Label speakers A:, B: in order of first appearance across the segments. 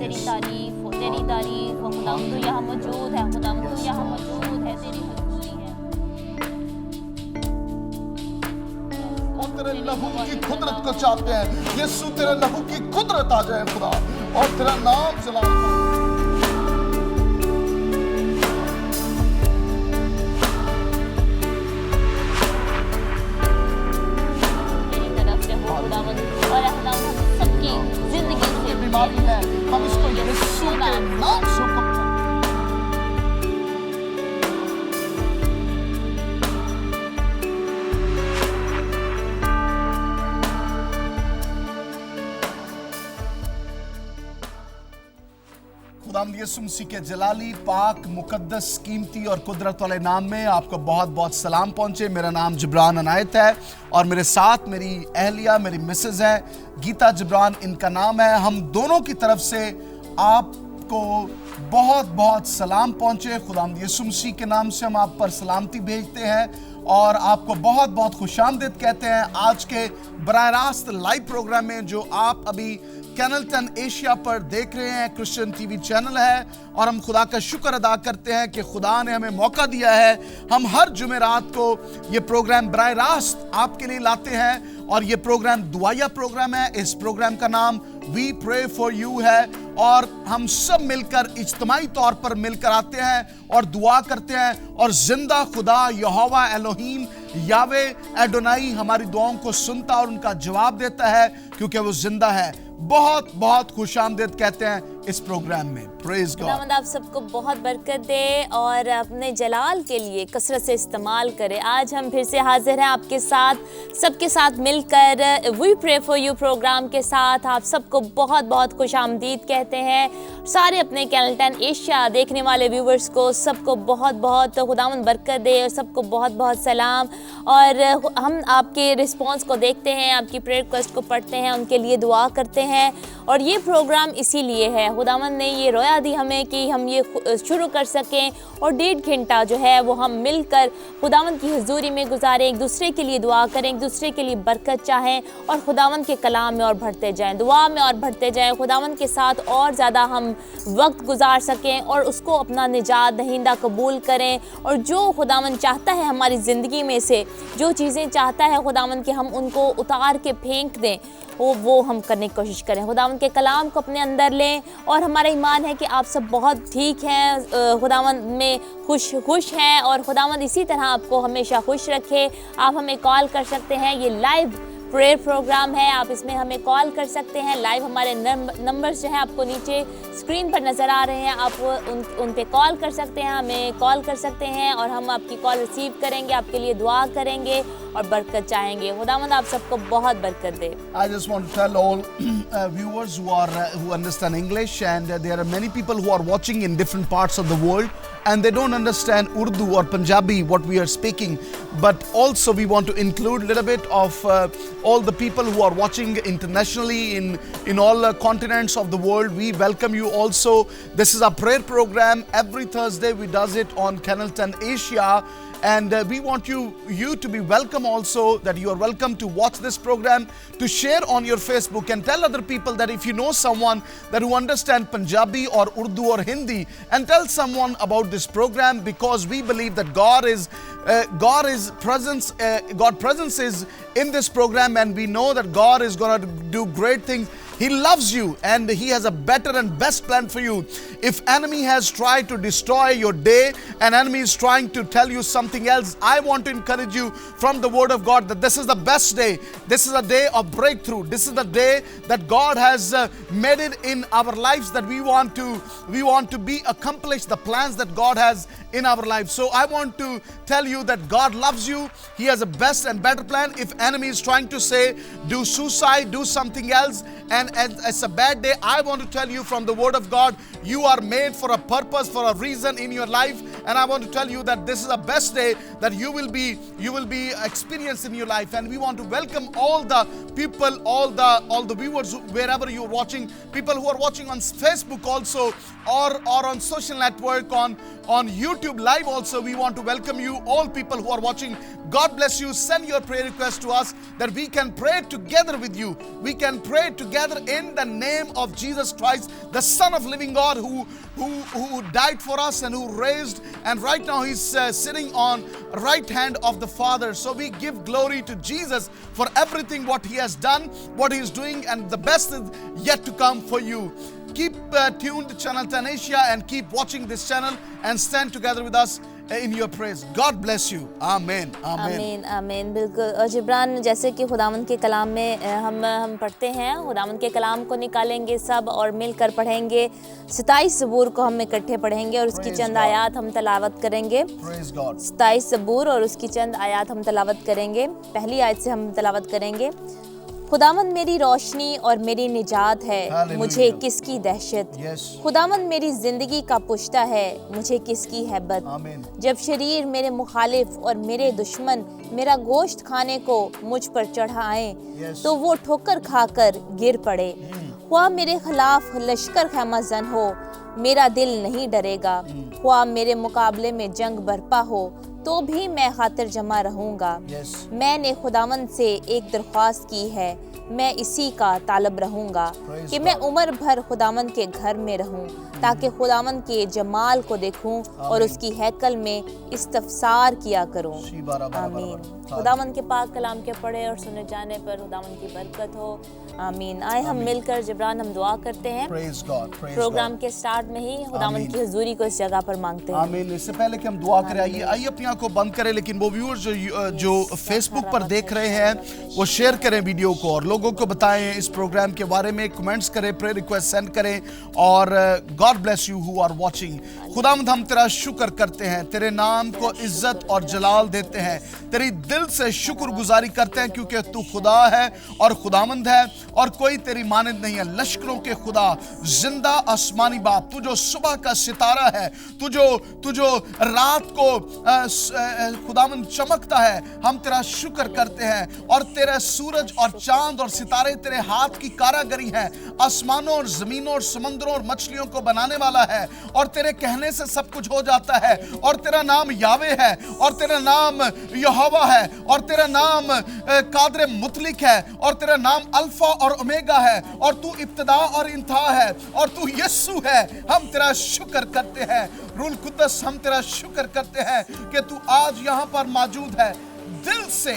A: तेरी तारीफ हो खुदावन, तू यहाँ मौजूद है खुदावन, तू यहाँ मौजूद है, तेरी हुजूरी है।
B: और तेरे लहू की कुदरत को चाहते हैं यीशु, तेरे लहू की कुदरत आ जाए खुदा, और तेरा नाम चला। बीमारी है, हम इसको यीशु के नाम से हुक्म करते हैं। खुदावंद यीशु मसीह के जलाली, पाक, मुकद्दस, कीमती और कुदरत वाले नाम में आपको बहुत बहुत सलाम पहुंचे। मेरा नाम जिब्रान अनायत है और मेरे साथ मेरी अहलिया, मेरी मिसेज है गीता जिब्रान, इनका नाम है। हम दोनों की तरफ से आपको बहुत बहुत सलाम पहुंचे। खुदावंद यीशु मसीह के नाम से हम आप पर सलामती भेजते हैं और आपको बहुत बहुत खुशामदीद कहते हैं आज के बराह रास्त लाइव प्रोग्राम में, जो आप अभी चैनल 10 एशिया पर देख रहे हैं। क्रिश्चियन टीवी चैनल है और हम खुदा का शुक्र अदा करते हैं कि खुदा ने हमें मौका दिया है। हम हर जुमेरात को ये प्रोग्राम बराह रास्त आपके लिए लाते हैं और ये प्रोग्राम दुआया प्रोग्राम है। इस प्रोग्राम का नाम वी प्रे फॉर यू है और हम सब मिलकर इज्तिमाई तौर पर मिलकर आते हैं और दुआ करते हैं और जिंदा खुदा यहोवा एलोहीम यावे एडोनाई हमारी दुआओं को सुनता और उनका जवाब देता है, क्योंकि वो जिंदा है। बहुत बहुत खुशामदीद कहते हैं इस प्रोग्राम में। Praise God.
A: खुदावंद आप सबको बहुत बरकत दे और अपने जलाल के लिए कसरत से इस्तेमाल करे। आज हम फिर से हाजिर हैं आपके साथ, सबके साथ मिलकर we pray for you program के साथ। आप सबको बहुत बहुत खुशामदीद कहते हैं। सारे अपने चैनल 10 एशिया देखने वाले व्यूवर्स को सबको बहुत बहुत खुदावंद बरकत दे और सबको बहुत बहुत सलाम। और हम आपके रिस्पॉन्स को देखते हैं, आपकी प्रेयर रिक्वेस्ट को पढ़ते हैं, उनके लिए दुआ करते हैं। और ये प्रोग्राम इसीलिए है, खुदावंद ने ये रोया दी हमें कि हम ये शुरू कर सकें और 1.5 घंटा जो है वो हम मिलकर खुदावंद की हुजूरी में गुजारें, एक दूसरे के लिए दुआ करें, एक दूसरे के लिए बरकत चाहें और खुदावंद के कलाम में और बढ़ते जाएं, दुआ में और बढ़ते जाएं, खुदावंद के साथ और ज़्यादा हम वक्त गुजार सकें और उसको अपना निजात दहिंदा कबूल करें। और जो खुदावंद चाहता है हमारी ज़िंदगी में से, जो चीज़ें चाहता है खुदावंद कि हम उनको उतार के फेंक दें, वो हम करने की कोशिश करें। खुदावंद के कलाम को अपने अंदर लें और हमारा ईमान है कि आप सब बहुत ठीक हैं, खुदावंद में खुश हैं और खुदावंद इसी तरह आपको हमेशा खुश रखे। आप हमें कॉल कर सकते हैं, ये लाइव प्रेयर प्रोग्राम है, आप इसमें हमें कॉल कर सकते हैं लाइव। हमारे नंबर्स जो हैं आपको नीचे स्क्रीन पर नज़र आ रहे हैं, आप उन पे कॉल कर सकते हैं, हमें कॉल कर सकते हैं और हम आपकी कॉल रिसीव करेंगे, आपके लिए दुआ करेंगे और बरकत चाहेंगे। खुदावंद आप सबको बहुत बरकत दे।
B: I just want to tell all viewers who understand English, and there are many people who are watching in different parts of the world and they don't understand Urdu or Punjabi what we are speaking, but also we want to include a little bit of all the people who are watching internationally in all continents of the world. We welcome you also. This is our prayer program. Every Thursday we does it on Channel 10 Asia. And we want you to be welcome also, that you are welcome to watch this program, to share on your Facebook and tell other people that if you know someone that who understand Punjabi or Urdu or Hindi, and tell someone about this program, because we believe that God presence is in this program, and we know that God is going to do great things. He loves you and He has a better and best plan for you. If enemy has tried to destroy your day and enemy is trying to tell you something else, I want to encourage you from the Word of God that this is the best day. This is a day of breakthrough. This is the day that God has made it in our lives, that we want to be accomplished the plans that God has in our lives. So I want to tell you that God loves you. He has a best and better plan. If enemy is trying to say do suicide, do something else, and it's a bad day, I want to tell you from the Word of God, you are made for a purpose, for a reason in your life. And I want to tell you that this is the best day that you will be experienced in your life. And we want to welcome all the people, all the viewers wherever you're watching, people who are watching on Facebook also, or on social network, on YouTube live also. We want to welcome you, all people who are watching. God bless you. Send your prayer request to us that we can pray together with you. We can pray together Father, in the name of Jesus Christ, the Son of living God, who died for us and who raised, and right now he's sitting on right hand of the Father. So we give glory to Jesus for everything what he has done, what he is doing, and the best is yet to come for you. Keep tuned to Channel 10 Asia and keep watching this channel and stand together with us in your praise. God bless you. Amen.
A: आमीन आमीन बिल्कुल। और जिब्रान, जैसे कि खुदावंद के कलाम में हम पढ़ते हैं, खुदावंद के कलाम को निकालेंगे सब और मिलकर पढ़ेंगे। 27 ज़बूर को हम इकट्ठे पढ़ेंगे और उसकी चंद आयात हम तलावत करेंगे। 27 ज़बूर और उसकी चंद आयात हम तलावत करेंगे। पहली आयत से हम तलावत करेंगे। खुदावंद मेरी रोशनी और मेरी निजात है, मुझे किसकी दहशत। खुदावंद मेरी जिंदगी का पुश्ता है, मुझे किसकी हैबत। जब शरीर मेरे मुखालिफ और मेरे दुश्मन मेरा गोश्त खाने को मुझ पर चढ़ाएं, तो वो ठोकर खाकर गिर पड़े। ख्वाह मेरे खिलाफ लश्कर खैमा जन हो, मेरा दिल नहीं डरेगा। ख्वाह मेरे मुकाबले में जंग बरपा हो, तो भी मैं खातिर जमा रहूंगा। मैंने खुदावंद से एक दरख्वास्त की है, मैं इसी का तालब रहूंगा कि मैं उम्र भर खुदावंद के घर में रहूं, ताकि खुदावंद के जमाल को देखूं और उसकी हैकल में इस्तफसार किया करूं। आमीन। खुदावंद के पाक कलाम के पढ़े और सुने जाने पर खुदावंद की बरकत हो। आमीन। आए हम मिलकर जिब्रान हम दुआ करते हैं। प्रोग्राम के स्टार्ट में ही खुदावंद की हुजूरी को इस जगह पर मांगते हैं।
B: आमीन। इससे पहले कि हम दुआ करें, आइए अपनी आंखों बंद करें, लेकिन वो व्यूअर्स जो फेसबुक पर देख रहे हैं वो शेयर करें वीडियो को और लोगों को बताएं इस प्रोग्राम के बारे में, कमेंट्स करें, प्रेयर रिक्वेस्ट सेंड करें और God bless you who are watching. खुदावंद हम तेरा शुक्र करते हैं, तेरे नाम को इज्जत और जलाल देते हैं, तेरी दिल से शुक्रगुजारी करते हैं क्योंकि तू खुदा है और खुदावंद है और कोई तेरी मानद नहीं है। लश्करों के खुदा, जिंदा आसमानी बाप, तू जो सुबह का सितारा है, तू जो रात को खुदावंद चमकता है, हम तेरा शुक्र करते हैं। और तेरे सूरज और चांद और सितारे तेरे हाथ की कारागरी है, आसमानों और जमीनों और समंदरों और मछलियों को बनाने वाला है और तेरे कहने से सब कुछ हो जाता है। और तेरा नाम यावे है और तेरा नाम यहोवा है और तेरा नाम कादर मुतलिक है और तेरा नाम अल्फा और ओमेगा है और तू इब्तिदा और इंतहा है और तू यीशु है। हम तेरा शुक्र करते हैं। रूल कुद्दस, हम तेरा शुक्र करते हैं कि तू आज यहाँ पर मौजूद है। दिल से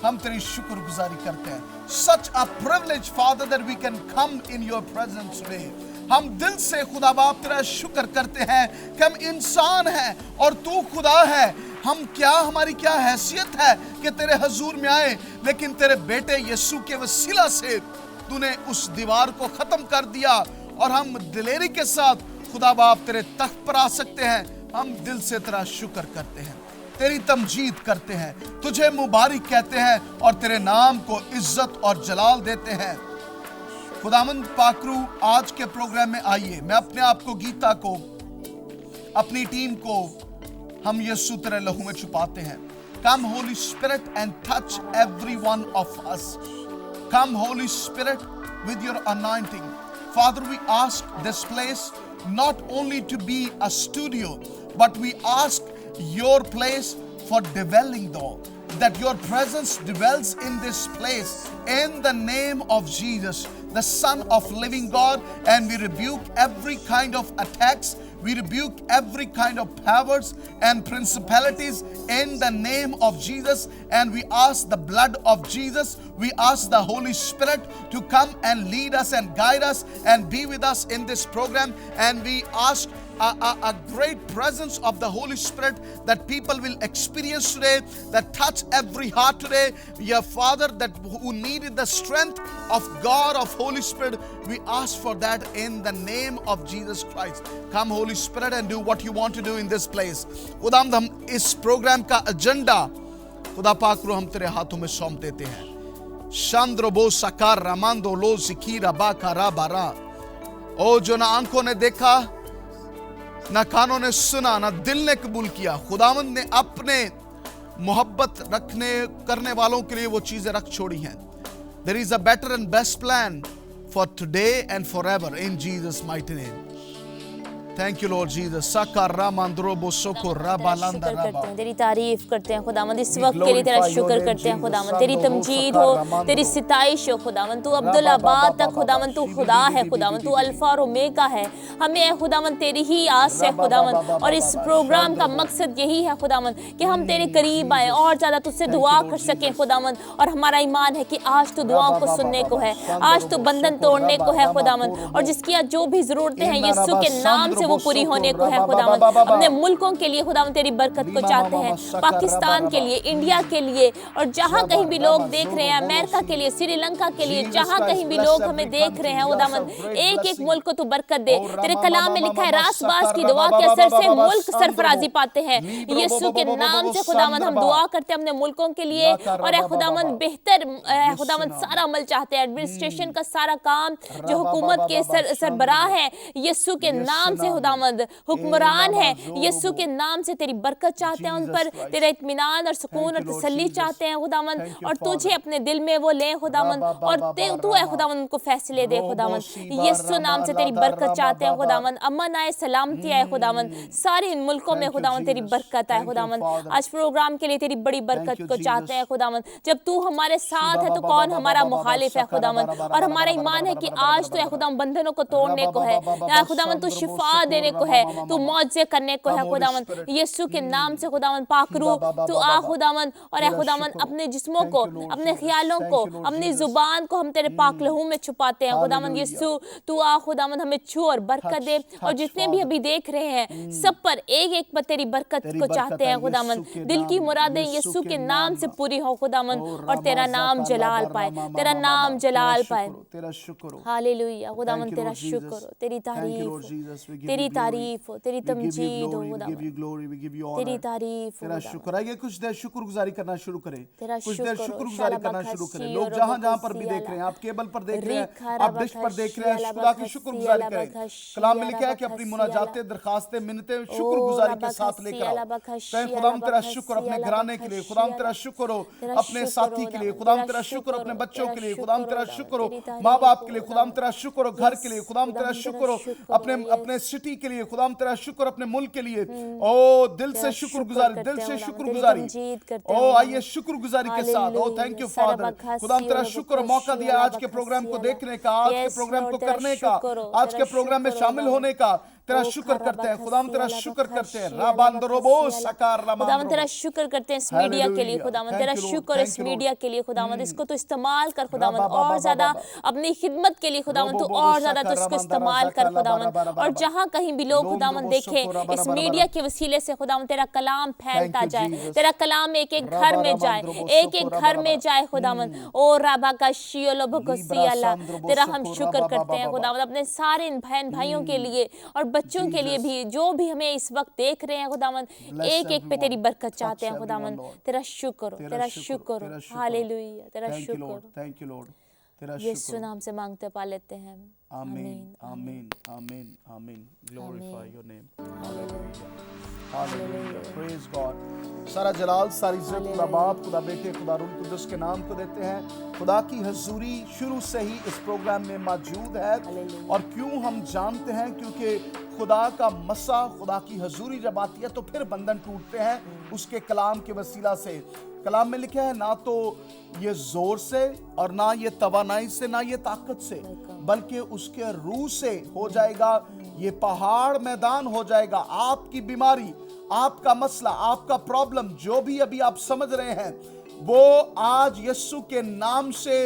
B: हम तेरी शुक्रगुजारी करते हैं। Such a privilege, Father, that we can come in your presence today. हम दिल से खुदा बाप तेरा शुक्र करते हैं कि हम इंसान हैं और तू खुदा है। हम क्या, हमारी क्या हैसियत है कि तेरे हजूर में आए, लेकिन तेरे बेटे यीशु के वसीला से तूने उस दीवार को खत्म कर दिया और हम दिलेरी के साथ खुदा बाप तेरे तख्त पर आ सकते हैं। हम दिल से तेरा शुक्र करते हैं, तेरी तमजीद करते हैं, तुझे मुबारक कहते हैं और तेरे नाम को इज्जत और जलाल देते हैं। खुदावंद पाकरू, आज के प्रोग्राम में आइए, मैं अपने आप को, गीता को, अपनी टीम को हम यीशु तेरे लहू में छुपाते हैं। Come Holy Spirit and touch every one of us. Come Holy Spirit with your anointing. Father, we ask this place not only to be a studio, but we ask your place for dwelling though, that your presence dwells in this place in the name of Jesus, the Son of living God, and we rebuke every kind of attacks, we rebuke every kind of powers and principalities in the name of Jesus, and we ask the blood of Jesus, we ask the Holy Spirit to come and lead us and guide us and be with us in this program, and we ask a great presence of the Holy Spirit that people will experience today, that touch every heart today. Your Father, that who needed the strength of God, of Holy Spirit, we ask for that in the name of Jesus Christ. Come Holy Spirit and do what you want to do in this place. खुदावंद हम इस programme का agenda खुदा पाक रो हम तेरे हाथों में सौंप देते हैं। शांद्रोबो सकार रामांदो लो सिकीरा बाकारा बारा। ओ जो ना आंखों ने देखा, ना कानों ने सुना, ना दिल ने कबूल किया, खुदावंद ने अपने मोहब्बत करने वालों के लिए वो चीजें रख छोड़ी हैं। There is a better and best plan for today and forever in Jesus' mighty name. Thank you lord Jesus. सकारा मंद्रो बोसोको राबालंदा राबा।
A: तेरी तारीफ करते हैं खुदावंद, इस वक्त के लिए तेरा शुक्र करते हैं खुदावंद। तेरी तमजीद हो, तेरी सिताइश हो खुदावंद। तू अब्दुल आबाद तक खुदावंद तू खुदा है खुदावंद, तू अल्फा और ओमेगा है। हमें खुदावंद तेरी ही आस है खुदावंद, और इस प्रोग्राम का मकसद यही है खुदावंद कि हम तेरे करीब आए और ज्यादा तुझसे दुआ कर सकें खुदावंद। और हमारा ईमान है कि आज तो दुआओं को सुनने को है, आज तो बंधन तोड़ने को है खुदावंद, और जिसकी आज जो भी जरूरतें हैं यीशु के नाम से वो पूरी होने को है खुदावंद। अपने मुल्कों के लिए खुदावंद तेरी बरकत को चाहते हैं, पाकिस्तान के लिए, इंडिया के लिए, और जहां कहीं भी लोग देख रहे हैं, अमेरिका के लिए, श्रीलंका के लिए, जहां कहीं भी लोग हमें देख रहे हैं खुदावंद, एक एक मुल्क को तू बरकत दे। तेरे कलाम में लिखा है रासबाज की दुआ के असर से मुल्क सरफराजी पाते हैं। यीशु के नाम से खुदावंद हम दुआ करते हैं अपने मुल्कों के लिए, और खुदावंद बेहतर खुदावंद सारा अमल चाहते हैं। एडमिनिस्ट्रेशन का सारा काम जो हुकूमत के सरबराह है यीशु के नाम से खुदावंद, हुक्मरान है यीशु के नाम से तेरी बरकत चाहते हैं उन पर, तेरा इत्मीनान और सुकून और तसल्ली चाहते हैं खुदावंद, और तुझे अपने दिल में वो ले खुदावंद, और तू है खुदावंद उनको फैसले दे खुदावंद। यीशु नाम से तेरी बरकत चाहते हैं खुदावंद, अमन आए, सलामती आए खुदावंद, सारे इन मुल्कों में खुदावंद तेरी बरकत आए खुदावंद। आज प्रोग्राम के लिए तेरी बड़ी बरकत को चाहते हैं खुदावंद। जब तू हमारे साथ है तो कौन हमारा मुखालिफ है खुदावंद, और हमारा ईमान है कि आज तो खुदावंद बंधनों को तोड़ने को है खुदावंद, तू शिफा देने को है, तू मौजे करने को है खुदावंद। यीशु के नाम से खुदावंद पाकरू तू आ खुदावंद, और खुदावंद अपने जिस्मों को, अपने ख्यालों को, अपनी जुबान को हम तेरे पाक लहू में छुपाते हैं खुदावंद। यीशु तू आ खुदावंद, हमें छू और बरकत दे, और जितने भी अभी देख रहे हैं सब पर एक एक पर तेरी बरकत को चाहते हैं खुदावंद। दिल की मुरादें यीशु के नाम से पूरी हो खुदावंद, और तेरा नाम जलाल पाए, तेरा नाम जलाल पाए।
B: तेरा शुक्र हो,
A: हालेलुया खुदावंद, तेरा शुक्र हो, तेरी तारीफ हो, तेरी तारीफ हो, तेरी तमजीद हो खुदावंद, तेरी तारीफ हो।
B: तेरा शुक्र। आइए कुछ देर शुक्रगुजारी करना शुरू करें,
A: तेरा
B: कुछ देर
A: शुक्र हो,
B: शुक्रगुजारी करना
A: शाला
B: शुरू करें।
A: बखशी
B: लोग
A: और
B: जहां जहां पर भी
A: बखशी
B: देख रहे हैं,
A: अला।
B: आप केबल पर देख रहे हैं,
A: रिखा
B: आप डिश पर देख रहे हैं,
A: बखशी
B: खुदा की
A: अला
B: शुक्रगुजारी
A: बखशी
B: करें।
A: अला
B: कलाम में लिखा है
A: बखशी
B: कि अपनी
A: अला
B: मुनाजातें, दरखास्तें, मिन्नतें
A: ओ
B: शुक्रगुजारी के साथ
A: बखशी
B: लेकर
A: अला
B: आओ।
A: बखशी
B: कहें
A: अला
B: खुदाम तेरा
A: बखशी
B: शुक्र अपने
A: अला
B: घराने के लिए,
A: बखशी
B: खुदाम
A: अला।
B: तेरा शुक्र हो
A: तेरा
B: अपने
A: शुक्र
B: साथी
A: हो
B: के लिए,
A: खुदावंद,
B: खुदाम
A: तेरा
B: तेरा शुक्र
A: शुक्र
B: अपने
A: हो,
B: बच्चों
A: तेरा
B: के लिए,
A: शुक्र
B: खुदाम
A: हो
B: तेरा
A: खुदावंद,
B: शुक्र हो
A: तेरी तारीफ
B: माँ बाप
A: हो
B: के लिए,
A: खुदावंद।
B: खुदाम तेरा शुक्र हो घर के लिए, खुदाम तेरा
A: खुदावंद,
B: शुक्र हो
A: शुक्र हो,
B: अपने
A: यस।
B: सिटी के लिए, खुदाम तेरा शुक्र अपने मुल्क के लिए। ओ दिल
A: तेरा
B: से शुक्रगुजारी,
A: शुक्र
B: दिल
A: करते
B: से
A: हैं खुदावंद,
B: शुक्रगुजारी।
A: तेरी तमजीद करते हैं
B: ओ आइए
A: खुदावंद।
B: शुक्रगुजारी के साथ। ओ थैंक यू
A: हालेलुया,
B: फादर,
A: सारा
B: खुदाम तेरा
A: बखशी
B: शुक्र,
A: और
B: मौका
A: बखशी
B: दिया
A: अला
B: आज के प्रोग्राम को
A: बखशी
B: देखने का, आज के
A: यस
B: प्रोग्राम
A: लॉर्ड,
B: को
A: तेरा
B: करने का,
A: शुक्र हो,
B: आज के
A: तेरा
B: प्रोग्राम में
A: शुक्र हो
B: शामिल
A: खुदावंद।
B: होने का तेरा
A: ओ
B: शुक्र
A: खरा
B: करते हैं।
A: बखशी
B: खुदाम तेरा
A: अला
B: शुक्र करते हैं।
A: बखशी अला
B: राबांदरोबो
A: बखशी अला।
B: सकार
A: खुदावंद तेरा शुक्र करते हैं इस मीडिया के लिए खुदावंद,
B: Thank
A: तेरा
B: you, Lord.
A: शुक्र
B: Thank
A: इस
B: you, Lord.
A: मीडिया के लिए खुदावंद, इसको तो इस्तेमाल कर खुदावंद,
B: राबा
A: और
B: बाबा
A: ज्यादा
B: बाबा।
A: अपनी खिदमत के लिए खुदावंद, तो
B: रोबो
A: और
B: बोबो
A: ज्यादा तो
B: सकर
A: इसको
B: रमंदरा
A: इस्तेमाल
B: सकर
A: कर
B: ला
A: खुदावंद,
B: बारा बारा
A: और
B: बारा।
A: जहां कहीं भी लोग
B: लोम
A: खुदावंद
B: रोबो
A: देखें
B: सको बारा
A: इस
B: बारा
A: मीडिया
B: बारा।
A: के वसीले से खुदावंद तेरा कलाम फैलता
B: you,
A: जाए,
B: Jesus.
A: तेरा कलाम एक एक
B: राबा
A: घर में
B: रामंद्र
A: जाए,
B: रोबो
A: एक
B: सको
A: एक
B: राबा
A: घर में
B: राबा।
A: जाए खुदावंद। ओ राबा का शियोलो भगोसी
B: लीब्रा
A: अल्लाह,
B: सांद्रो
A: तेरा
B: बोसको
A: हम
B: राबा
A: शुक्र
B: बाबा
A: करते हैं
B: बाबा।
A: खुदावंद अपने सारे इन बहन भाइयों के लिए और बच्चों के लिए भी, जो भी हमें इस वक्त देख रहे हैं खुदावंद,
B: Bless
A: एक एक पे
B: everyone.
A: तेरी बरकत
B: Touch
A: चाहते हैं
B: everyone,
A: खुदावंद।
B: Lord.
A: तेरा शुक्र हो, तेरा शुक्र
B: तेरा
A: हो,
B: शुक्र हो।
A: हालेलुया, तेरा
B: Thank you,
A: शुक्र
B: Lord.
A: हो।
B: Thank you, Lord. तेरा
A: यीशु
B: शुक्र हो।
A: नाम से मांगते पा लेते हैं।
B: आमीन आमीन आमीन आमीन। Glorify your name. Hallelujah hallelujah, praise God. सारा जलाल, सारी इज्जत खुदा बाप, खुदा बेटे, खुदा रूह कुदस के नाम को देते हैं। खुदा की हजूरी शुरू से ही इस प्रोग्राम में मौजूद है, और क्यों हम जानते हैं, क्योंकि खुदा का मसा, खुदा की हजूरी जब आती है तो फिर बंधन टूटते हैं उसके कलाम के वसीला से। कलाम में लिखा है ना तो ये जोर से और ना ये तवानाई से, ना ये ताकत से, बल्कि उसके रूह से हो जाएगा। ये पहाड़ मैदान हो जाएगा। आपकी बीमारी, आपका मसला, आपका प्रॉब्लम, जो भी अभी आप समझ रहे हैं, वो आज यीशु के नाम से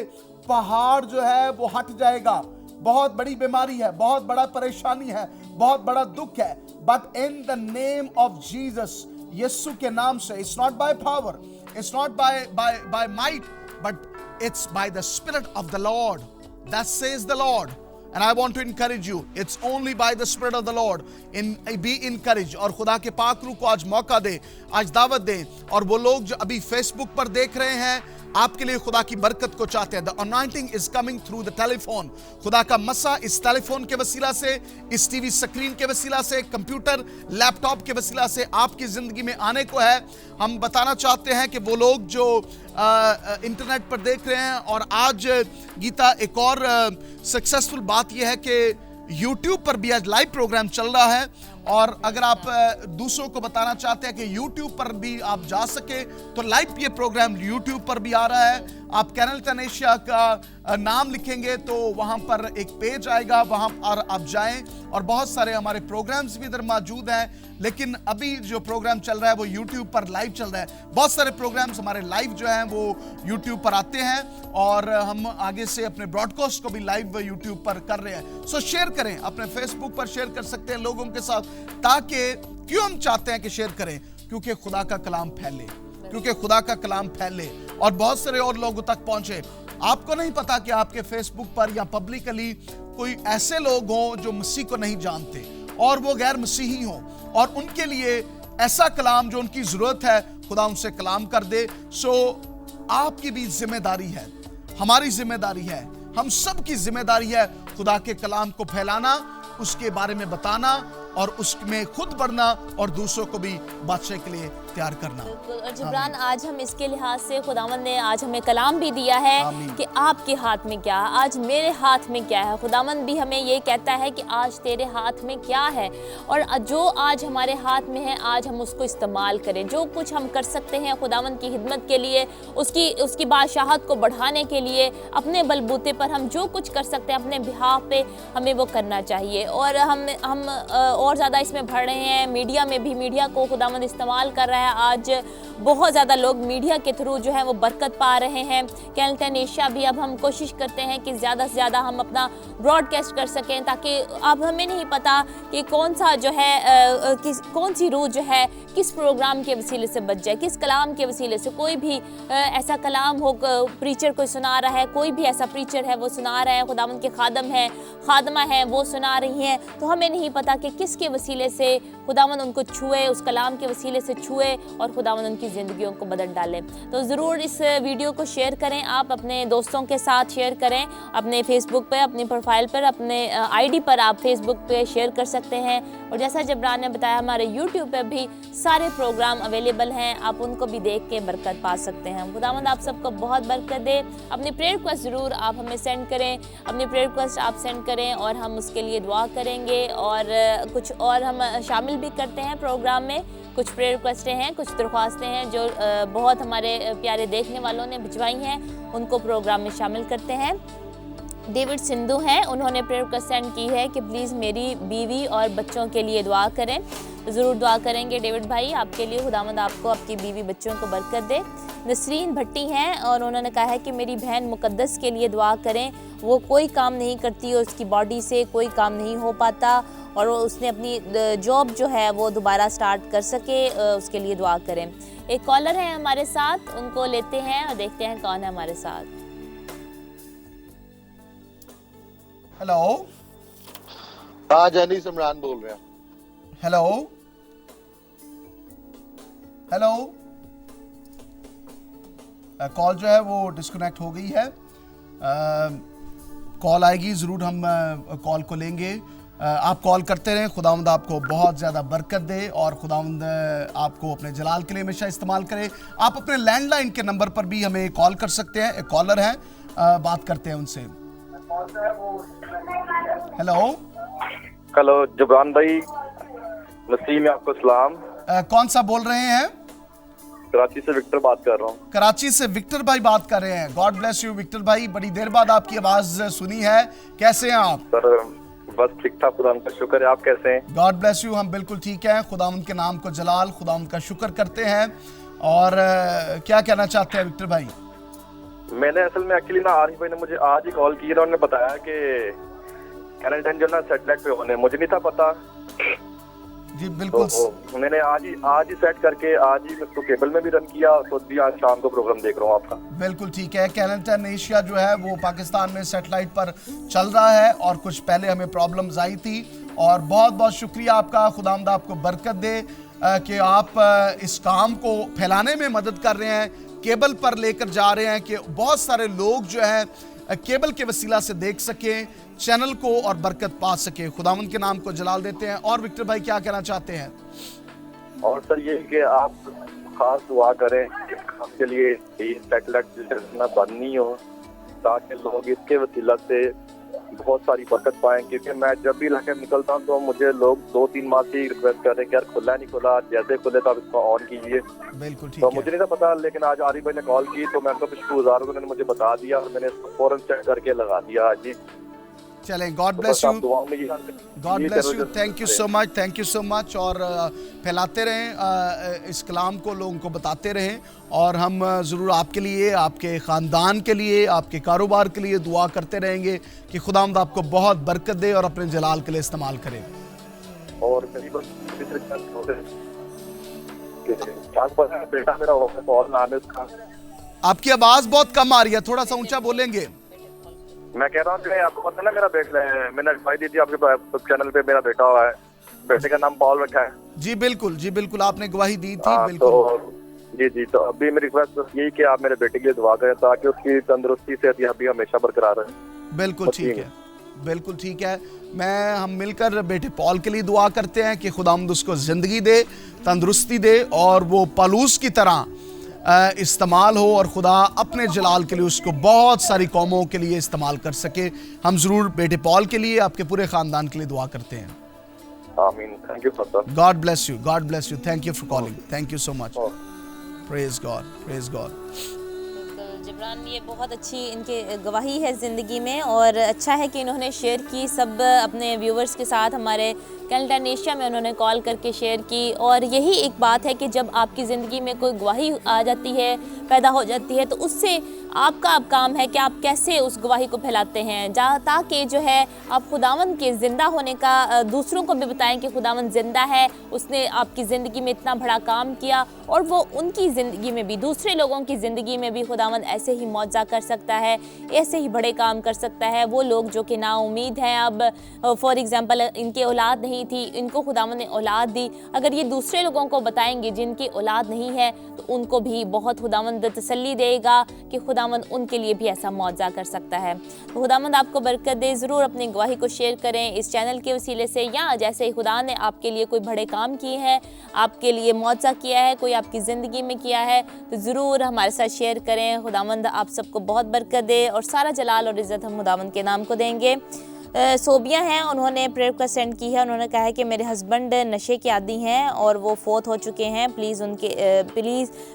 B: पहाड़ जो है वो हट जाएगा। बहुत बड़ी बीमारी है, बहुत बड़ा परेशानी है, बहुत बड़ा दुख है, but in the name of Jesus, Yeshu के नाम से, it's not by power, it's not by might, but it's by the Spirit of the Lord. That says the Lord. And I want to encourage you, it's only by the Spirit of the Lord. Be encouraged. और खुदा के पाक रूह को आज मौका दे, आज दावत दे। और वो लोग जो अभी फेसबुक पर देख रहे हैं, आपके लिए खुदा की बरकत को चाहते हैं। The anointing is coming through the telephone. खुदा का मसा इस टेलीफोन के वसीला से, इस टीवी स्क्रीन के वसीला से, कंप्यूटर लैपटॉप के वसीला से आपकी जिंदगी में आने को है। हम बताना चाहते हैं कि वो लोग जो इंटरनेट पर देख रहे हैं, और आज गीता एक और सक्सेसफुल बात यह है कि YouTube पर भी आज लाइव प्रोग्राम चल रहा है। और अगर आप दूसरों को बताना चाहते हैं कि YouTube पर भी आप जा सके तो लाइव ये प्रोग्राम YouTube पर भी आ रहा है। आप कैनलटन एशिया का नाम लिखेंगे तो वहां पर एक पेज आएगा, वहां पर आप जाएं और बहुत सारे हमारे प्रोग्राम्स भी इधर मौजूद हैं। लेकिन अभी जो प्रोग्राम चल रहा है वो YouTube पर लाइव चल रहा है। बहुत सारे प्रोग्राम्स हमारे लाइव जो हैं वो YouTube पर आते हैं और हम आगे से अपने ब्रॉडकास्ट को भी लाइव YouTube पर कर रहे हैं। सो शेयर करें, अपने फेसबुक पर शेयर कर सकते हैं लोगों के साथ, ताकि क्यों हम चाहते हैं कि शेयर करें, क्योंकि खुदा का कलाम फैले, क्योंकि खुदा का कलाम फैले और बहुत सारे और लोगों तक पहुंचे। आपको नहीं पता कि आपके फेसबुक पर या पब्लिकली कोई ऐसे लोग हों जो मसीह को नहीं जानते और वो गैर मसीही हों, और उनके लिए ऐसा कलाम जो उनकी जरूरत है खुदा उनसे कलाम कर दे। सो आपकी भी जिम्मेदारी है, हमारी जिम्मेदारी है, हम सब की जिम्मेदारी है खुदा के कलाम को फैलाना, उसके बारे में बताना और उसमें खुद बढ़ना और दूसरों को भी बादशाह के लिए तैयार करना।
A: और जिब्रान, आज हम इसके लिहाज से खुदावंद ने आज हमें कलाम भी दिया है कि आपके हाथ में क्या है, आज मेरे हाथ में क्या है। खुदावंद भी हमें ये कहता है कि आज तेरे हाथ में क्या है, और जो आज हमारे हाथ में है आज हम उसको इस्तेमाल करें। जो कुछ हम कर सकते हैं खुदावंद की खिदमत के लिए, उसकी बादशाहत को बढ़ाने के लिए, अपने बलबूते पर हम जो कुछ कर सकते हैं अपने बिहाफ पे हमें वो करना चाहिए। और हम और ज़्यादा इसमें बढ़ रहे हैं। मीडिया में भी, मीडिया को खुदावंद इस्तेमाल कर रहा है। आज बहुत ज़्यादा लोग मीडिया के थ्रू जो है वो बरकत पा रहे हैं। कैनलटन एशिया भी अब हम कोशिश करते हैं कि ज़्यादा से ज़्यादा हम अपना ब्रॉडकास्ट कर सकें, ताकि अब हमें नहीं पता कि कौन सा जो है कौन सी रूह जो है किस प्रोग्राम के वसीले से बच जाए, किस कलाम के वसीले से। कोई भी ऐसा कलाम हो, प्रीचर कोई सुना रहा है, कोई भी ऐसा प्रीचर है वो सुना रहा है, खुदावंद के खादम है, खादमा है वो सुना रही हैं, तो हमें नहीं पता कि किसके वसीले से खुदावंद उनको छुए, उस कलाम के वसीले से छुए और खुदावंद उनकी ज़िंदगियों को बदल डाले। तो ज़रूर इस वीडियो को शेयर करें, आप अपने दोस्तों के साथ शेयर करें, अपने फेसबुक पे, अपनी प्रोफाइल पर, अपने आईडी पर आप फेसबुक पे शेयर कर सकते हैं। और जैसा जिब्रान ने बताया, हमारे यूट्यूब पे भी सारे प्रोग्राम अवेलेबल हैं, आप उनको भी देख के बरकत पा सकते हैं। खुदावंद आप सबको बहुत बरकत दे। अपनी प्रेयर रिक्वेस्ट ज़रूर आप हमें सेंड करें, अपनी प्रेयर रिक्वेस्ट आप सेंड करें और हम उसके लिए दुआ करेंगे। और कुछ और हम शामिल भी करते हैं प्रोग्राम में, कुछ प्रेयर रिक्वेस्टें हैं, कुछ दरख्वास्तें हैं जो बहुत हमारे प्यारे देखने वालों ने भिजवाई हैं, उनको प्रोग्राम में शामिल करते हैं। डेविड सिंधु हैं, उन्होंने प्रेयर रिक्वेस्ट सेंड की है कि प्लीज़ मेरी बीवी और बच्चों के लिए दुआ करें। ज़रूर दुआ करेंगे डेविड भाई आपके लिए, खुदावंद आपको, आपकी बीवी बच्चों को बरकत दे। नसरीन भट्टी हैं और उन्होंने कहा है कि मेरी बहन मुकद्दस के लिए दुआ करें, वो कोई काम नहीं करती और उसकी बॉडी से कोई काम नहीं हो पाता और उसने अपनी जॉब जो है वो दोबारा स्टार्ट कर सके, उसके लिए दुआ करें। एक कॉलर है हमारे साथ, उनको लेते हैं और देखते हैं कौन है हमारे साथ।
B: हेलो,
C: हाँ जैनिस इमरान बोल रहे हैं।
B: हेलो हेलो, कॉल जो है वो डिस्कनेक्ट हो गई है। कॉल आएगी, ज़रूर हम कॉल को लेंगे। आप कॉल करते रहें, खुदावंद आपको बहुत ज़्यादा बरकत दे और खुदावंद आपको अपने जलाल के लिए हमेशा इस्तेमाल करे। आप अपने लैंडलाइन के नंबर पर भी हमें कॉल कर सकते हैं। एक कॉलर है, बात करते हैं उनसे। हेलो
C: हेलो जिब्रान भाई, मसीह में आपको सलाम।
B: कौन सा बोल रहे हैं?
C: कराची से विक्टर बात कर रहा हूँ।
B: कराची से विक्टर भाई बात कर रहे हैं। गॉड ब्लेस यू विक्टर भाई, बड़ी देर बाद आपकी आवाज़ सुनी है। कैसे हैं आप?
C: सर बस ठीक ठाक, खुदा का शुक्र है। आप कैसे हैं?
B: गॉड ब्लेस यू, हम बिल्कुल ठीक हैं। खुदावंद के नाम को जलाल, खुदावंद का शुक्र करते हैं। और क्या कहना चाहते हैं विक्टर भाई?
C: मैंने असल में एक्चुअली ना आरिफ भाई ने मुझे आज ही कॉल की, उन्होंने बताया कि कैनेडियन जो ना सेटेलाइट पे होने, मुझे नहीं था पता
B: जी। बिल्कुल,
C: तो मैंने आज ही सेट करके आज ही उसको केबल में भी रन किया, तो भी आज शाम को प्रोग्राम देख रहा हूँ आपका।
B: बिल्कुल ठीक है। कैनेडियन एशिया जो है वो पाकिस्तान में सेटेलाइट पर चल रहा है और कुछ पहले हमें प्रॉब्लम्स आई थी, और बहुत बहुत शुक्रिया आपका। खुदावंद आपको बरकत दे कि आप इस काम को फैलाने में मदद कर रहे हैं, केबल पर लेकर जा रहे हैं कि बहुत सारे लोग जो है केबल के वसीला से देख सकें चैनल को और बरकत पा सके। खुदावंद के नाम को जलाल देते हैं। और विक्टर भाई क्या कहना चाहते हैं?
C: और सर ये कि आप खास दुआ करें आपके लिए सेटेलाइट बंद नहीं हो, ताकि लोग इसके वसीला से बहुत सारी बरकत पाएं, क्योंकि मैं जब भी इलाके में निकलता हूँ तो मुझे लोग 2-3 माह से रिक्वेस्ट कर रहे हैं कि यार खुला नहीं खुला, जैसे खुले तो आप इसको ऑन कीजिए।
B: बिल्कुल ठीक
C: तो
B: है।
C: मुझे नहीं था पता, लेकिन आज आरिफ भाई ने कॉल की तो मैं आपका शुक्रगुजार हूं, उन्होंने मुझे बता दिया और मैंने इसको फौरन चेक करके लगा दिया आज ही।
B: चलें, गॉड
C: तो
B: ब्लेस
C: बस
B: यू,
C: आप दुआओं में
B: God bless you, thank you so much. और फैलाते रहें इस कलाम को, लोगों को बताते रहें, और हम ज़रूर आपके लिए, आपके ख़ानदान के लिए, आपके कारोबार के लिए दुआ करते रहेंगे कि खुदावंद आपको बहुत बरकत दे और अपने जलाल के लिए इस्तेमाल करे।
C: और मेरी बस बेटा मेरा कॉल नाम है उसका।
B: आपकी आवाज़ बहुत कम आ रही है, थोड़ा सा ऊंचा बोलेंगे।
C: मैं कह रहा हूँ कि आपको पता है ना मेरा बेटा है, मैंने अडवाइस दी थी आपके चैनल पे, मेरा बेटा हुआ है, बेटे का नाम पॉल रखा है।
B: जी बिल्कुल, आपने गवाही दी थी।
C: हाँ,
B: बिल्कुल
C: तो जी तो अभी मेरी रिक्वेस्ट यही कि आप मेरे बेटे के लिए दुआ करें ताकि उसकी तंदुरुस्ती से अभी हमेशा बरकरार रहे।
B: बिल्कुल ठीक है। हम मिलकर बेटे पॉल के लिए दुआ करते हैं कि खुदावंद उसको जिंदगी दे, तंदुरुस्ती दे, और वो पलूस की तरह इस्तेमाल हो, और खुदा अपने जलाल के लिए उसको बहुत सारी कौमों के लिए इस्तेमाल कर सके। हम जरूर बेटे पॉल के लिए, आपके पूरे खानदान के लिए दुआ करते हैं।
C: आमीन। Thank you sir.
B: God bless you, thank you for calling, thank you so much. Praise God.
A: Jibran, ये बहुत अच्छी इनके गवाही है ज़िंदगी में, और अच्छा है कि इन्होंने शेयर की सब अपने व्यूवर्स के साथ। हमारे कैनेडा एशिया में उन्होंने कॉल करके शेयर की, और यही एक बात है कि जब आपकी ज़िंदगी में कोई गवाही आ जाती है, पैदा हो जाती है, तो उससे आपका अब काम है कि आप कैसे उस गवाही को फैलाते हैं, ताकि जो है आप खुदावंद के ज़िंदा होने का दूसरों को भी बताएं कि खुदावंद ज़िंदा है, उसने आपकी ज़िंदगी में इतना बड़ा काम किया, और वो उनकी ज़िंदगी में भी, दूसरे लोगों की ज़िंदगी में भी खुदावंद ऐसे ही मौजज़ा कर सकता है, ऐसे ही बड़े काम कर सकता है। वो लोग जो कि नाउम्मीद हैं, अब फॉर एग्ज़ाम्पल इनके औलाद नहीं थी, इनको खुदावंद ने औलाद दी, अगर ये दूसरे लोगों को बताएंगे जिनकी औलाद नहीं है, तो उनको भी बहुत खुदावंद तसल्ली देगा कि खुदावंद उनके लिए भी ऐसा मौजज़ा कर सकता है। तो खुदावंद आपको बरकत दे। ज़रूर अपनी गवाही को शेयर करें इस चैनल के वसीले से, या जैसे ही खुदा ने आपके लिए कोई बड़े काम किए हैं, आपके लिए मौजज़ा किया है, कोई आपकी ज़िंदगी में किया है, तो ज़रूर हमारे साथ शेयर करें। खुदावंद आप सबको बहुत बरकत दे, और सारा जलाल और इज़्ज़त हम खुदावंद के नाम को देंगे। सोबिया हैं, उन्होंने प्रेयर का सेंड की है। उन्होंने कहा है कि मेरे हस्बैंड नशे के आदी हैं और वो फोत हो चुके हैं, प्लीज़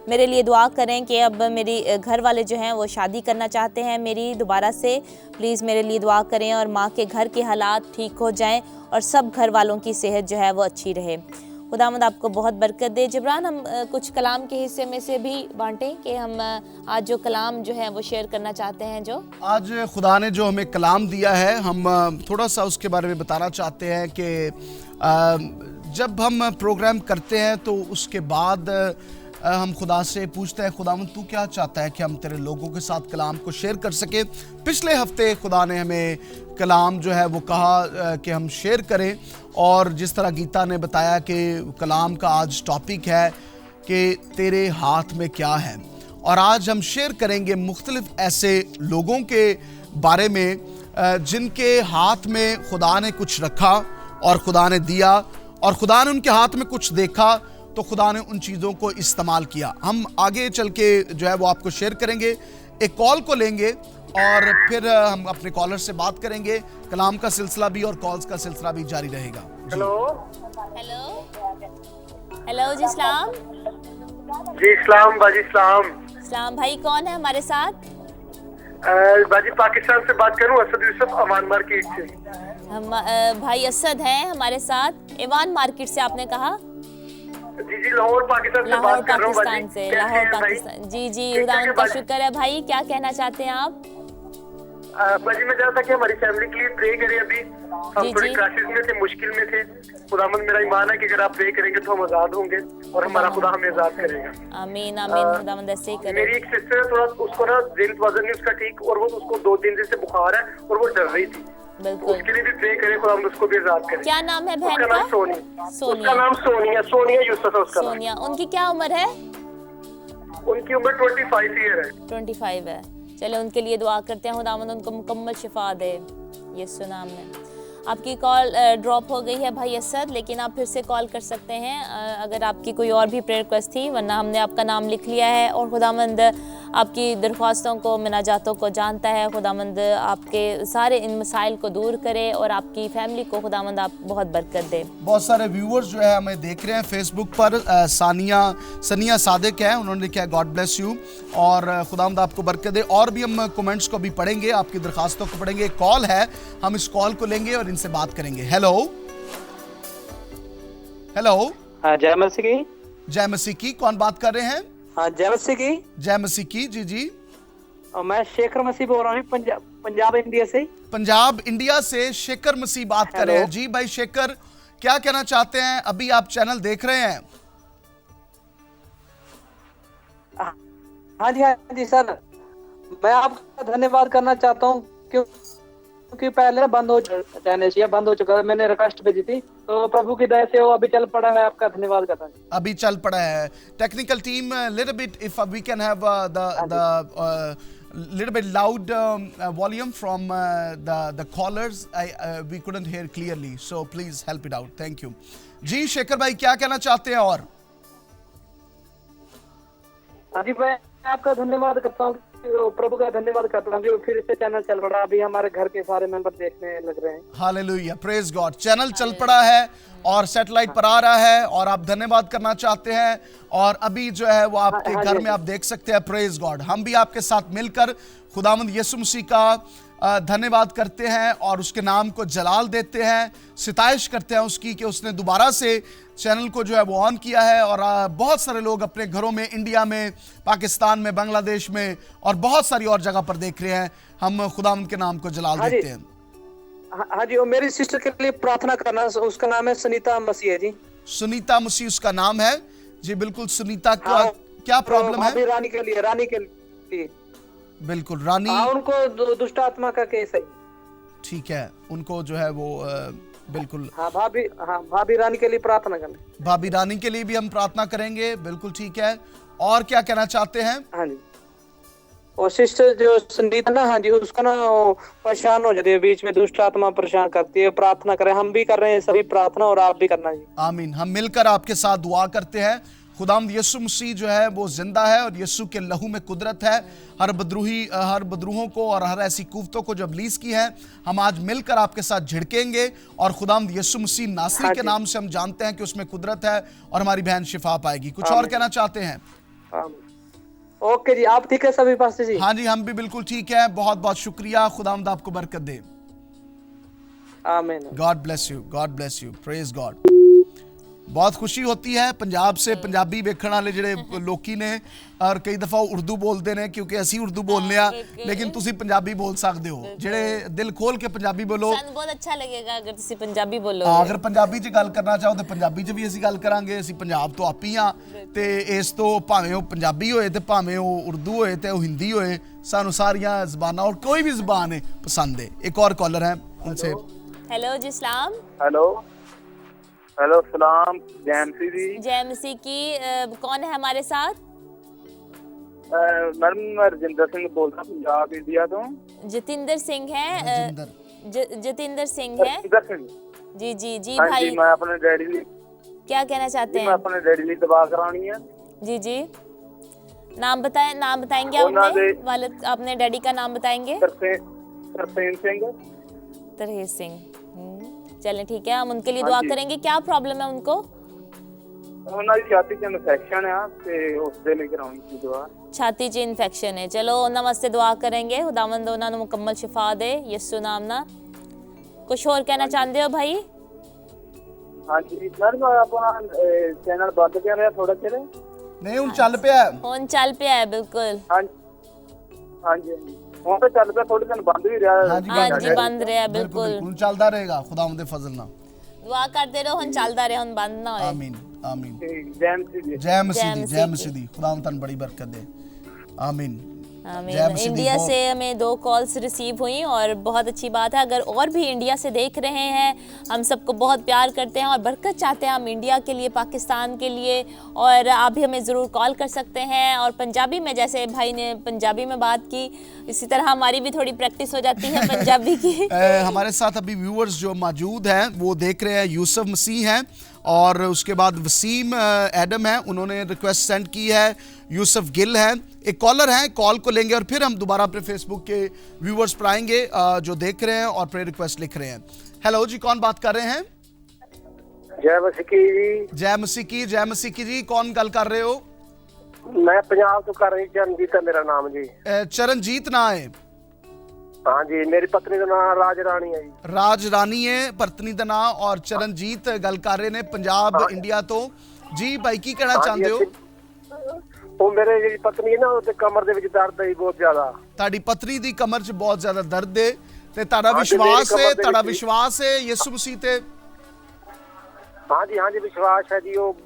A: मेरे लिए दुआ करें कि अब मेरी घर वाले जो हैं वो शादी करना चाहते हैं मेरी दोबारा से, प्लीज़ मेरे लिए दुआ करें, और माँ के घर के हालात ठीक हो जाएं और सब घर वालों की सेहत जो है वो अच्छी रहे। खुदावंद आपको बहुत बरकत दे। जिब्रान, हम कुछ कलाम के हिस्से में से भी बांटें कि हम आज जो कलाम जो है वो शेयर करना चाहते हैं। जो
B: आज खुदा ने जो हमें कलाम दिया है, हम थोड़ा सा उसके बारे में बताना चाहते हैं कि जब हम प्रोग्राम करते हैं तो उसके बाद हम खुदा से पूछते हैं, खुदावंद तू क्या चाहता है कि हम तेरे लोगों के साथ कलाम को शेयर कर सके। पिछले हफ्ते खुदा ने हमें कलाम जो है वो कहा कि हम शेयर करें, और जिस तरह गीता ने बताया कि कलाम का आज टॉपिक है कि तेरे हाथ में क्या है, और आज हम शेयर करेंगे मुख्तलिफ ऐसे लोगों के बारे में जिनके हाथ में खुदा ने कुछ रखा और खुदा ने दिया, और खुदा ने उनके हाथ में कुछ देखा तो खुदा ने उन चीज़ों को इस्तेमाल किया। हम आगे चल के जो है वो आपको शेयर करेंगे, एक कॉल को लेंगे और फिर हम अपने कॉलर से बात करेंगे। कलाम का सिलसिला भी और कॉल्स का सिलसिला भी जारी रहेगा।
C: हेलो
A: जी इस्लाम।
C: जी इस्लाम बाजी इस्लाम।
A: इस्लाम भाई, कौन है हमारे साथ?
C: बाजी पाकिस्तान से बात करूं, असद यूसुफ अवान मार्केट से।
A: हम भाई असद हैं हमारे साथ, एवान मार्केट से आपने कहा?
C: जी लाहौर पाकिस्तान से बात कर रहा हूं
A: पाकिस्तान से। लाहौर पाकिस्तान, जी खुदावंद का शुक्र है। भाई क्या कहना चाहते हैं आप?
C: बाजी मैं चाहता कि हमारी फैमिली के लिए प्रे करें। अभी हम थोड़ी क्राइसिस में थे, मुश्किल में थे। खुदावंद मेरा ईमान है कि अगर आप प्रे करेंगे तो हम आजाद होंगे और हमारा खुदा हमें आजाद करेगा।
A: आमीन आमीन। खुदावंद ऐसे ही करे।
C: मेरी एक सिस्टर है, थोड़ा उसको ना जिल्द वजन नहीं उसका ठीक, और वो उसको 2-3 दिन से बुखार है और वो डर रही थी।
A: बिल्कुल,
C: उसके लिए भी प्रे करें, खुदा उसको भी आजाद करे।
A: क्या नाम है बहन
C: का? उसका नाम सोनिया यूसुफ है उसका।
A: सोनिया। उनकी क्या उम्र है?
C: उनकी उम्र 25 ईयर है।
A: 25 है। चले उनके लिए दुआ करते हैं, खुदावंद उनको मुकम्मल शिफा दे यीशु नाम में। आपकी कॉल ड्रॉप हो गई है भाई असद, लेकिन आप फिर से कॉल कर सकते हैं अगर आपकी कोई और भी प्रेयर रिक्वेस्ट थी, वरना हमने आपका नाम लिख लिया है। और खुदावंद आपकी दरख्वास्तों को, मुनाजातों को जानता है। खुदावंद आपके सारे इन मसाइल को दूर करे और आपकी फैमिली को खुदावंद आप बहुत बरकत दे।
B: बहुत सारे व्यूअर्स जो है हमें देख रहे हैं फेसबुक पर। सनिया सादिक है, उन्होंने लिखा है गॉड ब्लेस यू और खुदावंद आपको बरकत दे। और भी हम कमेंट्स को भी पढ़ेंगे, आपकी दरखास्तों को पढ़ेंगे। एक कॉल है, हम इस कॉल को लेंगे और इनसे बात करेंगे। Hello hello.
D: हाँ, जय मसीह की।
B: जय मसीह की। कौन बात कर रहे हैं?
D: हाँ, जय मसीह की।
B: जय मसीह की। जी जी।
D: और मैं शेखर मसीह बोल रहा हूँ पंजाब इंडिया से।
B: पंजाब इंडिया से शेखर मसीह बात कर रहे हैं। जी भाई शेखर, क्या कहना चाहते हैं? अभी आप चैनल देख रहे हैं?
D: हाँ जी सर, मैं आपका धन्यवाद करना चाहता हूँ क्योंकि पहले बंद हो चुका है। मैंने रिक्वेस्ट भेजी थी तो प्रभु की दया से वो अभी चल पड़ा है। आपका धन्यवाद करता हूँ।
B: अभी चल पड़ा है। Technical team, little bit if we can have the little bit loud volume from the callers. We couldn't hear clearly, so please help it out. Thank you. जी शेखर भाई, क्या कहना चाहते हैं? और
D: हाँ जी, मैं आपका धन्यवाद करता हूँ, प्रभु का धन्यवाद करता हूँ जो फिर से चैनल चल पड़ा। अभी हमारे घर के सारे मेंबर देखने लग रहे हैं। Hallelujah,
B: praise God. चैनल चल पड़ा है और सैटेलाइट पर आ रहा है और आप धन्यवाद करना चाहते हैं और अभी जो है वो आपके घर में आप देख सकते हैं। Praise God. हम भी आपके साथ मिलकर खुदावंद यीशु मसीह का धन्यवाद करते हैं और उसके नाम को जलाल देते हैं, सिताइश करते हैं उसकी कि उसने दोबारा से चैनल को जो है वो ऑन किया है। और बहुत सारे लोग अपने घरों में, इंडिया में, पाकिस्तान में, बांग्लादेश में और बहुत सारी और जगह पर देख रहे हैं। हम खुदावंद के नाम को जलाल देते हैं।
D: हाँ जी, और मेरी सिस्टर के लिए प्रार्थना करना। उसका नाम है सुनीता मसीह है जी।
B: सुनीता मसीह उसका नाम है जी। बिल्कुल सुनीता का क्या प्रॉब्लम है?
D: रानी के लिए
B: बिल्कुल रानी।
D: उनको दुष्ट आत्मा का केस है।
B: ठीक है, उनको जो है वो बिल्कुल।
D: भाभी रानी के लिए प्रार्थना करना।
B: भाभी रानी के लिए भी हम प्रार्थना करेंगे। बिल्कुल ठीक है। और क्या कहना चाहते हैं?
D: हाँ जी, और सिस्टर जो संगीता ना, हाँ जी, उसका ना परेशान हो जाती है बीच में, दुष्ट आत्मा परेशान करती है। प्रार्थना करें, हम भी कर रहे हैं सभी प्रार्थना और आप भी करना जी।
B: आमीन। हम मिलकर आपके साथ दुआ करते हैं। खुदावंद यीशु मसीह जो है वो जिंदा है और यीशु के लहू में कुदरत है। हर बदरूहों को और हर ऐसी कुव्वतों को जब लीज की है, हम आज मिलकर आपके साथ झिड़केंगे और खुदावंद यीशु मसीह नासरी के नाम से हम जानते हैं कि उसमें कुदरत है और हमारी बहन शिफा पाएगी। कुछ और कहना चाहते हैं?
D: ओके जी, आप ठीक है सभी पास जी?
B: हाँ जी, हम भी बिल्कुल ठीक है। बहुत बहुत शुक्रिया। खुदावंद आपको बरकत दे।
D: आमीन।
B: God bless you, god bless you, praise god. बहुत खुशी होती है पंजाब से पंजाबी वेखण वाले ਜਿਹੜੇ ਲੋਕੀ ਨੇ और कई दफा उर्दू बोलते ने क्योंकि ਅਸੀਂ उर्दू बोलने आ, लेकिन ਤੁਸੀਂ ਪੰਜਾਬੀ बोल सकते हो। ਜਿਹੜੇ ਦਿਲ ਖੋਲ ਕੇ ਪੰਜਾਬੀ ਬੋਲੋ,
A: ਸਾਨੂੰ ਬਹੁਤ ਅੱਛਾ ਲੱਗੇਗਾ ਅਗਰ ਤੁਸੀਂ ਪੰਜਾਬੀ ਬੋਲੋ।
B: ਅਗਰ ਪੰਜਾਬੀ 'ਚ ਗੱਲ ਕਰਨਾ ਚਾਹੋ ਤਾਂ ਪੰਜਾਬੀ 'ਚ ਵੀ ਅਸੀਂ ਗੱਲ ਕਰਾਂਗੇ। ਅਸੀਂ ਪੰਜਾਬ ਤੋਂ ਆਪੀ ਆ ਤੇ ਇਸ ਤੋਂ ਭਾਵੇਂ ਉਹ ਪੰਜਾਬੀ ਹੋਏ ਤੇ ਭਾਵੇਂ ਉਹ ਉਰਦੂ ਹੋਏ ਤੇ ਉਹ ਹਿੰਦੀ ਹੋਏ, ਸਾਨੂੰ ਸਾਰੀਆਂ ਜ਼ਬਾਨਾਂ और कोई भी ਜ਼ਬਾਨ है पसंद है। एक और कॉलर है, उनसे।
A: हेलो जी, सलाम।
C: हेलो सलाम। जय मसीह जी।
A: जय मसीह की। कौन है हमारे साथ?
C: मैडम मैं रजिंदर सिंह बोल रहा हूँ पंजाब इंडिया तो।
A: जतिंदर सिंह है। जतिंदर सिंह है जी जी जी।
C: हाँ
A: भाई
C: जी, मैं अपने डैडी लिए
A: क्या कहना चाहते हैं?
C: मैं अपने डैडी लिए दवा करानी है।
A: जी जी, नाम बताएंगे आप अपने वालिद, अपने डैडी का नाम बताएंगे?
C: तरसेम सिंह।
A: तरसेम सिंह। चलें ठीक है, हम उनके लिए दुआ करेंगे। क्या प्रॉब्लम है उनको?
C: ਉਹਨਾਂ ਦੀ ਛਾਤੀ 'ਚ ਇਨਫੈਕਸ਼ਨ ਆ ਤੇ ਉਸ ਦੇ ਲਈ ਕਰਾਉਣੀ ਸੀ ਦਵਾ।
A: ਛਾਤੀ 'ਚ ਇਨਫੈਕਸ਼ਨ ਹੈ। ਚਲੋ ਉਹਨਾਂ ਵਾਸਤੇ ਦੁਆ ਕਰਾਂਗੇ। ਖੁਦਾਵੰਦ ਉਹਨਾਂ ਨੂੰ ਮੁਕੰਮਲ ਸ਼ਿਫਾ ਦੇ ਯਿਸੂ ਨਾਮ ਨਾਲ। ਕੁਝ ਹੋਰ ਕਹਿਣਾ ਚਾਹੁੰਦੇ ਹੋ ਭਾਈ?
C: ਹਾਂਜੀ ਮੈਡਮ, ਆਪਣਾ ਚੈਨਲ ਬੰਦ ਕਰ ਰਿਹਾ ਥੋੜਾ ਚਿਰ।
B: ਨਹੀਂ, ਹੁਣ ਚੱਲ ਪਿਆ।
A: ਹੁਣ ਚੱਲ ਪਿਆ ਹੈ ਬਿਲਕੁਲ।
C: ਹਾਂਜੀ ਹੁਣ ਤਾਂ ਚੱਲ ਪਿਆ, ਥੋੜੇ ਦਿਨ ਬੰਦ ਵੀ ਰਿਹਾ।
A: ਹਾਂਜੀ ਬੰਦ ਰਿਹਾ ਬਿਲकुल।
B: ਹੁਣ ਚੱਲਦਾ ਰਹੇਗਾ ਖੁਦਾਵੰਦ ਦੇ ਫਜ਼ਲ ਨਾਲ।
A: ਦੁਆ ਕਰਦੇ ਰਹੋ, ਹੁਣ ਚੱਲਦਾ ਰਹੇ, ਹੁਣ ਬੰਦ ਨਾ ਹੋਏ।
B: आमीन आमीन।
C: जय मसीह जी।
B: जय मसीह दी, जय मसीह दी। खुदावंद तन बड़ी बरकत दे। आमीन
A: आमीन। इंडिया से हमें 2 कॉल्स रिसीव हुई और बहुत अच्छी बात है। अगर और भी इंडिया से देख रहे हैं, हम सबको बहुत प्यार करते हैं और बरकत चाहते हैं हम इंडिया के लिए, पाकिस्तान के लिए, और आप भी हमें ज़रूर कॉल कर सकते हैं। और पंजाबी में, जैसे भाई ने पंजाबी में बात की, इसी तरह हमारी भी थोड़ी प्रैक्टिस हो जाती है पंजाबी की।
B: हमारे साथ अभी व्यूअर्स जो मौजूद हैं वो देख रहे हैं, यूसुफ मसीह हैं और उसके बाद वसीम एडम है, उन्होंने रिक्वेस्ट सेंड की है। यूसुफ गिल है। एक कॉलर है, कॉल को लेंगे और फिर हम दोबारा अपने फेसबुक के व्यूवर्स पर आएंगे जो देख रहे हैं और प्रेयर रिक्वेस्ट लिख रहे हैं। हेलो जी, कौन बात कर रहे हैं?
C: जय मसीह जी।
B: जय मसीह की, जय मसीह की जी। कौन गल कर रहे हो?
C: मैं पंजाब तो कर रही, चरणजीत है मेरा नाम जी।
B: चरणजीत ना है?
C: हाँ जी, मेरी पत्नी का नाम राज रानी है जी।
B: राज रानी है पत्नी का नाम, और चरणजीत गल कर रहे ने पंजाब इंडिया तो। जी भाई की कहना चाहते हो?
C: ਉਹ ਮੇਰੇ ਜਿਹੜੀ ਪਤਨੀ ਹੈ ਨਾ ਉਹਦੇ ਕਮਰ ਦੇ ਵਿੱਚ ਦਰਦ ਹੈ ਬਹੁਤ ਜ਼ਿਆਦਾ।
B: ਤੁਹਾਡੀ ਪਤਨੀ ਦੀ ਕਮਰ 'ਚ ਬਹੁਤ ਜ਼ਿਆਦਾ ਦਰਦ ਹੈ ਤੇ ਤੁਹਾਡਾ ਵਿਸ਼ਵਾਸ ਹੈ ਯਿਸੂ ਮਸੀਹ ਤੇ?
C: ਹਾਂਜੀ ਵਿਸ਼ਵਾਸ ਹੈ ਜੀ। ਉਹ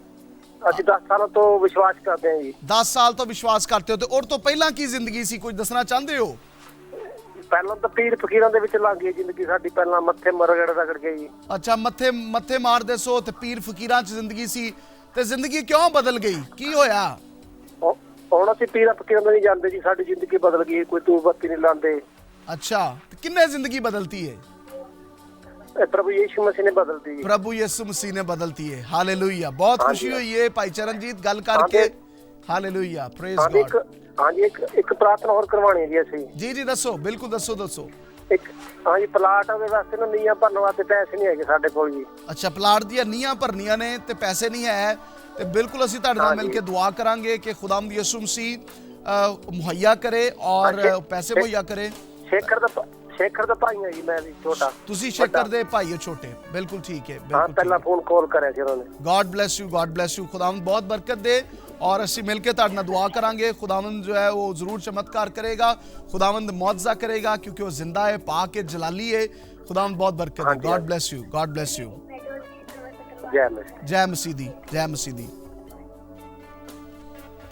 C: ਅਸੀਂ 10 ਸਾਲਾਂ ਤੋਂ ਵਿਸ਼ਵਾਸ ਕਰਦੇ ਹਾਂ ਜੀ।
B: 10 ਸਾਲ ਤੋਂ ਵਿਸ਼ਵਾਸ ਕਰਦੇ ਹੋ ਤੇ ਔਰ ਤੋਂ ਪਹਿਲਾਂ ਕੀ ਜ਼ਿੰਦਗੀ ਸੀ, ਕੁਝ ਦੱਸਣਾ ਚਾਹੁੰਦੇ ਹੋ?
C: ਪਹਿਲਾਂ ਤਾਂ ਪੀਰ ਫਕੀਰਾਂ ਦੇ ਵਿੱਚ ਲੰਘ ਗਈ ਜ਼ਿੰਦਗੀ ਸਾਡੀ। ਪਹਿਲਾਂ ਮੱਥੇ ਰਗੜ ਕੇ ਜੀ।
B: ਅੱਛਾ, ਮੱਥੇ ਮਾਰਦੇ ਸੋ ਤੇ ਪੀਰ ਫਕੀਰਾਂ 'ਚ ਜ਼ਿੰਦਗੀ ਸੀ ਤੇ ਜ਼ਿੰਦਗੀ ਕਿਉਂ ਬਦਲ ਗਈ, ਕੀ ਹੋਇਆ?
C: ਹੁਣ ਅਸੀਂ ਪੀਰਾਂ ਫਕੀਰਾਂ ਦੇ ਨਹੀਂ ਜਾਂਦੇ ਜੀ, ਸਾਡੀ ਜ਼ਿੰਦਗੀ ਬਦਲ ਗਈ। ਕੋਈ ਤੂੰ ਬੱਤੀ ਨਹੀਂ ਲਾਉਂਦੇ।
B: अच्छा, तो किन्ने जिंदगी बदलती है?
C: प्रभु यीशु मसीह ने बदलती है।
B: प्रभु यीशु मसीह ने बदलती है। हालेलुया। बहुत खुशी हुई है भाई चरणजीत गल करके। Hallelujah, praise God.
C: हाँ जी, एक प्रार्थना और करवानी है जी ਅਸੀਂ।
B: जी दसो, बिल्कुल दसो।
C: ਇੱਕ ਹਾਂ ਜੀ, ਪਲਾਟ ਦੇ ਵਾਸਤੇ ਨਾ ਨੀਆਂ ਭਰਨ ਵਾਸਤੇ ਪੈਸੇ ਨਹੀਂ ਹੈਗੇ ਸਾਡੇ ਕੋਲ ਜੀ।
B: ਅੱਛਾ, ਪਲਾਟ ਦੀਆਂ ਨੀਆਂ ਭਰਨੀਆਂ ਨੇ ਤੇ ਪੈਸੇ ਨਹੀਂ ਹੈ ਤੇ ਬਿਲਕੁਲ ਅਸੀਂ ਤੁਹਾਡੇ ਨਾਲ ਮਿਲ ਕੇ ਦੁਆ ਕਰਾਂਗੇ ਕਿ ਖੁਦਾਵੰਦ ਯਿਸੂ ਮਸੀਹ ਮੁਹੱਈਆ ਕਰੇ ਔਰ ਪੈਸੇ ਮੁਹੱਈਆ ਕਰੇ।
C: ਸ਼ੇਖਰ ਦਾ ਭਾਈ ਹੈ ਜੀ ਮੈਂ ਵੀ ਛੋਟਾ।
B: ਤੁਸੀਂ ਸ਼ੇਖਰ ਦੇ ਭਾਈ ਹੋ ਛੋਟੇ, ਬਿਲकुल ठीक है।
C: ਹਾਂ, ਪਹਿਲਾਂ ਫੋਨ ਕਾਲ ਕਰਿਆ ਸੀ ਉਹਨਾਂ ਨੇ।
B: God bless you. खुदावंद बहुत बरकत दे और ਅਸੀਂ ਮਿਲ ਕੇ ਤੁਹਾਡੇ ਨਾਲ ਦੁਆ ਕਰਾਂਗੇ। खुदावंद जो है वो जरूर चमत्कार करेगा, खुदावंद मुआवजा करेगा क्योंकि वो जिंदा है, पाक है, जलाली है। खुदावंद बहुत बरकत दे। God bless you. जय मसीह दी।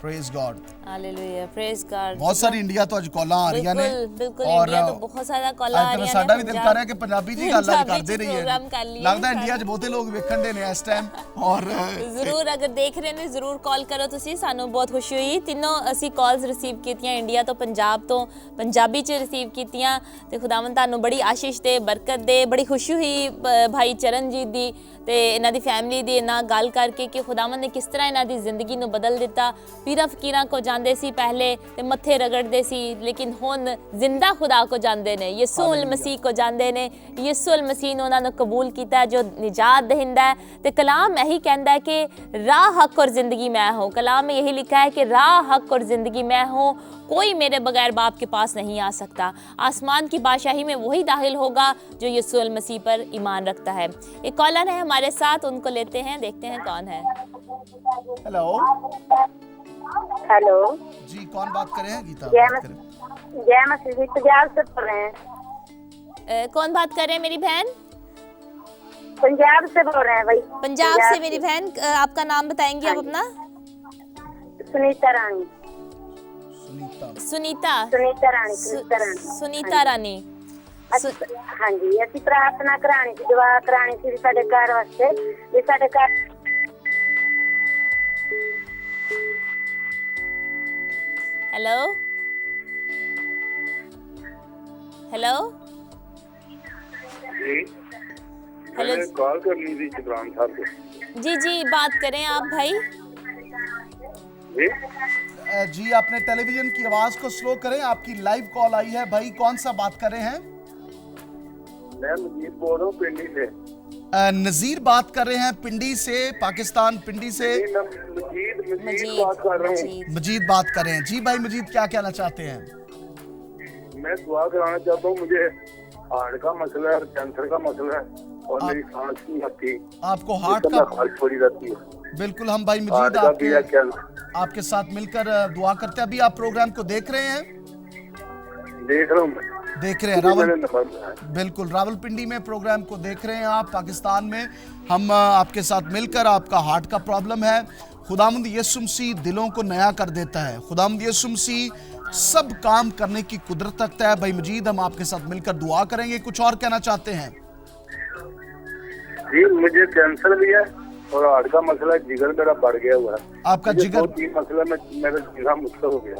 B: Praise god.
A: Hallelujah, praise god.
B: बहुत सारी इंडिया तो आज कॉल आ रही ने
A: बिल्कुल इंडिया तो बहुत सारा कॉल आ रही है।
B: साडा भी दिल कर रहा है कि पंजाबी जी गल करदे रही है। लगदा इंडिया च बहुते लोग वेखण दे ने इस टाइम। और
A: जरूर अगर देख रहे ने जरूर कॉल करो तुसी। सानू बहुत खुशी हुई, तीनों असी कॉल्स रिसीव कीतियां इंडिया तो, पंजाब तो, पंजाबी च रिसीव कीतियां ते खुदावंद तानू बड़ी आशीष दे, बरकत दे। बड़ी खुशी हुई भाई चरणजीत दी ते इन्हां दी फैमिली दी इन्हां गल करके कि खुदावंद ने किस तरह इन्हां दी जिंदगी नू बदल दिता। पीरा फकीरां को जांदे सी पहले ते मत्थे रगड़दे सी, लेकिन हुण जिंदा खुदा को जांदे ने, यीशु मसीह को जांदे ने। यीशु मसीह ने उन्हां नू कबूल कीता जो निजात देंदा है। ते कलाम यही कहंदा है कि राह, हक और जिंदगी मैं हूँ। कलाम में यही लिखा है कि राह, हक और जिंदगी मैं हूँ, कोई मेरे बगैर बाप के पास नहीं आ सकता। आसमान की बादशाही में वही दाखिल होगा जो यीशु मसीह पर ईमान रखता है। एक कॉलर है हमारे साथ, उनको लेते हैं, देखते हैं कौन है।
E: हेलो
B: जी, कौन बात कर रहे हैं? गीता
E: जय मसीह जी, पंजाब से बोल रहे हैं।
A: कौन बात कर रहे हैं? मेरी बहन
E: पंजाब से बोल रहे हैं भाई।
A: पंजाब से मेरी बहन, आपका नाम बताएंगी आप अपना?
E: सुनीता रानी।
A: सुनीता रानी।
E: हाँ जी, ਅਸੀਂ प्रार्थना करानी सी, दुआ करानी सी ਸਾਡੇ ਘਰ ਵਾਸਤੇ ਵੀ ਸਾਡੇ ਘਰ।
A: हेलो
C: मैंने कॉल करनी थी जिब्रान साहब को।
A: जी बात करें आप भाई।
B: जी अपने टेलीविजन की आवाज को स्लो करें, आपकी लाइव कॉल आई है। भाई कौन सा बात कर रहे हैं?
C: मैं मजीद बोल रहा हूँ पिंडी से।
B: नजीर बात कर रहे हैं पिंडी से, पाकिस्तान, पिंडी से।
C: मजीद बात कर रहे हैं।
B: मजीद बात कर रहे हैं। जी भाई मजीद, क्या कहना चाहते हैं?
C: मैं दुआ कराना चाहता हूँ। मुझे हार्ट का मसला है, कैंसर का मसला है और मेरी सांस नहीं आती।
B: आपको हार्ट का
C: थोड़ी रहती है?
B: बिल्कुल, हम भाई मजीद आपके साथ मिलकर दुआ करते हैं। अभी आप प्रोग्राम को देख रहे हैं?
C: देख रहा हूँ।
B: देख रहे हैं बिल्कुल, रावलपिंडी में प्रोग्राम को देख रहे हैं आप, पाकिस्तान में। हम आपके साथ मिलकर, आपका हार्ट का प्रॉब्लम है, खुदावंद यीशु मसीह दिलों को नया कर देता है। खुदावंद यीशु मसीह सब काम करने की कुदरत रखता है। भाई मजीद, हम आपके साथ मिलकर दुआ करेंगे। कुछ और कहना चाहते हैं?
C: जी, मुझे कैंसर भी है और हार्ट का मसला, जिगर मेरा बढ़ गया हुआ है।
B: आपका जिगर?
C: मसला में मेरा जिगर मुश्किल हो गया।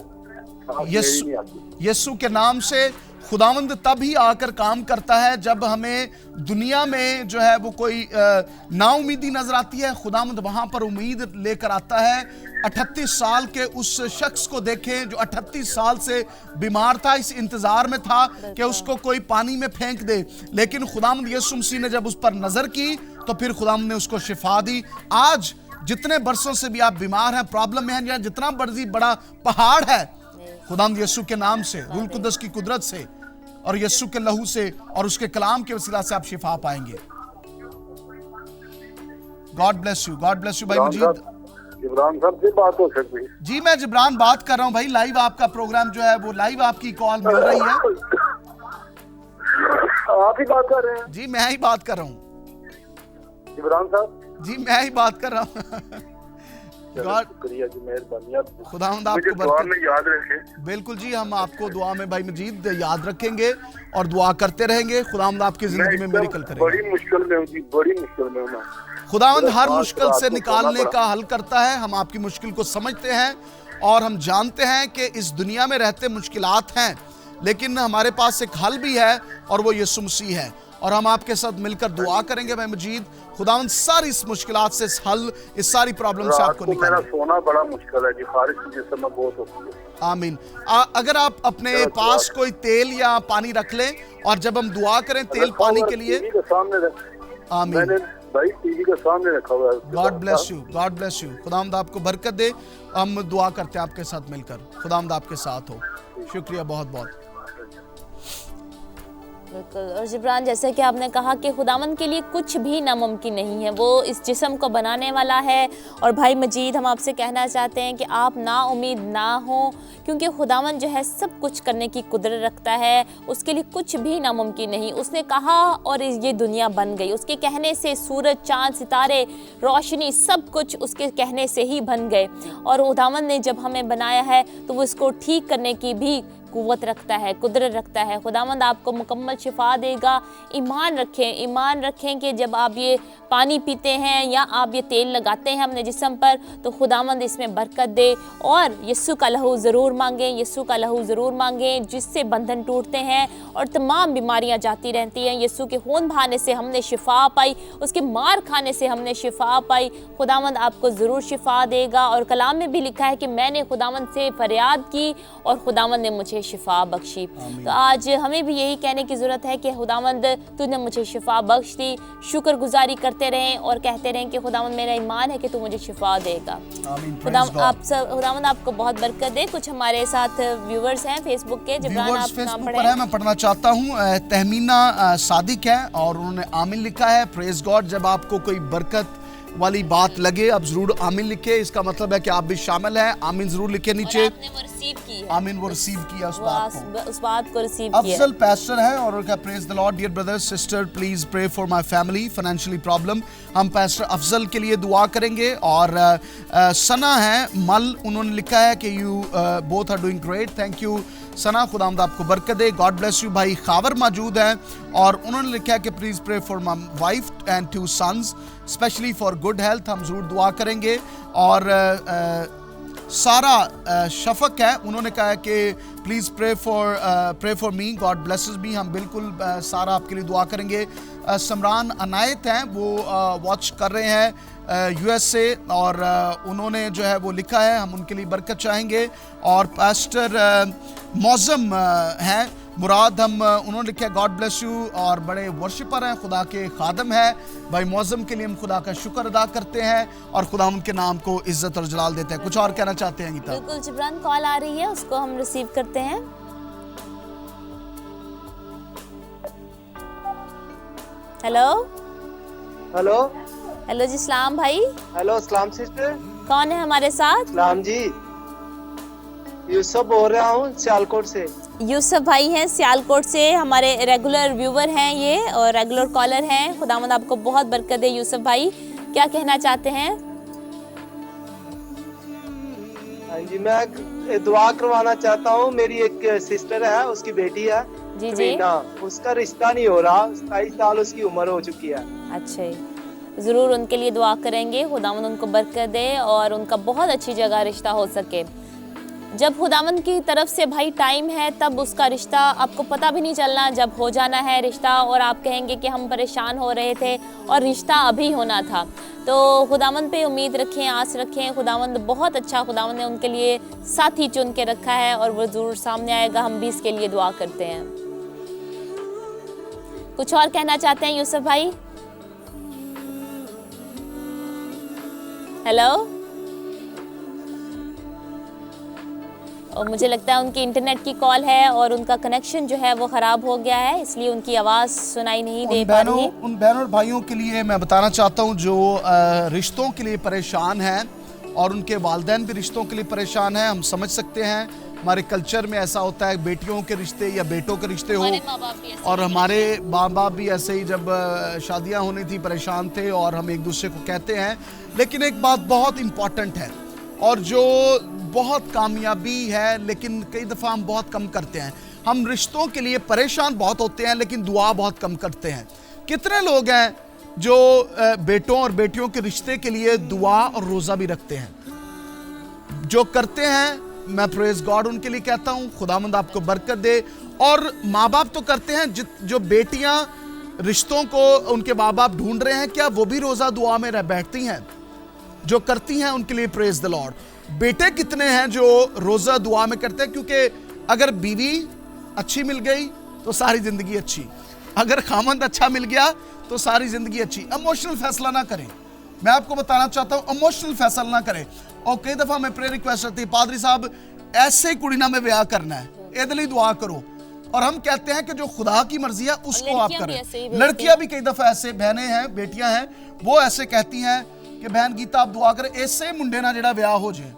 B: यीशु के नाम से खुदावंद तब ही आकर काम करता है जब हमें दुनिया में जो है वो कोई नाउमीदी नजर आती है, खुदावंद वहां पर उम्मीद लेकर आता है। 38 साल के उस शख्स को देखें जो 38 साल से बीमार था, इस इंतजार में था कि उसको कोई पानी में फेंक दे, लेकिन खुदावंद यीशु मसीह ने जब उस पर नजर की तो फिर खुदावंद ने उसको शिफा दी। आज जितने बरसों से भी आप बीमार हैं, प्रॉब्लम में हैं, या जितना बड़ा पहाड़ है, खुदावंद यीशु के नाम से, रूह कुद्दस की कुदरत से और यीशु के लहू से और उसके कलाम के वसीला से आप शिफा पाएंगे। गॉड ब्लेस यू भाई मजीद।
F: जिब्रान साहब से बात हो सकती है?
B: जी मैं जिब्रान बात कर रहा हूं भाई, लाइव आपका प्रोग्राम जो है वो लाइव आपकी कॉल मिल रही है।
F: आप ही बात कर रहे हैं?
B: जी मैं ही बात कर रहा हूँ
F: जिब्रान साहब।
B: जी मैं ही बात कर रहा हूँ।
F: शुक्रिया जी, मेहरबानी।
B: खुदावंद आपको
F: दुआ में याद रखें।
B: बिल्कुल जी, हम आपको दुआ में भाई मजीद याद रखेंगे और दुआ करते रहेंगे। खुदावंद आपकी जिंदगी में मिरेकल करेगा।
F: बड़ी मुश्किल में हूँ जी, बड़ी मुश्किल में हूँ।
B: खुदावंद हर मुश्किल से निकालने का हल करता है। हम आपकी मुश्किल को समझते हैं और हम जानते हैं कि इस दुनिया में रहते मुश्किलात हैं, लेकिन हमारे पास एक हल भी है और वो यीशु मसीह है। और हम आपके साथ मिलकर दुआ करेंगे भाई मजीद, खुदावंद सारी इस मुश्किलात से इस सारी प्रॉब्लम से आपको निकाले।
F: मेरा सोना बड़ा मुश्किल है जी, खारिश की जिस्म में बहुत होती है।
B: आमीन। अगर आप अपने पास कोई तेल या पानी रख लें और जब हम दुआ करें तेल पानी के लिए, आमीन।
F: भाई टीवी के सामने रखा हुआ है।
B: God bless you. खुदावंद आपको बरकत दे। हम दुआ करते हैं आपके साथ मिलकर, खुदावंद आपके साथ हो। शुक्रिया बहुत बहुत।
A: बिल्कुल। और जिब्रान, जैसे कि आपने कहा कि खुदावंद के लिए कुछ भी नामुमकिन नहीं है, वो इस जिस्म को बनाने वाला है। और भाई मजीद, हम आपसे कहना चाहते हैं कि आप ना उम्मीद ना हो, क्योंकि खुदावंद जो है सब कुछ करने की कुदरत रखता है, उसके लिए कुछ भी नामुमकिन नहीं। उसने कहा और ये दुनिया बन गई, उसके कहने से सूरज, चाँद, सितारे, रोशनी, सब कुछ उसके कहने से ही बन गए। और खुदावंद ने जब हमें बनाया है तो वो इसको ठीक करने की भी कुव्वत रखता है, कुदरत रखता है। खुदावंद आपको मुकम्मल शिफा देगा। ईमान रखें कि जब आप ये पानी पीते हैं या आप ये तेल लगाते हैं अपने जिस्म पर, तो खुदावंद इसमें बरकत दे। और यीशु का लहू ज़रूर मांगें, जिससे बंधन टूटते हैं और तमाम बीमारियां जाती रहती हैं। यीशु के खून बहाने से हमने शिफा पाई, उसके मार खाने से हमने शिफा पाई। खुदावंद आपको ज़रूर शिफा देगा। और कलाम में भी लिखा है कि मैंने खुदावंद से फरियाद की और खुदावंद ने मुझे शिफा बख्शी। तो आज हमें भी यही कहने की जरूरत है कि खुदावंद तूने मुझे शिफा बख्श दी। शुक्रगुजारी करते रहें और कहते रहें कि खुदावंद मेरा ईमान है कि तू मुझे शिफा देगा। खुदावंद आपको बहुत बरकत दे। कुछ हमारे साथ व्यूवर्स हैं फेसबुक के, जिब्रान आप नाम पढ़ें।
B: मैं पढ़ना चाहता हूँ। तहमीना सादिक है और उन्होंने आमीन लिखा है। Praise God. जब आपको कोई बरकत वाली बात लगे आप जरूर आमीन लिखे, इसका मतलब है कि आप भी शामिल हैं। आमीन जरूर लिखे नीचे। आमीन वो रिसीव किया उस बात को रिसीव किया। अफजल पास्टर है और उनका praise the Lord. Dear brother sister, please pray for my family financially problem. हम पास्टर अफजल के लिए दुआ करेंगे। और सना है मल, उन्होंने लिखा है कि you both are doing great. Thank you Sana, खुदावंद आपको बरकत दे। God bless you. भाई खावर मौजूद हैं और उन्होंने लिखा है कि please pray for my wife and 2 sons specially for good health. हम जरूर दुआ करेंगे। और सारा शफक है, उन्होंने कहा है कि please pray for me, god blesses me. हम बिल्कुल सारा आपके लिए दुआ करेंगे। समरान अनायत हैं, वो वॉच कर रहे हैं USA और उन्होंने जो है वो लिखा है, हम उनके लिए बरकत चाहेंगे। और पास्टर मौजम हैं मुराद, उन्होंने लिखा है गॉड ब्लेस यू और बड़े वर्शिपर हैं, खुदा के खादम हैं। भाई मौजम के लिए हम खुदा का शुक्र अदा करते हैं और खुदा उनके नाम को इज्जत और जलाल देते हैं। कुछ और कहना चाहते हैं गीता?
A: बिल्कुल जिब्रान, कॉल आ रही है, उसको हम रिसीव करते हैं। हेलो जी, सलाम भाई।
D: हेलो सलाम सिस्टर।
A: कौन है हमारे साथ?
D: सलाम जी, यूसुफ बोल रहा हूँ सियालकोट से।
A: यूसुफ भाई हैं सियालकोट से, हमारे रेगुलर व्यूवर हैं ये और रेगुलर कॉलर हैं। खुदावंद आपको बहुत बरकत दे। यूसुफ भाई क्या कहना चाहते हैं?
D: हाँ जी, मैं दुआ करवाना चाहता हूँ। मेरी एक सिस्टर है, उसकी बेटी है
A: जी,
D: उसका रिश्ता नहीं हो रहा, 27 साल उसकी उम्र हो चुकी है।
A: अच्छा, जरूर उनके लिए दुआ करेंगे, खुदावंद उनको बरकत दे और उनका बहुत अच्छी जगह रिश्ता हो सके। जब खुदावंद की तरफ से भाई टाइम है, तब उसका रिश्ता आपको पता भी नहीं चलना, जब हो जाना है रिश्ता और आप कहेंगे कि हम परेशान हो रहे थे और रिश्ता अभी होना था। तो खुदावंद पे उम्मीद रखें, आस रखें। खुदावंद बहुत अच्छा, खुदावंद ने उनके लिए साथी चुन के रखा है और वो ज़रूर सामने आएगा। हम भी इसके लिए दुआ करते हैं। कुछ और कहना चाहते हैं यूसुफ भाई? हेलो। और मुझे लगता है उनकी इंटरनेट की कॉल है और उनका कनेक्शन जो है वो ख़राब हो गया है, इसलिए उनकी आवाज़ सुनाई नहीं दे पा रही।
B: उन बहनों और भाइयों के लिए मैं बताना चाहता हूँ जो रिश्तों के लिए परेशान हैं और उनके वालिदैन भी रिश्तों के लिए परेशान हैं। हम समझ सकते हैं, हमारे कल्चर में ऐसा होता है, बेटियों के रिश्ते या बेटों के रिश्ते हो, और हमारे माँ बाप भी ऐसे ही जब शादियाँ होनी थी परेशान थे और हम एक दूसरे को कहते हैं। लेकिन एक बात बहुत इम्पॉर्टेंट है और जो बहुत कामयाबी है, लेकिन कई दफ़ा हम बहुत कम करते हैं। हम रिश्तों के लिए परेशान बहुत होते हैं लेकिन दुआ बहुत कम करते हैं। कितने लोग हैं जो बेटों और बेटियों के रिश्ते के लिए दुआ और रोज़ा भी रखते हैं? जो करते हैं, मैं प्रेज गॉड उनके लिए कहता हूँ, खुदावंद आपको बरकत दे। और माँ बाप तो करते हैं, जो बेटियाँ रिश्तों को उनके माँ बाप ढूंढ रहे हैं, क्या वो भी रोज़ा दुआ में बैठती हैं? जो करती हैं उनके लिए प्रेज द लॉर्ड। बेटे कितने हैं जो रोज़ा दुआ में करते हैं? क्योंकि अगर बीवी अच्छी मिल गई तो सारी ज़िंदगी अच्छी, अगर खामंद अच्छा मिल गया तो सारी ज़िंदगी अच्छी। इमोशनल फैसला ना करें, मैं आपको बताना चाहता हूँ, इमोशनल फैसला ना करें। और कई दफ़ा मैं प्रेयर रिक्वेस्ट करती, पादरी साहब ऐसे कुड़ी ना में ब्याह करना है, इधर ही दुआ करो। और हम कहते हैं कि जो खुदा की मर्जी है उसको आप करें। लड़कियां भी कई दफ़ा ऐसे, बहनें हैं, बेटियां हैं, वो ऐसे कहती हैं कि बहन गीता आप दुआ करें ऐसे मुंडे ना जेड़ा ब्याह हो जाए।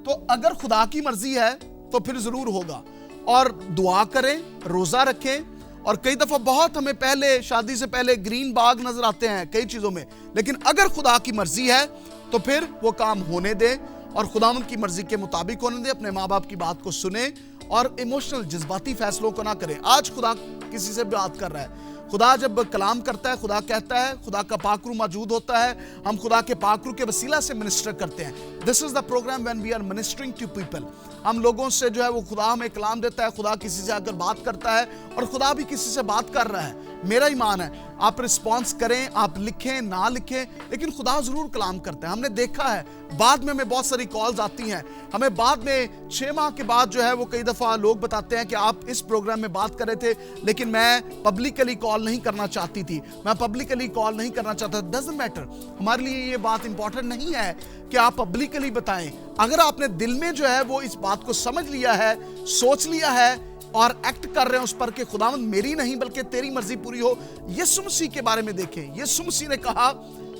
B: तो अगर खुदा की मर्जी है तो फिर जरूर होगा। और दुआ करें, रोजा रखें। और कई दफा बहुत हमें पहले, शादी से पहले ग्रीन बाग नजर आते हैं कई चीजों में, लेकिन अगर खुदा की मर्जी है तो फिर वो काम होने दे और खुदावंद की मर्जी के मुताबिक होने दे। अपने माँ बाप की बात को सुने और इमोशनल जज्बाती फैसलों को ना करें। आज खुदा किसी से बात कर रहा है, खुदा जब कलाम करता है, खुदा कहता है, खुदा का पाकरू मौजूद होता है, हम खुदा के पाकरू के वसीला से मिनिस्टर करते हैं। This is the program when we are ministering to people. हम लोगों से जो है वो खुदा हमें कलाम देता है, खुदा किसी से आकर बात करता है और खुदा भी किसी से बात कर रहा है। मेरा ईमान है आप रिस्पॉन्स करें, आप लिखें ना लिखें, लेकिन खुदा जरूर कलाम करता है। हमने देखा है बाद में हमें बहुत सारी कॉल्स आती हैं, हमें बाद में 6 माह के बाद जो है वो कई दफ़ा लोग बताते हैं कि आप इस प्रोग्राम में बात कर रहे थे लेकिन मैं पब्लिकली कॉल नहीं करना चाहती थी, मैं पब्लिकली कॉल नहीं करना चाहता। डजंट मैटर, हमारे लिए ये बात इंपॉर्टेंट नहीं है कि आप पब्लिकली बताएं। अगर आपने दिल में जो है वो इस बात को समझ लिया है, सोच लिया है और एक्ट कर रहे हैं उस पर कि खुदावंद मेरी नहीं बल्कि तेरी मर्जी पूरी हो। यीशु मसीह के बारे में देखें, यीशु मसीह ने कहा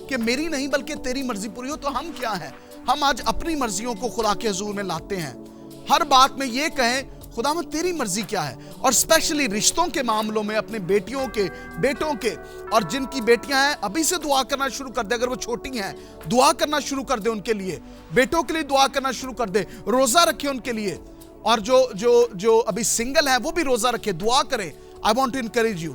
B: कि मेरी नहीं बल्कि तेरी मर्जी पूरी हो। तो हम क्या हैं? हम आज अपनी मर्जियों को खुदा के हुजूर में लाते हैं। हर बात में ये कहें खुदावंद तेरी मर्जी क्या है। और स्पेशली रिश्तों के मामलों में अपने बेटियों के, बेटों के, और जिनकी बेटियां हैं अभी से दुआ करना शुरू कर दे। अगर वो छोटी हैं दुआ करना शुरू कर दे उनके लिए, बेटों के लिए दुआ करना शुरू कर दे, रोजा रखे उनके लिए। और जो अभी सिंगल है वो भी रोजा रखे, दुआ करे। I want to encourage you,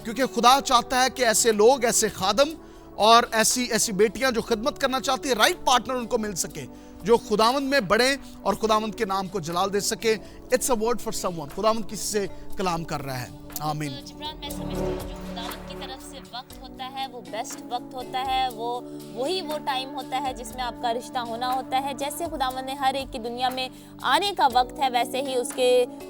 B: क्योंकि खुदा चाहता है कि ऐसे लोग, ऐसे खादम और ऐसी बेटियां जो खिदमत करना चाहती है, राइट पार्टनर उनको मिल सके जो खुदावंद में बढ़े और खुदावंद के नाम को जलाल दे सके। It's a word for someone. खुदावंद किसी से कलाम कर रहा है। आमीन।
A: जिब्रान, मैं समझती हूँ जो खुदावंद की तरफ से वक्त होता है वो बेस्ट वक्त होता है, वो टाइम होता है जिसमें आपका रिश्ता होना होता है। जैसे खुदावंद ने हर एक की दुनिया में आने का वक्त है, वैसे ही उसके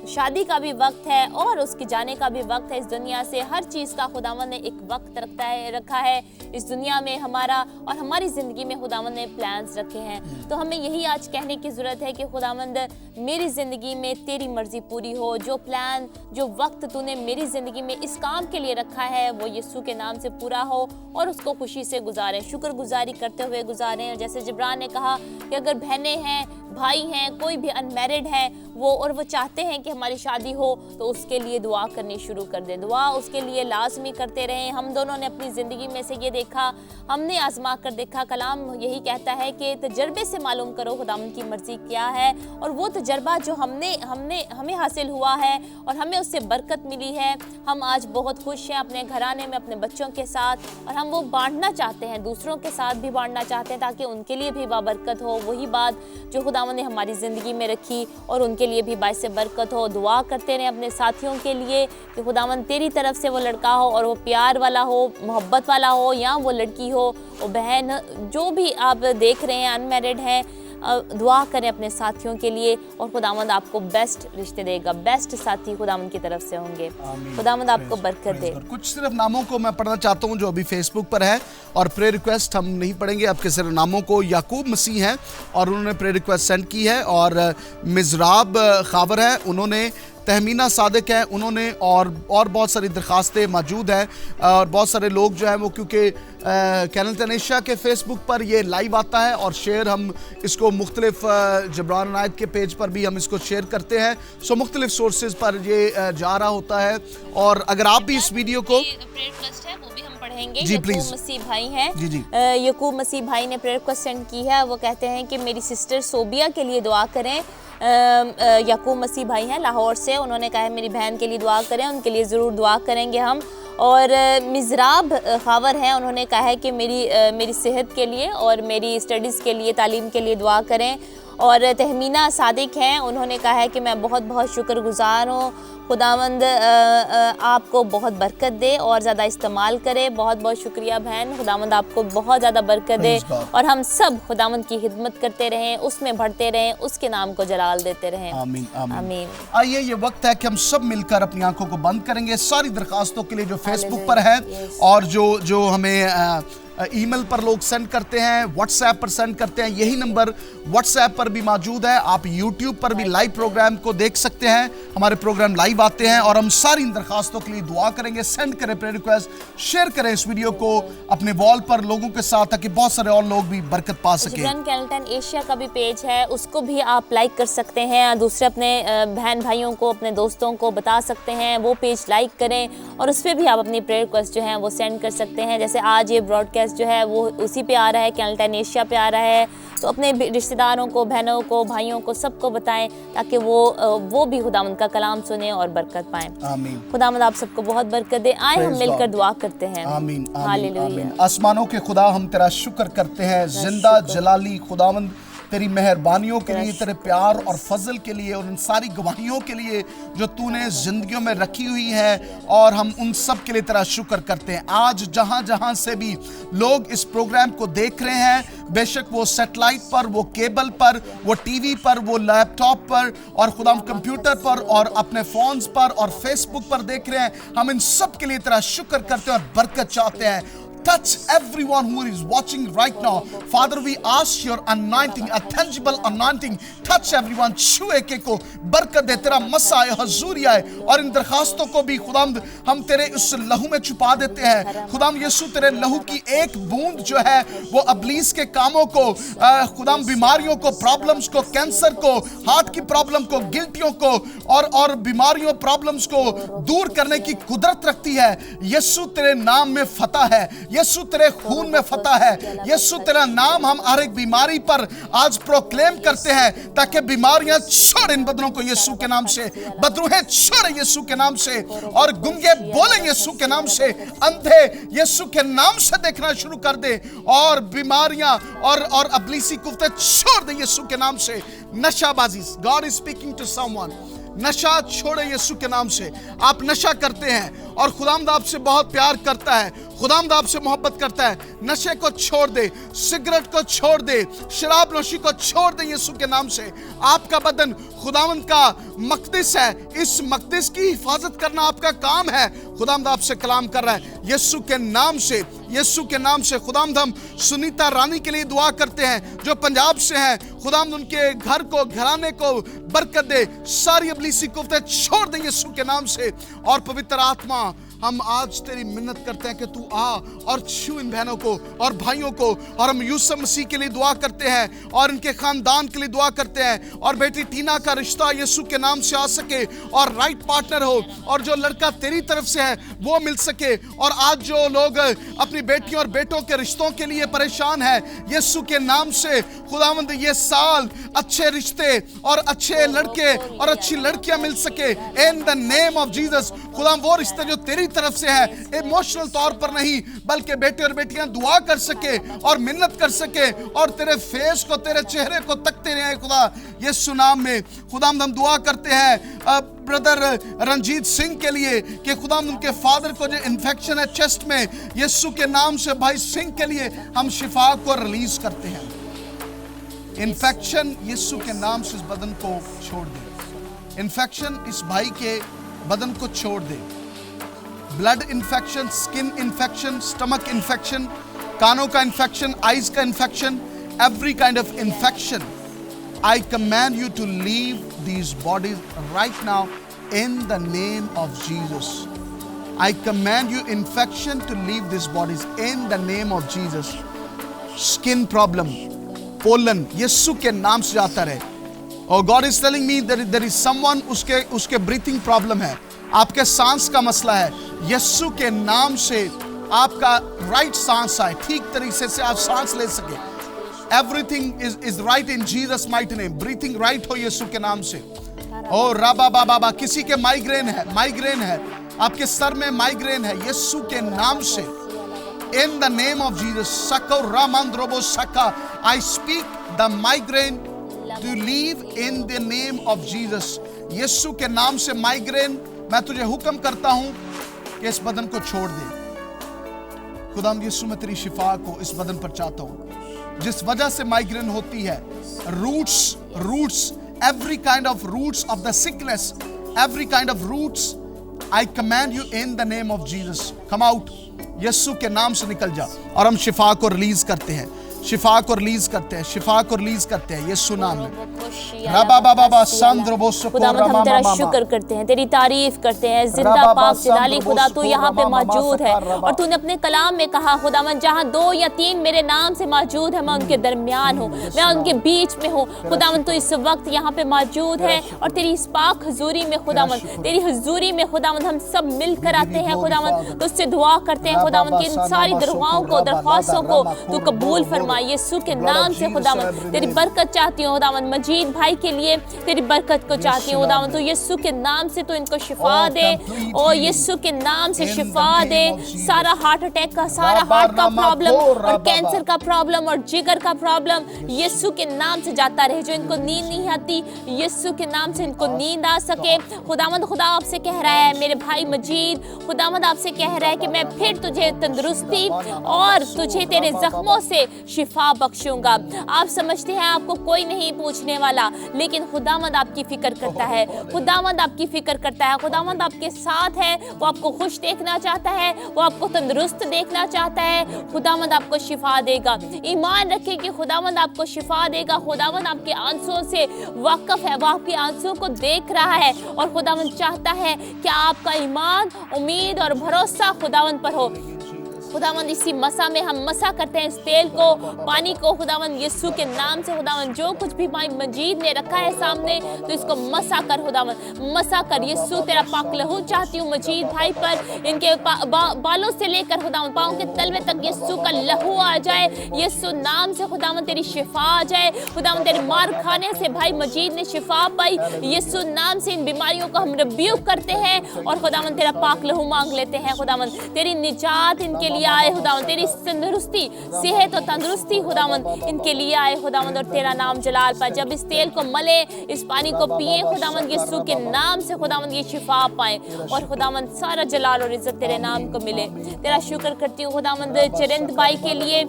A: शादी का भी वक्त है और उसके जाने का भी वक्त है इस दुनिया से। हर चीज़ का खुदावंद ने एक वक्त रखा है इस दुनिया में। हमारा और हमारी ज़िंदगी में खुदावंद ने प्लान्स रखे हैं। तो हमें यही आज कहने की ज़रूरत है कि खुदावंद मेरी ज़िंदगी में तेरी मर्जी पूरी हो। जो प्लान, जो वक्त तूने मेरी ज़िंदगी में इस काम के लिए रखा है वो यीशु के नाम से पूरा हो और उसको खुशी से गुजारें, शुक्रगुजारी करते हुए गुजारें। और जैसे जिब्रान ने कहा कि अगर बहनें हैं, भाई हैं, कोई भी अनमैरिड है वो चाहते हैं कि हमारी शादी हो, तो उसके लिए दुआ करनी शुरू कर दे। दुआ उसके लिए लाजमी करते रहें। हम दोनों ने अपनी ज़िंदगी में से ये देखा, हमने आजमा कर देखा। कलाम यही कहता है कि तजर्बे से मालूम करो खुदावंद की मर्जी क्या है। और वो तजर्बा जो हमें हासिल हुआ है और हमें उससे बरकत मिली है, हम आज बहुत खुश हैं अपने घराने में, अपने बच्चों बच्चों के साथ, और हम वो बांटना चाहते हैं, दूसरों के साथ भी बांटना चाहते हैं ताकि उनके लिए भी बाबरकत हो। वही बात जो खुदावंद ने हमारी ज़िंदगी में रखी और उनके लिए भी बाइस बरकत हो। दुआ करते रहें अपने साथियों के लिए कि खुदावंद तेरी तरफ से वो लड़का हो और वो प्यार वाला हो, मोहब्बत वाला हो, या वो लड़की हो, वो बहन, जो भी आप देख रहे हैं अनमैरिड हैं, दुआ करें अपने साथियों के लिए और खुदावंद आपको बेस्ट रिश्ते देगा, बेस्ट साथी खुदावंद की तरफ से होंगे। खुदावंद आपको बरकत दे।
B: कुछ सिर्फ नामों को मैं पढ़ना चाहता हूं जो अभी फेसबुक पर है, और प्रे रिक्वेस्ट हम नहीं पढ़ेंगे आपके सिर्फ नामों को। याकूब मसीह है और उन्होंने प्रे रिक्वेस्ट सेंड की है, और मिजराब खावर है, उन्होंने तहमीना सादिक है, उन्होंने और बहुत सारी दरखास्तें मौजूद हैं, और बहुत सारे लोग जो हैं वो, क्योंकि कैनल तनेशा के फेसबुक पर ये लाइव आता है और शेयर हम इसको मुख्तलिफ जबरान अनायत के पेज पर भी हम इसको शेयर करते हैं, सो मुख्तलिफ सोर्सेज पर ये जा रहा होता है। और अगर आप भी इस वीडियो को
A: पढ़ेंगे,
B: जी प्लीज,
A: यकूब मसीह भाई हैं,
B: जी जी,
A: यकूब मसीह भाई ने प्रेयर रिक्वेस्ट सेंड की है। वो कहते हैं कि मेरी सिस्टर सोबिया के लिए दुआ करें। यकूब मसीह भाई हैं लाहौर से, उन्होंने कहा है मेरी बहन के लिए दुआ करें, उनके लिए ज़रूर दुआ करेंगे हम। और मिजराब खावर हैं, उन्होंने कहा है कि मेरी सेहत के लिए और मेरी स्टडीज़ के लिए, तालीम के लिए दुआ करें। और तहमीना सादिक हैं, उन्होंने कहा है कि मैं बहुत बहुत शुक्रगुजार हूँ, खुदावंद आपको बहुत बरकत दे और ज़्यादा इस्तेमाल करे। बहुत बहुत शुक्रिया बहन, खुदावंद आपको बहुत ज़्यादा बरकत दे और हम सब खुदावंद की खिदमत करते रहें, उसमें बढ़ते रहें, उसके नाम को जलाल देते रहें।
B: आमीन आमीन
A: आमीन।
B: आइए, ये वक्त है कि हम सब मिलकर अपनी आंखों को बंद करेंगे सारी दरखास्तों के लिए जो फेसबुक पर है, और जो हमें ईमेल पर लोग सेंड करते हैं, व्हाट्सएप पर सेंड करते हैं। यही नंबर व्हाट्सएप पर भी मौजूद है। आप यूट्यूब पर भी लाइव प्रोग्राम को देख सकते हैं, हमारे प्रोग्राम लाइव आते हैं, और हम सारी इन दरखास्तों के लिए दुआ करेंगे। सेंड करें प्रेयर रिक्वेस्ट, शेयर करें इस वीडियो को अपने वॉल पर लोगों के साथ, ताकि बहुत सारे और लोग भी बरकत पा सकें।
A: कैनल एशिया का भी पेज है, उसको भी आप लाइक कर सकते हैं, दूसरे अपने बहन भाइयों को, अपने दोस्तों को बता सकते हैं, वो पेज लाइक करें और उस पर भी आप अपनी प्रेयर रिक्वेस्ट जो है वो सेंड कर सकते हैं। जैसे आज ये ब्रॉडकास्ट जो है वो उसी पे आ रहा है, कैनल एशिया पे आ रहा है, तो अपने रिश्तेदारों को, बहनों को, भाइयों को, सबको बताएं ताकि वो भी खुदावंद का कलाम सुने और बरकत पाएं।
B: आमीन।
A: खुदावंद आप सबको बहुत बरकत दे। आए हम मिलकर दुआ करते हैं।
B: आमीन आमीन
A: हालेलुया।
B: आमीन। आसमानों के खुदा, हम तेरा शुक्र करते हैं, जिंदा जलाली खुदावंद, तेरी मेहरबानियों के लिए, तेरे प्यार और फजल के लिए, और उन सारी गवाहियों के लिए जो तूने जिंदगियों में रखी हुई है, और हम उन सब के लिए तेरा शुक्र करते हैं। आज जहां जहां से भी लोग इस प्रोग्राम को देख रहे हैं, बेशक वो सैटेलाइट पर, वो केबल पर, वो टीवी पर, वो लैपटॉप पर, और खुदा कंप्यूटर पर, और अपने फोन्स पर और फेसबुक पर देख रहे हैं, हम इन सब के लिए तेरा शुक्र करते हैं और बरकत चाहते हैं। Touch everyone who is watching right now. Father, we ask your anointing, a tangible anointing. Touch everyone. छू एक एक को बरकत दे, तेरा मसा है, हजूरी आए, और इन दरखास्तों को भी खुदाम हम तेरे उस लहू में छुपा देते हैं। खुदाम यीशु, तेरे लहू की एक बूंद जो है वो अबलीस के कामों को, खुदाम बीमारियों को, प्रॉब्लम्स को, कैंसर को, हार्ट की प्रॉब्लम को, गिल्टियों को, और बीमारियों, प्रॉब्लम्स को दूर करने की कुदरत रखती है। यीशु, तेरे नाम में फतह है, यीशु तेरे खून में फतह है। यीशु, तेरा नाम हम हर एक बीमारी पर आज प्रोक्लेम करते हैं, ताकि बीमारियां छोड़ इन बदनों को यीशु के नाम से, बदरूहें छोड़े यीशु के नाम से, और गुंगे बोले यीशु के नाम से, अंधे यीशु के नाम से देखना शुरू कर दे, और बीमारियां और अबलीसी कुफ्ते छोड़ दे यीशु के नाम से। नशाबाजी, god is speaking to someone, नशा छोड़े यीशु के नाम से। आप नशा करते हैं और खुदावंद आपसे बहुत प्यार करता है, खुदावंद आपसे मोहब्बत करता है, नशे को छोड़ दे, सिगरेट को छोड़ दे, शराब नोशी को छोड़ दे यीशु के नाम से। आपका बदन खुदावंद का मकदस है, इस मकदस की हिफाजत करना आपका काम है। खुदावंद आपसे कलाम कर रहा है यीशु के नाम से, यीशु के नाम से। खुदावंद हम सुनीता रानी के लिए दुआ करते हैं जो पंजाब से हैं, खुदावंद उनके घर को, घराने को बरकत दे, सारी अबलीसी कुफ्ते छोड़ दे यीशु के नाम से। और पवित्र आत्मा, हम आज तेरी मिन्नत करते हैं कि तू आ और छू इन बहनों को और भाइयों को, और हम यूसुफ मसीह के लिए दुआ करते हैं और इनके खानदान के लिए दुआ करते हैं, और बेटी टीना का रिश्ता यीशु के नाम से आ सके और राइट पार्टनर हो, और जो लड़का तेरी तरफ से है वो मिल सके। और आज जो लोग अपनी बेटियों और बेटों के रिश्तों के लिए परेशान है, यीशु के नाम से खुदावंद ये साल अच्छे रिश्ते और अच्छे लड़के और अच्छी लड़कियां मिल सके इन द नेम ऑफ जीसस। खुदा वो रिश्ते जो तेरी तरफ से है, इमोशनल तौर पर नहीं बल्कि बेटे और बेटियां दुआ कर सके और मिन्नत कर सके और तेरे फेस को, तेरे चेहरे को तकते रहे खुदा, यीशु नाम में। खुदा हम दुआ करते हैं ब्रदर रंजीत सिंह के लिए कि खुदा उनके फादर को जो इन्फेक्शन है चेस्ट में, यीशु के नाम से भाई सिंह के लिए हम शिफा को रिलीज करते हैं। इन्फेक्शन यीशु के नाम से इस बदन को छोड़ दे। इन्फेक्शन इस भाई के बदन को छोड़ दे। Blood infection, skin infection, stomach infection, कानों का इन्फेक्शन, आईज का infection, every kind of infection, I command you to leave these bodies right now in the name of Jesus. I command you infection to leave these bodies in the name of Jesus. Skin problem, pollen, यीशु के नाम से जाता रहे। और God is telling me that there is someone उसके breathing problem है, आपके सांस का मसला है, यीशु के नाम से आपका राइट सांस आए, ठीक तरीके से आप सांस ले सके। Everything is right in Jesus mighty name. Breathing right हो यीशु के नाम से। ओ राबा बाबा, किसी के माइग्रेन है, आपके सर में माइग्रेन है, यीशु के नाम से in the name of Jesus, Sako Ramandrobo Saka, I speak the migraine to leave in the name of Jesus. यीशु के नाम से माइग्रेन मैं तुझे हुक्म करता हूं कि इस बदन को छोड़ दे। खुदा यीशु मैं तेरी शिफा को इस बदन पर चाहता हूं। जिस वजह से माइग्रेन होती है, roots, every kind of roots of the sickness, every kind of roots, I command you in the name of Jesus, come out, यीशु के नाम से निकल जा। और हम शिफा को रिलीज करते हैं, शिफा को रिलीज करते हैं यीशु नाम में।
A: खुदावंद हम तेरा शुक्र करते हैं, तेरी तारीफ करते हैं। जिंदा पाक जलाली खुदा तू यहाँ पे मौजूद है और तूने अपने कलाम में कहा खुदावंद जहाँ 2 या 3 मेरे नाम से मौजूद है, मैं उनके दरमियान हूँ, मैं उनके बीच में हूँ। खुदावंद तू इस वक्त यहाँ पे मौजूद है और तेरी इस पाक हुजूरी में खुदावंद, तेरी हुजूरी में खुदावंद हम सब मिलकर आते हैं खुदावंद, तुझसे दुआ करते हैं खुदावंद की इन सारी दुआओं को, दरख्वास्तों को तू कबूल फरमा यीशु के नाम से। खुदावंद तेरी बरकत चाहती हूँ खुदावंद, मजीद भाई के लिए तेरी बरकत को चाहती हूँ खुदावंद, तो यीशु के नाम से तो इनको शिफा दे और यीशु के नाम से शिफा दे। सारा हार्ट अटैक का, सारा हार्ट का प्रॉब्लम और कैंसर का प्रॉब्लम और जिगर का प्रॉब्लम यीशु के नाम से जाता रहे। जो इनको नींद नहीं आती, यीशु के नाम से इनको नींद आ सके। खुदावंद खुदा आपसे कह रहा है मेरे भाई मजीद, खुदावंद आपसे कह रहा है कि मैं फिर तुझे तंदुरुस्ती और तुझे तेरे जख्मों से शिफा बख्शूंगा। आप समझते हैं आपको कोई नहीं पूछने वाला, लेकिन खुदावंद आपकी फिक्र करता है, खुदावंद आपकी फिक्र करता है, खुदावंद आपके साथ है, वो आपको खुश देखना चाहता है, वो आपको तंदुरुस्त देखना चाहता है। खुदावंद आपको शिफा देगा। ईमान रखें कि खुदावंद आपको शिफा देगा। खुदावंद आपके आंसुओं से वाकिफ है, वो आपके आंसुओं को देख रहा है और खुदावंद चाहता है कि आपका ईमान, उम्मीद और भरोसा खुदावंद पर हो। खुदावंद इसी मसा में हम मसा करते हैं इस तेल को, पानी को खुदावंद यीशु के नाम से। खुदावंद जो कुछ भी भाई मजीद ने रखा है सामने, तो इसको मसा कर खुदावंद, मसा कर। यीशु तेरा पाक लहू चाहती हूँ मजीद भाई पर, इनके बालों से लेकर खुदावंद पाँव के तलवे तक यीशु का लहू आ जाए। यीशु नाम से खुदावंद तेरी शिफा आ जाए। खुदावंद तेरे मार खाने से भाई मजीद ने शिफा पाई। यीशु नाम से इन बीमारियों को हम रिब्यूक करते हैं और खुदावंद तेरा पाक लहू मांग लेते हैं। खुदावंद तेरी निजात इनके लिए आए खुदावंद, तेरी तंदुरुस्ती, सेहत और तंदुरुस्ती खुदावंद इनके लिए आए खुदावंद, और तेरा नाम जलाल पाए। जब इस तेल को मले, इस पानी को पिए खुदावंद, यीशु के नाम से खुदावंद ये शिफा पाए और खुदावंद सारा जलाल और इज्जत तेरे नाम को मिले। तेरा शुक्र करती हूँ खुदावंद चरिंद भाई के लिए,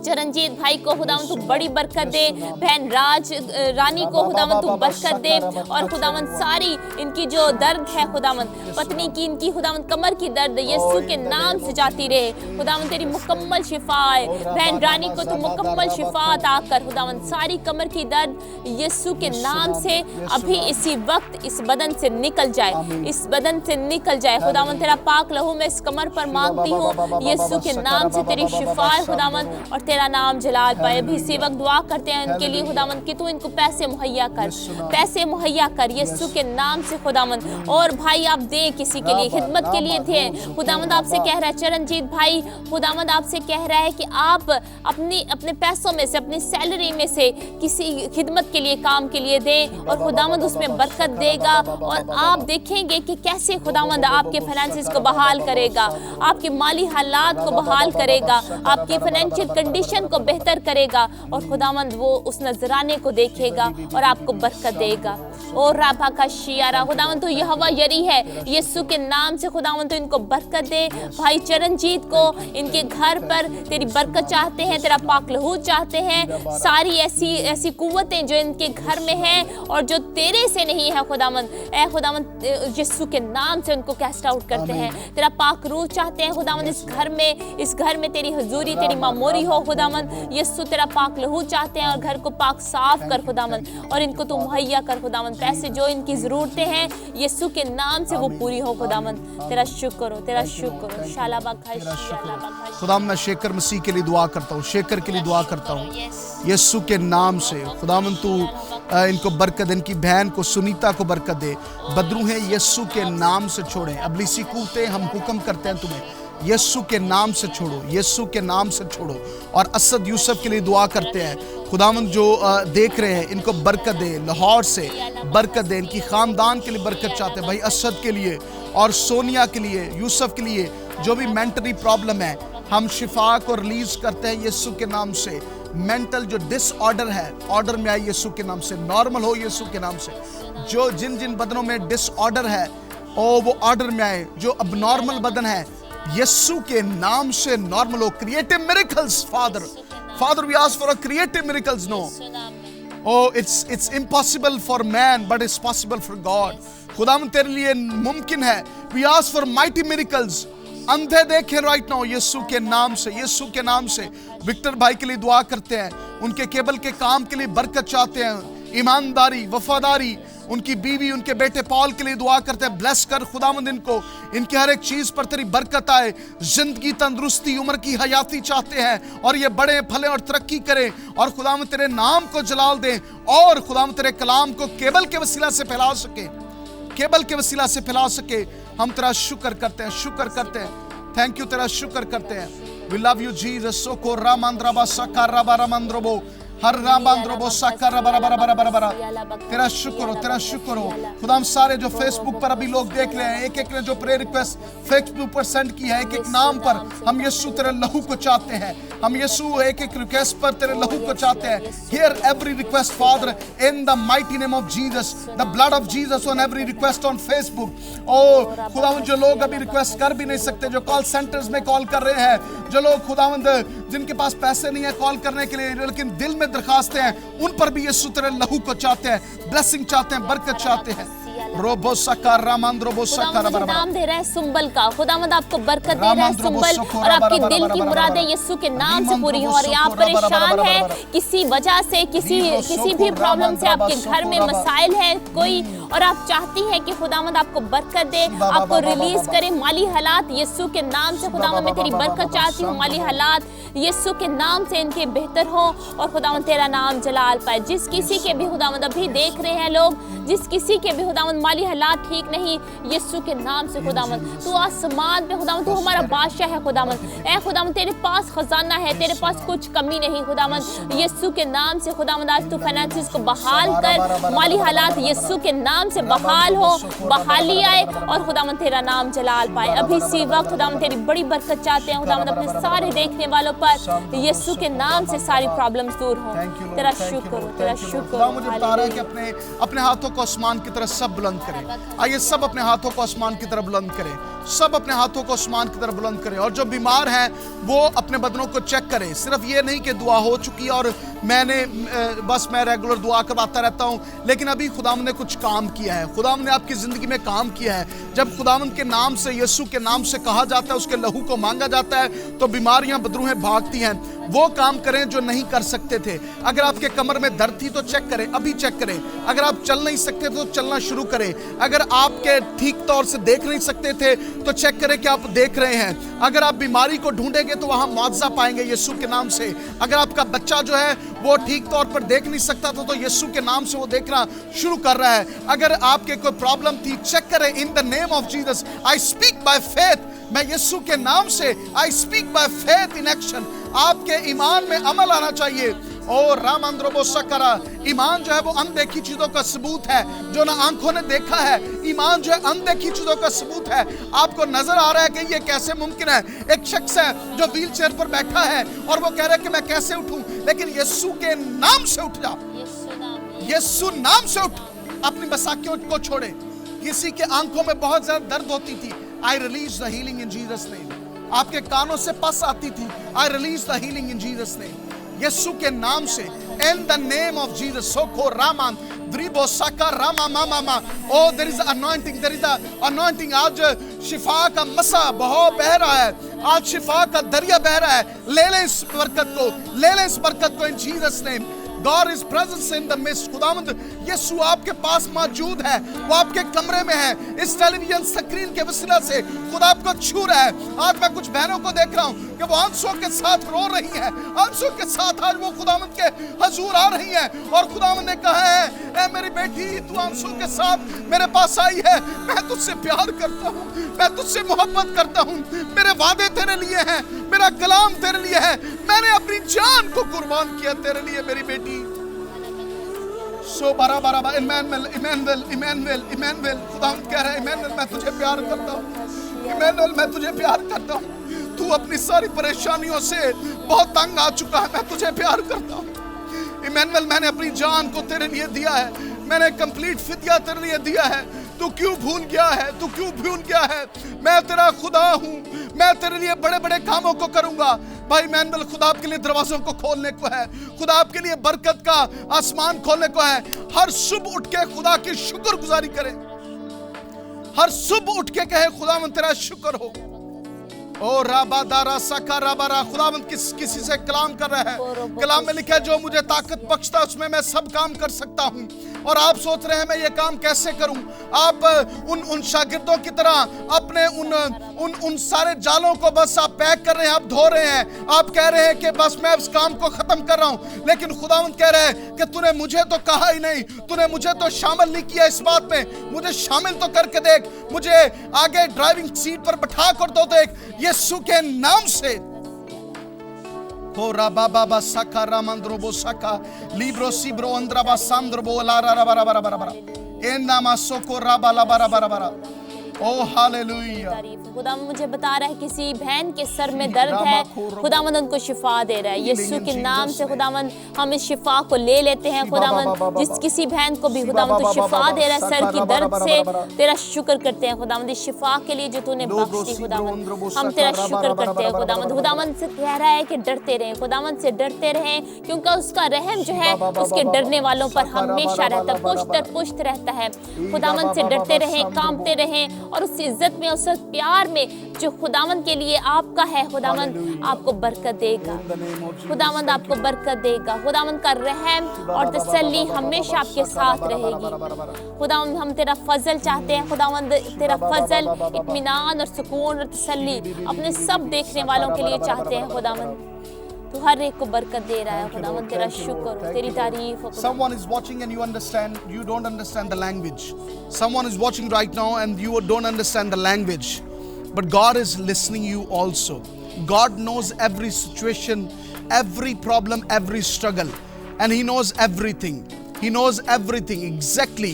A: चरणजीत भाई को खुदावंद तू बड़ी बरकत दे, बहन रानी को खुदावंद तू बरकत दे, और खुदावंद सारी इनकी जो दर्द है खुदावंद, पत्नी की इनकी खुदावंद कमर की दर्द यीशु के नाम से जाती रहे। खुदावंद तेरी मुकम्मल शिफा है। बहन रानी को तू मुकम्मल शिफा अता कर खुदावंद, सारी कमर की दर्द यीशु के नाम से अभी इसी वक्त इस बदन से निकल जाए, इस बदन से निकल जाए। खुदावंद तेरा पाक लहू मैं इस कमर पर मांगती हूँ यीशु के नाम से, तेरी शिफा है खुदावंद, और तेरा नाम जलाल पाए। अभी सेवक दुआ करते हैं उनके लिए खुदावंद कि तू इनको पैसे मुहैया कर, पैसे मुहैया कर यीशु के नाम से खुदावंद। और भाई आप दे किसी के लिए, खिदमत के लिए थे खुदावंद। आपसे कह रहा है चरणजीत भाई, खुदावंद आपसे कह रहा है कि आप अपने पैसों में से, अपनी सैलरी में से किसी खिदमत के लिए, काम के लिए दें और खुदावंद उसमें बरकत देगा। और आप देखेंगे कि कैसे खुदावंद आपके फाइनेंसेस को बहाल करेगा, आपके माली हालात को बहाल करेगा, आपकी फाइनेंशियल कंडीशन को बेहतर करेगा। और खुदावंद वो उस नजराने को देखेगा और आपको बरकत देगा। और राबा का शियारा खुदावंद तो यहोवा यरी है, यीशु के नाम से खुदावंद तो इनको बरकत दे। भाई चरणजीत को इनके घर पर तेरी बरकत चाहते हैं, तेरा पाक लहू चाहते हैं। सारी ऐसी कुव्वतें जो इनके घर में हैं और जो तेरे से नहीं है खुदावंद, ऐ खुदावंद यीशु के नाम से उनको कैस्ट आउट करते हैं। तेरा पाक रूह चाहते हैं खुदावंद इस घर में तेरी हुजूरी, तेरी मामूरी हो खुदावंद। यीशु तेरा पाक लहू चाहते हैं और घर को पाक साफ कर खुदावंद और इनको तू मुहैया कर खुदावंद। पैसे जो इनकी जरूरतें हैं यीशु के नाम से वो पूरी हो खुदावंद। तेरा शुक्र हो, तेरा शुक्र हो। शालाबा
B: खुदा मैं शेखर मसीह के लिए दुआ करता हूँ, शेखर के लिए दुआ करता हूँ यीशु के नाम से। खुदावंद तू इनको बरकत दे, इनकी बहन को सुनीता को बरकत दे। बदरू है यीशु के नाम से छोड़े, अबलीसी कूते हम हुक्म करते हैं तुम्हें यीशु के नाम से छोड़ो, यीशु के नाम से छोड़ो। और असद यूसुफ के लिए दुआ करते हैं खुदावंद जो देख रहे हैं इनको बरकत दे, लाहौर से बरकत दे, इनकी खानदान के लिए बरकत चाहते हैं भाई असद के लिए और सोनिया के लिए, यूसुफ के लिए जो भी मेंटली प्रॉब्लम है हम शिफा को रिलीज करते हैं यीशु के नाम से। मेंटल जो डिसऑर्डर है ऑर्डर में आए यीशु के नाम से, नॉर्मल हो यीशु के नाम से। जो जिन बदनों में डिसऑर्डर है वो ऑर्डर में आए, जो अबनॉर्मल बदन है यीशु के नाम से नॉर्मल हो। Creative miracles father we ask for a creative miracles. No it's impossible for man but it's possible for God. खुदावंद तेरे लिए मुमकिन है। We ask for mighty miracles. अंधे देखें राइट नाउ यीशु के नाम से, यीशु के नाम से। विक्टर भाई के लिए दुआ करते हैं, उनके केबल के काम के लिए बरकत चाहते हैं, ईमानदारी, वफादारी। उनकी बीवी, उनके बेटे पॉल के लिए दुआ करते हैं, ब्लेस कर खुदावंद इनको, इनके हर एक चीज पर तेरी बरकत आए। जिंदगी, तंदुरुस्ती, उम्र की हयाती चाहते हैं और ये बड़े फले और तरक्की करें और खुदावंद तेरे नाम को जलाल दें और खुदावंद तेरे कलाम को केबल के वसीला से फैला सके, केबल के वसीला से फैला सके। हम तेरा शुक्र करते हैं, शुक्र करते हैं। थैंक यू, तेरा शुक्र करते हैं। We love you Jesus. सोको रामांद्रबा सकाराबा रामांद्रबो हर रामांद्रबो सकाराबा बरा। तेरा शुक्र हो, तेरा शुक्र हो। खुदा हम सारे जो फेसबुक पर अभी लोग देख रहे हैं, एक ने जो प्रेयर रिक्वेस्ट फेसबुक पर सेंड की है, एक नाम पर हम यीशु तेरे लहू को चाहते हैं। हम यीशु एक रिक्वेस्ट पर तेरे लहू को चाहते हैं। Here every request father in the mighty name of Jesus, the blood of Jesus on every request on Facebook. ओ खुदावंद जो लोग अभी रिक्वेस्ट कर भी नहीं सकते, जो कॉल सेंटर्स में कॉल कर रहे हैं, जो लोग खुदावंद जिनके पास पैसे नहीं है कॉल करने के लिए लेकिन दिल में दरखास्तें हैं, उन पर भी यीशु तेरे लहू को चाहते हैं, ब्लेसिंग चाहते हैं, बरकत चाहते हैं। रोबो सकार रामांद्रोबो सकार
A: नाम दे रहा है सुंबल का। खुदावंद आपको बरकत दे रहा है सुंबल और आपकी दिल की मुरादें यीशु के नाम से पूरी हो। और आप परेशान है किसी वजह से, किसी भी प्रॉब्लम से, आपके घर में मसाइल है कोई और आप चाहती हैं कि खुदावंद आपको बरकत दे, आपको रिलीज करे माली हालात यीशु के नाम से। खुदावंद मैं तेरी बरकत चाहती हूँ, माली हालात यीशु के नाम से इनके बेहतर हो और खुदावंद तेरा नाम जलाल पाए। जिस किसी के भी खुदावंद अभी देख रहे हैं लोग, जिस किसी के भी खुदावंद माली हालात ठीक नहीं, यीशु के नाम से खुदावंद तू आसमान पे खुदावंद तू हमारा बादशाह है खुदावंद। ऐ खुदावंद तेरे पास खजाना है, तेरे पास कुछ कमी नहीं खुदावंद। यीशु के नाम से खुदावंद आज तू फाइनेंसेस को बहाल कर, माली हालात यीशु के नाम से बहाल हो, बहाली आए और खुदावंद तेरा नाम जलाल पाए। अभी इसी वक्त खुदावंद तेरी बड़ी बरकत चाहते हैं खुदावंद अपने सारे देखने वालों पर, यीशु के नाम से सारी प्रॉब्लम्स दूर हो। तेरा शुक्र हो, तेरा शुक्र हो।
B: मुझे बता रहा है कि अपने हाथों को आसमान की तरफ सब बुलंद करें। आइए सब अपने हाथों को आसमान की तरफ बुलंद करें, सब अपने हाथों को आसमान की तरफ बुलंद करें। और जो बीमार हैं वो अपने बदनों को चेक करें। सिर्फ ये नहीं कि दुआ हो चुकी और मैं रेगुलर दुआ करवाता रहता हूँ, लेकिन अभी खुदावंद ने कुछ काम किया है, खुदावंद ने आपकी जिंदगी में काम किया है। जब खुदावंद के नाम से, यीशु के नाम से कहा जाता है, उसके लहू को मांगा जाता है तो बीमारियां बदरूहें भागती हैं। वो काम करें जो नहीं कर सकते थे। अगर आपके कमर में दर्द थी तो चेक करें, अभी चेक करें। अगर आप चल नहीं सकते तो चलना शुरू करें। अगर आपके ठीक तौर से देख नहीं सकते थे तो चेक करें कि आप देख रहे हैं। अगर आप बीमारी को ढूंढेंगे तो वहां मुआवजा पाएंगे यीशु के नाम से। अगर आपका बच्चा जो है वो ठीक तौर पर देख नहीं सकता था तो यीशु के नाम से वो देखना शुरू कर रहा है। अगर आपके कोई प्रॉब्लम थी, चेक करें, इन the name of Jesus I speak by faith, मैं यीशु के नाम से I speak by faith in action. आपके ईमान में अमल आना चाहिए। और राम अंद्रोबो सकरा, ईमान जो है वो अनदेखी चीजों का सबूत है जो ना आंखों ने देखा है। ईमान जो है अनदेखी चीजों का सबूत है। आपको नजर आ रहा है कि ये कैसे मुमकिन है। एक शख्स है जो व्हील चेयर पर बैठा है और वो कह रहा है कि मैं कैसे उठूं, लेकिन यीशु के नाम से उठ जा, यीशु नाम से उठ, अपनी बसाकियों को छोड़े। किसी के आंखों में बहुत ज्यादा दर्द होती थी, I release the healing in Jesus name. आपके कानों से पस आती थी, I release the healing in Jesus name. Yeshu के नाम से, in the name of Jesus. सोको रामान द्रिबो साका रामा मामा मा। Oh there is anointing, there is the anointing. आज शिफा का मसा बहुत बह रहा है, आज शिफा का दरिया बह रहा है। ले ले इस बरकत को, ले ले इस बरकत को इन Jesus name. God is present in the midst। खुदावंद यीशु आपके पास मौजूद है, वो आपके कमरे में है। इस टेलीविजन स्क्रीन के वसीला से खुदा आपको छू रहा है। आज मैं कुछ बहनों को देख रहा हूँ कि वो आंसुओं के साथ रो रही हैं, आंसुओं के साथ आज वो खुदावंद के हजूर आ रही हैं और खुदावंद ने कहा है, ए मेरी बेटी, तू आंसुओं के साथ मेरे पास आई है, मैं तुझसे प्यार करता हूँ, मैं तुझसे मोहब्बत करता हूँ, मेरे वादे तेरे लिए हैं, मेरा कलाम तेरे लिए है, मैंने अपनी जान को कुर्बान किया तेरे लिए मेरी बेटी। सो बारा बारा बा, इमैनुअल इमैनुअल इमैनुअल इमैनुअल। खुदावंद कह रहा है, इमैनुअल मैं तुझे प्यार करता हूँ, इमैनुअल मैं तुझे प्यार करता हूँ। तू अपनी सारी परेशानियों से बहुत तंग आ चुका है, मैं तुझे प्यार करता हूँ। इमैनुअल मैंने अपनी जान को तेरे लिए दिया है, मैंने कंप्लीट फिदिया तेरे लिए दिया है। तू क्यों भूल गया है, तू क्यों भूल गया है? मैं तेरा खुदा हूँ, मैं तेरे लिए बड़े बड़े कामों को करूंगा। भाई इमैनुअल खुदा आपके लिए दरवाजों को खोलने को है, खुदा आपके लिए बरकत का आसमान खोलने को है। हर सुबह उठ के खुदा की शुक्रगुजारी करें, हर सुबह उठ के कहे खुदावंद तेरा शुक्र हो। ओ राबा दारा सका राबारा। खुदावंद किसी से कलाम कर रहा है, कलाम में लिखा है जो मुझे ताकत बख्शता है उसमें मैं सब काम कर सकता हूँ। और आप सोच रहे हैं मैं ये काम कैसे करूं? आप उन शागिर्दों की तरह अपने उन सारे जालों को बस आप पैक कर रहे हैं, आप धो रहे हैं, आप कह रहे हैं कि बस मैं इस काम को खत्म कर रहा हूं। लेकिन खुदावंद कह रहे हैं कि तूने मुझे तो कहा ही नहीं, तूने मुझे तो शामिल नहीं किया इस बात में, मुझे शामिल तो करके देख, मुझे आगे ड्राइविंग सीट पर बैठा कर तो देख, यीशु के नाम से। Ora baba basaka ramandrobo saka libro sibro andraba sandrobo la ra bara bara bara bara enna masoko raba la bara bara bara। ओ हालेलुया।
A: खुदावंद मुझे बता रहा है किसी बहन के सर में दर्द है, खुदावंद उनको शिफा दे रहा है यीशु के नाम से। खुदावंद हम इस शिफा को ले लेते हैं। खुदावंद जिस किसी बहन को भी खुदावंद तो शिफा दे रहा है सर की दर्द से, तेरा शुक्र करते हैं खुदावंद इस शिफा के लिए जो तूने बख्श दी। खुदावंद हम तेरा शुक्र करते हैं खुदावंद। खुदावंद से कह रहा है कि डरते रहें, खुदावंद से डरते रहें, क्योंकि उसका रहम जो है उसके डरने वालों पर हमेशा रहता है, पुष्ट दर पुष्ट रहता है। खुदावंद से डरते रहें, कांपते रहें और उस इज्जत में, उस प्यार में जो खुदावंद के लिए आपका है, खुदावंद आपको बरकत देगा, खुदावंद आपको बरकत देगा। खुदावंद का रहम और तसल्ली हमेशा आपके साथ रहेगी। खुदावंद हम तेरा फजल चाहते हैं, खुदावंद तेरा फजल, इत्मीनान और सुकून और तसल्ली अपने सब देखने वालों के लिए चाहते हैं। खुदावंद तू हर एक को बरकत दे रहा है। खुदावंद तेरा शुक्र हो, तेरी तारीफ हो।
B: Someone is watching and you don't understand the language. Someone is watching right now and you don't understand the language. But God is listening you also. God knows every situation, every problem, every struggle. And He knows everything. He knows everything exactly.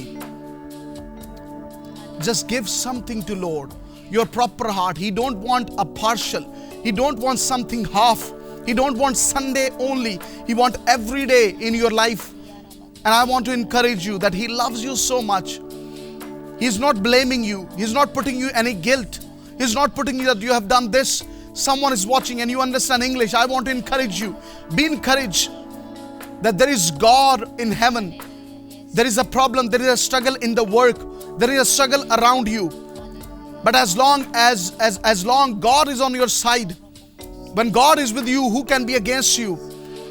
B: Just give something to Lord. Your proper heart. He don't want a partial. He don't want something half. He don't want Sunday only. He want every day in your life. And I want to encourage you that He loves you so much. He's not blaming you. He's not putting you any guilt. He's not putting you that you have done this. Someone is watching and you understand English. I want to encourage you. Be encouraged that there is God in heaven. There is a problem. There is a struggle in the work. There is a struggle around you. But as long as long God is on your side, when God is with you, who can be against you?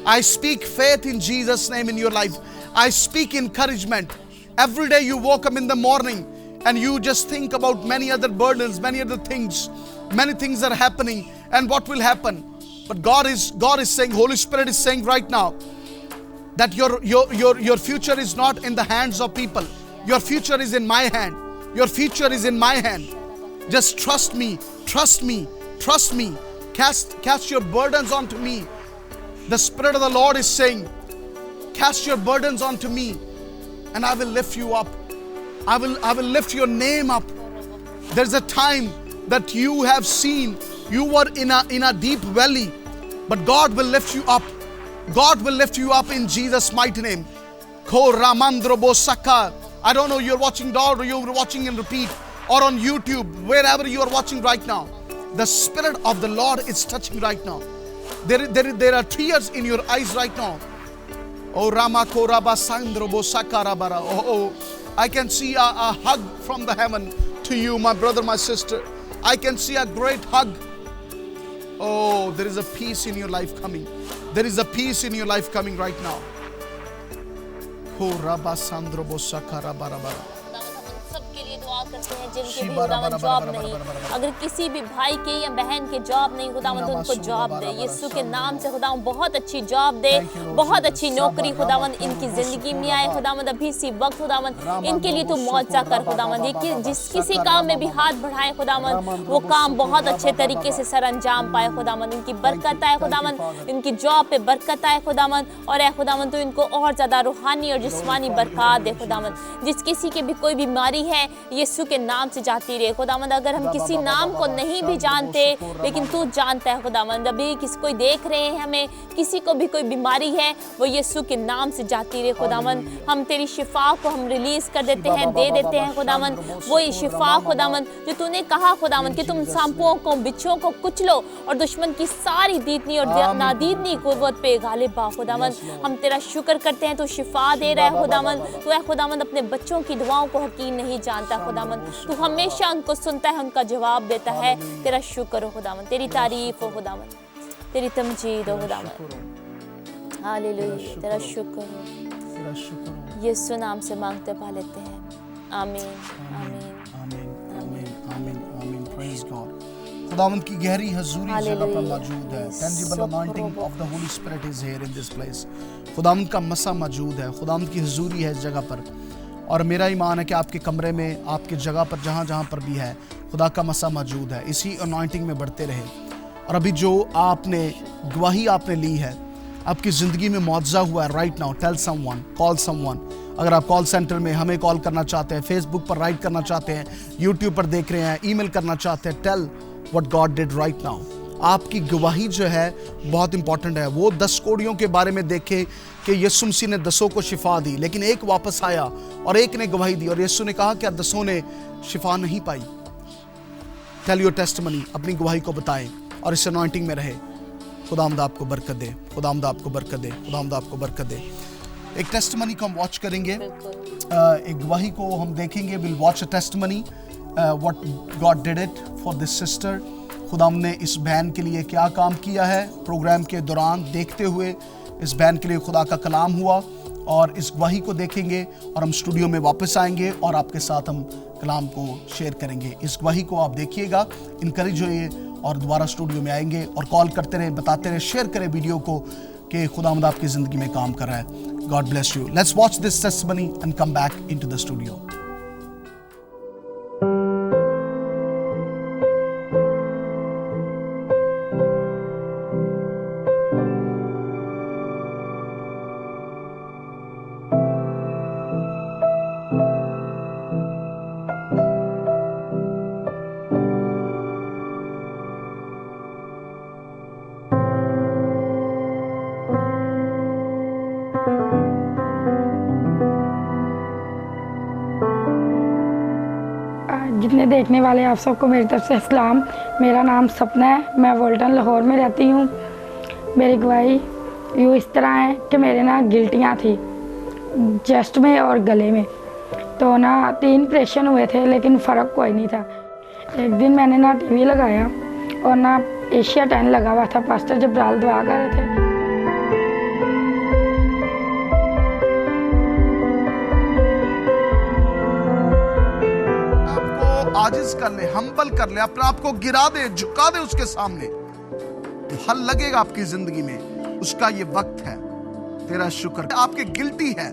B: I speak faith in Jesus' name in your life. I speak encouragement. Every day you woke up in the morning and you just think about many other burdens, many other things. Many things are happening, and what will happen? But God is saying, Holy Spirit is saying right now that your future is not in the hands of people. Your future is in my hand. Your future is in my hand. Just trust me, trust me, trust me. Cast your burdens onto me. The Spirit of the Lord is saying, cast your burdens onto me, and I will lift you up. I will lift your name up. There's a time that you have seen you were in a deep valley, but God will lift you up. God will lift you up in Jesus' mighty name. Ko Ramandrobo Saka. I don't know, you're watching Dog or you're watching in repeat or on YouTube, wherever you are watching right now. The Spirit of the Lord is touching right now. There are tears in your eyes right now. Oh Rama Koraba Sandrobo Sakarabara. Oh, I can see a hug from the heaven to you, my brother, my sister. I can see a great hug. Oh, there is a peace in your life coming. There is a peace in your life coming right now. Oh Rabba Sandrobo Sakarabara.
A: सबके लिए दुआ करते हैं जिनके भी खुदावंद job नहीं, अगर किसी भी भाई के या बहन के जॉब नहीं, खुदावंद उनको जॉब दे यीशु के नाम से। खुदावंद बहुत अच्छी जॉब दे, बहुत अच्छी नौकरी खुदावंद इनकी जिंदगी में आए। खुदावंद अभी इसी वक्त खुदावंद इनके लिए तो मौजा कर खुदावंद। ये जिस किसी काम में भी हाथ बढ़ाए खुदावंद, वो काम बहुत अच्छे तरीके से सर अंजाम पाए खुदावंद। इनकी बरकत आए खुदावंद, इनकी जॉब पे बरकत आए खुदावंद, और ऐ खुदावंद तो इनको और ज्यादा रूहानी और जिस्मानी बरकत दे खुदावंद। जिस किसी के भी कोई बीमारी है यीशु के नाम से जाती रहे खुदावंद। अगर हम किसी नाम को नहीं भी जानते, लेकिन तू जानता है खुदावंद। अभी किसी कोई देख रहे हैं हमें, किसी को भी कोई बीमारी है, वो यीशु के नाम से जाती रहे खुदावंद। हम तेरी शिफा को हम रिलीज कर देते हैं, दे देते हैं खुदावंद। वो ये शिफा खुदावंद जो तूने कहा खुदावंद कि तुम सांपों को, बिच्छुओं को कुचलो और दुश्मन की सारी दीदनी और नादीदनी कुव्वत पे गालिब पा खुदावंद। हम तेरा शुक्र करते हैं, तू शिफा दे रहा है खुदावंद। तू है खुदावंद अपने बच्चों की दुआओं को हकीम नहीं जानता खुदावंद। तू हमेशा उनको सुनता है, उनका जवाब देता है। तेरा शुक्र हो खुदावंद, तेरी तारीफ हो खुदावंद, तेरी तमजीद हो खुदावंद। हालेलुया, तेरा शुक्र हो। यीशु नाम से मांगते पा लेते हैं, आमीन आमीन
B: आमीन आमीन आमीन आमीन। Praise God. खुदावंद की गहरी हजूरी जगह पर मौजूद है। Tangible anointing of the Holi spirit is here in this place. खुदावंद का मसा मौजूद है, खुदावंद की हजूरी है इस जगह पर। और मेरा ईमान है कि आपके कमरे में, आपकी जगह पर, जहाँ जहाँ पर भी है, खुदा का मसा मौजूद है। इसी अनॉइंटिंग में बढ़ते रहे। और अभी जो आपने गवाही आपने ली है, आपकी ज़िंदगी में मुआवजा हुआ है right now, tell someone, call someone. अगर आप कॉल सेंटर में हमें कॉल करना चाहते हैं, फेसबुक पर राइट करना चाहते हैं, यूट्यूब पर देख रहे हैं, ईमेल करना चाहते हैं, tell what God did right now. आपकी गवाही जो है बहुत इंपॉर्टेंट है। वो 10 कोड़ियों के बारे में देखे कि यीशु मसीह ने 10 को शिफा दी, लेकिन एक वापस आया और एक ने गवाही दी, और यीशु ने कहा कि 10 ने शिफा नहीं पाई। टेल योर टेस्टिमनी, अपनी गवाही को बताएं और इस अनॉइंटिंग में रहे। खुदावंद आपको बरकत दे, खुदावंद आपको बरकत दे, खुदावंद आपको बरकत दे। एक टेस्टिमनी को हम वॉच करेंगे, एक गवाही को हम देखेंगे। Will watch a testimony what God did it for this sister. खुदावंद ने इस बहन के लिए क्या काम किया है। प्रोग्राम के दौरान देखते हुए इस बहन के लिए खुदा का कलाम हुआ, और इस गवाही को देखेंगे और हम स्टूडियो में वापस आएंगे और आपके साथ हम कलाम को शेयर करेंगे। इस गवाही को आप देखिएगा, इनकरेज होइए और दोबारा स्टूडियो में आएंगे और कॉल करते रहें, बताते रहें, शेयर करें वीडियो को कि खुदावंद आपकी ज़िंदगी में काम कर रहा है। God bless you. Let's watch this testimony and come back into the studio.
G: जितने देखने वाले आप सबको मेरी तरफ से सलाम। मेरा नाम सपना है, मैं वोल्टन लाहौर में रहती हूँ। मेरी गवाही यूँ इस तरह है कि मेरे ना गिल्टियाँ थी चेस्ट में और गले में, तो ना 3 ऑपरेशन हुए थे, लेकिन फ़र्क कोई नहीं था। एक दिन मैंने ना टीवी लगाया और ना एशिया 10 लगा हुआ था, पास्टर जबराल दुआ कर रहे थे।
B: आजिज कर ले, हम्बल कर ले, अपने आप को गिरा दे, झुका दे उसके सामने, तो हल लगेगा आपकी जिंदगी में। उसका ये वक्त है। तेरा शुक्र। आपके गिल्टी है,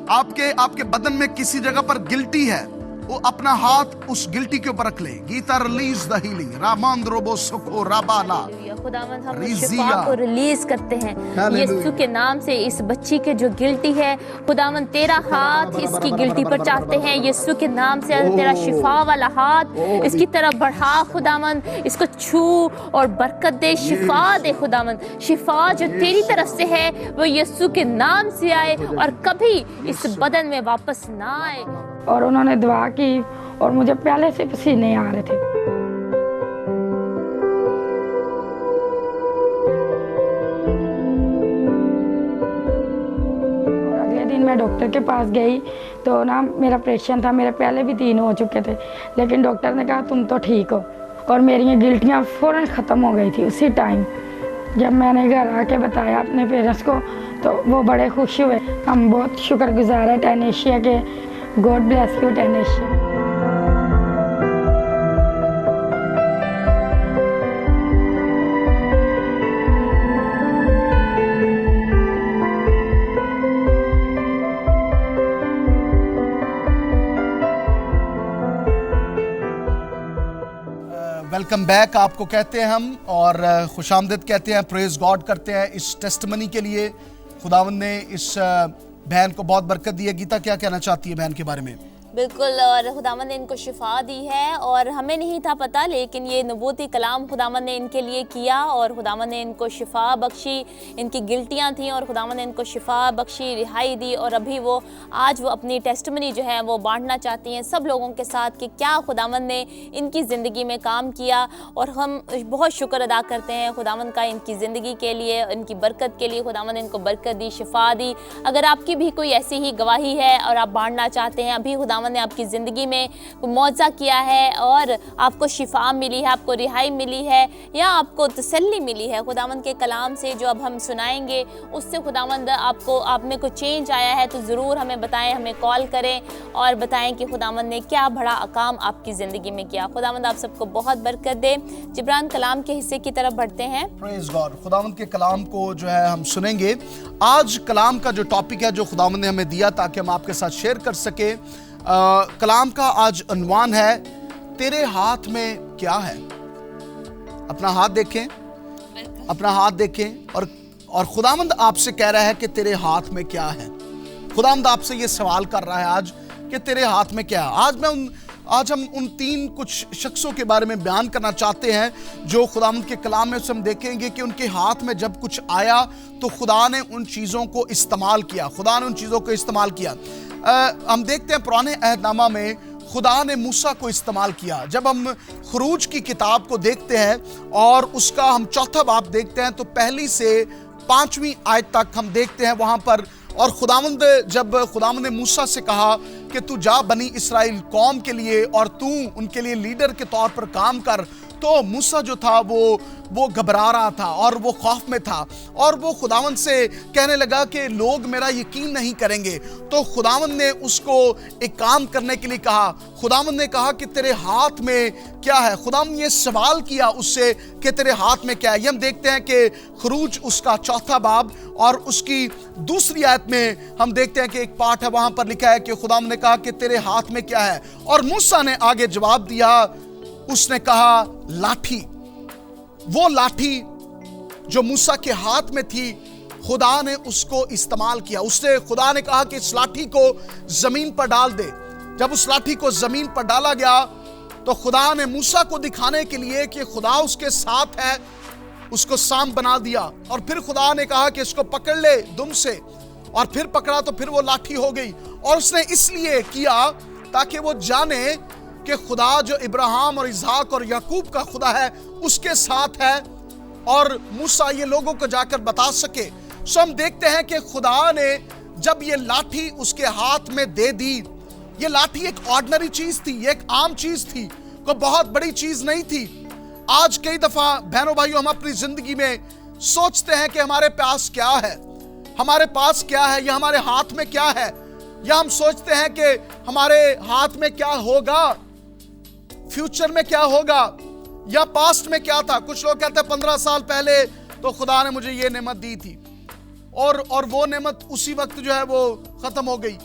B: आपके बदन में किसी जगह पर गिल्टी है, वो अपना हाथ उस गिल्टी के ऊपर रख ले। गीता रिलीज द हीलिंग, रामांद रोबो सुखो राबाला।
A: खुदावंद हम शिफा को रिलीज करते हैं यीशु के नाम से। इस बच्ची के जो गिल्टी है खुदावंद, तेरा हाथ इसकी गिल्टी पर चाहते हैं यीशु के नाम से। तेरा शिफा वाला हाथ इसकी तरफ बढ़ा खुदावंद, इसको छू और बरकत दे, शिफा दे खुदावंद। शिफा जो तेरी तरफ से है वो यीशु के नाम से आए और कभी इस बदन में वापस ना आए।
G: और उन्होंने दुआ की और मुझे पहले से पसीने आ रहे थे। और अगले दिन मैं डॉक्टर के पास गई तो ना मेरा ऑपरेशन था, मेरे पहले भी 3 हो चुके थे, लेकिन डॉक्टर ने कहा तुम तो ठीक हो। और मेरी ये गिल्टियाँ फ़ौरन ख़त्म हो गई थी उसी टाइम। जब मैंने घर आके बताया अपने पेरेंट्स को तो वो बड़े खुश हुए। हम बहुत शुक्रगुजार हैं टेनेशिया के। God bless you Tenesia.
B: Welcome back आपको कहते हैं हम, और खुशामदीद कहते हैं, प्रेज गॉड करते हैं इस टेस्टमनी के लिए। खुदावंद ने इस बहन को बहुत बरकत दी है। गीता क्या कहना चाहती है बहन के बारे में?
A: बिल्कुल, और खुदावंद ने इनको शिफा दी है और हमें नहीं था पता, लेकिन ये नबूती कलाम खुदावंद ने इनके लिए किया और खुदावंद ने इनको शिफा बख्शी। इनकी गिल्टियाँ थीं और खुदावंद ने इनको शिफा बख्शी, रिहाई दी। और अभी आज वो अपनी टेस्टमनी जो है वो बांटना चाहती हैं सब लोगों के साथ कि क्या खुदावंद ने इनकी ज़िंदगी में काम किया। और हम बहुत शुक्र अदा करते हैं खुदावंद का इनकी ज़िंदगी के लिए, इनकी बरकत के लिए। खुदावंद ने इनको बरकत दी, शिफा दी। अगर आपकी भी कोई ऐसी ही गवाही है और आप बांटना चाहते हैं, अभी खुदावंद ने आपकी ज़िंदगी में मौजा किया है और आपको शिफा मिली है, आपको रिहाई मिली है या आपको तसल्ली मिली है खुदावंद के कलाम से जो अब हम सुनाएंगे, उससे खुदावंद आप में कोई चेंज आया है, तो ज़रूर हमें बताएं, हमें कॉल करें और बताएं कि खुदावंद ने क्या बड़ा काम आपकी ज़िंदगी में किया। खुदावंद आप सबको बहुत बरकत दे। जिब्रान, कलाम के हिस्से की तरफ बढ़ते हैं।
B: Praise God. खुदावंद के कलाम को जो है हम सुनेंगे। आज कलाम का जो टॉपिक है जो खुदावंद ने हमें दिया ताकि हम आपके साथ शेयर कर सके, कलाम का आज उन्वान है तेरे हाथ में क्या है। अपना हाथ देखें, अपना हाथ देखें और खुदावंद आपसे कह रहा है कि तेरे हाथ में क्या है। खुदावंद आपसे ये सवाल कर रहा है आज कि तेरे हाथ में क्या है। आज हम उन 3 कुछ शख्सों के बारे में बयान करना चाहते हैं जो खुदावंद के कलाम में हम देखेंगे कि उनके हाथ में जब कुछ आया तो खुदा ने उन चीज़ों को इस्तेमाल किया। खुदा ने उन चीज़ों को इस्तेमाल किया। हम देखते हैं पुराने अहदनामा में खुदा ने मूसा को इस्तेमाल किया। जब हम खुरूज की किताब को देखते हैं और उसका हम 4था बाब देखते हैं तो 1 से 5वीं आयत तक हम देखते हैं वहाँ पर। और जब खुदावंद ने मूसा से कहा कि तू जा बनी इस्राएल कौम के लिए और तू उनके लिए लीडर के तौर पर काम कर, तो मूसा जो था वो घबरा रहा था और वो खौफ में था और वो खुदावंद से कहने लगा कि लोग मेरा यकीन नहीं करेंगे। तो खुदावंद ने उसको एक काम करने के लिए कहा। खुदावंद ने कहा कि तेरे हाथ में क्या है। खुदावंद ने सवाल किया उससे कि तेरे हाथ में क्या है। ये हम देखते हैं कि खुरूज उसका 4था बाब और उसकी 2री आयत में हम देखते हैं कि एक पाठ है, वहां पर लिखा है कि खुदावंद ने कहा कि तेरे हाथ में क्या है। और मूसा ने आगे जवाब दिया, उसने कहा लाठी। वो लाठी जो मूसा के हाथ में थी खुदा ने उसको इस्तेमाल किया। खुदा ने कहा कि इस लाठी को जमीन पर डाल दे। जब उस लाठी को जमीन पर डाला गया तो खुदा ने मूसा को दिखाने के लिए कि खुदा उसके साथ है, उसको सांप बना दिया। और फिर खुदा ने कहा कि इसको पकड़ ले दुम से, और फिर पकड़ा तो फिर वो लाठी हो गई। और उसने इसलिए किया ताकि वो जाने कि खुदा जो इब्राहिम और इसहाक और याकूब का खुदा है उसके साथ है और मूसा ये लोगों को जाकर बता सके। सो हम देखते हैं कि खुदा ने जब ये लाठी उसके हाथ में दे दी, ये लाठी एक ऑर्डिनरी चीज थी, ये एक आम चीज थी, कोई बहुत बड़ी चीज नहीं थी। आज कई दफा बहनों भाइयों हम अपनी जिंदगी में सोचते हैं कि हमारे पास क्या है, हमारे पास क्या है, या हमारे हाथ में क्या है, या हम सोचते हैं कि हमारे हाथ में क्या होगा। फ्यूचर में क्या होगा या पास्ट में क्या था। कुछ लोग कहते हैं 15 साल पहले तो खुदा ने मुझे ये नेमत दी थी और वो नेमत उसी वक्त जो है वो खत्म हो गई।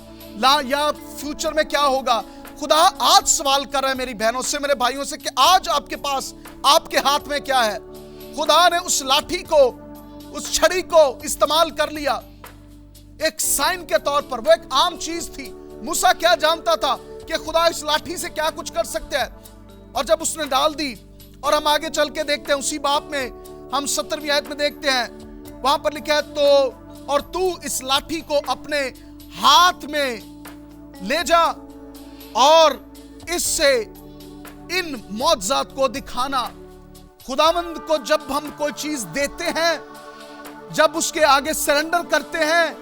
B: या फ्यूचर में क्या होगा। खुदा आज सवाल कर रहा है मेरी बहनों से, मेरे भाइयों से, कि आज आपके पास, आपके हाथ में क्या है। खुदा ने उस लाठी को, उस छड़ी को इस्तेमाल कर लिया एक साइन के तौर पर। वो एक आम चीज थी। मूसा क्या जानता था कि खुदा इस लाठी से क्या कुछ कर सकते हैं, और जब उसने डाल दी, और हम आगे चल के देखते हैं उसी बाब में, हम 17वीं आयत में देखते हैं, वहां पर लिखा है, तो और तू इस लाठी को अपने हाथ में ले जा और इससे इन मौजज़ात को दिखाना। खुदावंद को जब हम कोई चीज देते हैं, जब उसके आगे सरेंडर करते हैं,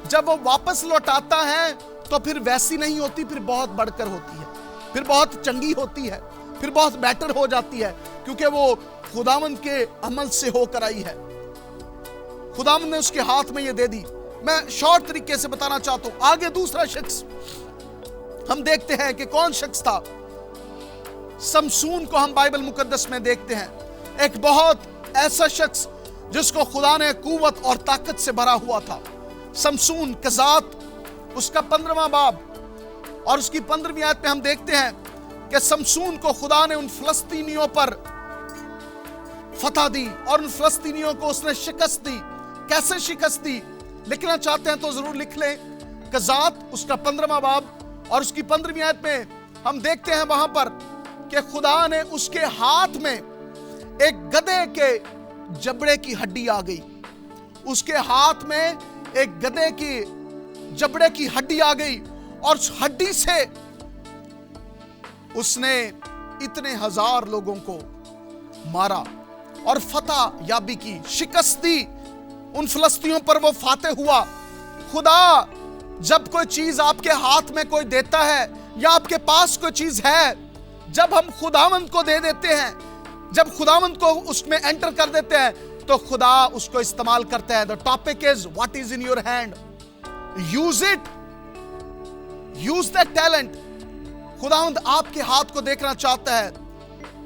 B: जब वो वापस लौटाता है, तो फिर वैसी नहीं होती, फिर बहुत बढ़कर होती है, फिर बहुत चंगी होती है, फिर बहुत बेटर हो जाती है, क्योंकि वो खुदावंद के अमल से होकर आई है। खुदावंद ने उसके हाथ में ये दे दी। मैं शॉर्ट तरीके से बताना चाहता हूं। आगे दूसरा शख्स हम देखते हैं कि कौन शख्स था। समसून को हम बाइबल मुकद्दस में देखते हैं, एक बहुत ऐसा शख्स जिसको खुदा ने कुव्वत और ताकत से भरा हुआ था। समसून कज़ात, उसका 15वां बाब और उसकी 15वीं आयत में हम देखते हैं कि समसून को खुदा ने उन फिलिस्तीनियों पर फतह दी और उन फिलिस्तीनियों को उसने शिकस्त दी। कैसे शिकस्त दी, लिखना चाहते हैं तो जरूर लिख लें। कज़ात, उसका 15वां बाब और उसकी 15वीं आयत में हम देखते हैं वहां पर कि खुदा ने उसके हाथ में एक गधे के जबड़े की हड्डी आ गई। उसके हाथ में एक गधे की जबड़े की हड्डी आ गई और उस हड्डी से उसने इतने हजार लोगों को मारा और फतह याबी की, शिकस्त दी उन फिलिस्तीनियों पर। वो फाते हुआ। खुदा जब कोई चीज आपके हाथ में कोई देता है या आपके पास कोई चीज है, जब हम खुदावंद को दे देते हैं, जब खुदावंद को उसमें एंटर कर देते हैं, तो खुदा उसको इस्तेमाल करता है। The topic is what is in your hand, use it, use that talent. खुदावंद आपके हाथ को देखना चाहता है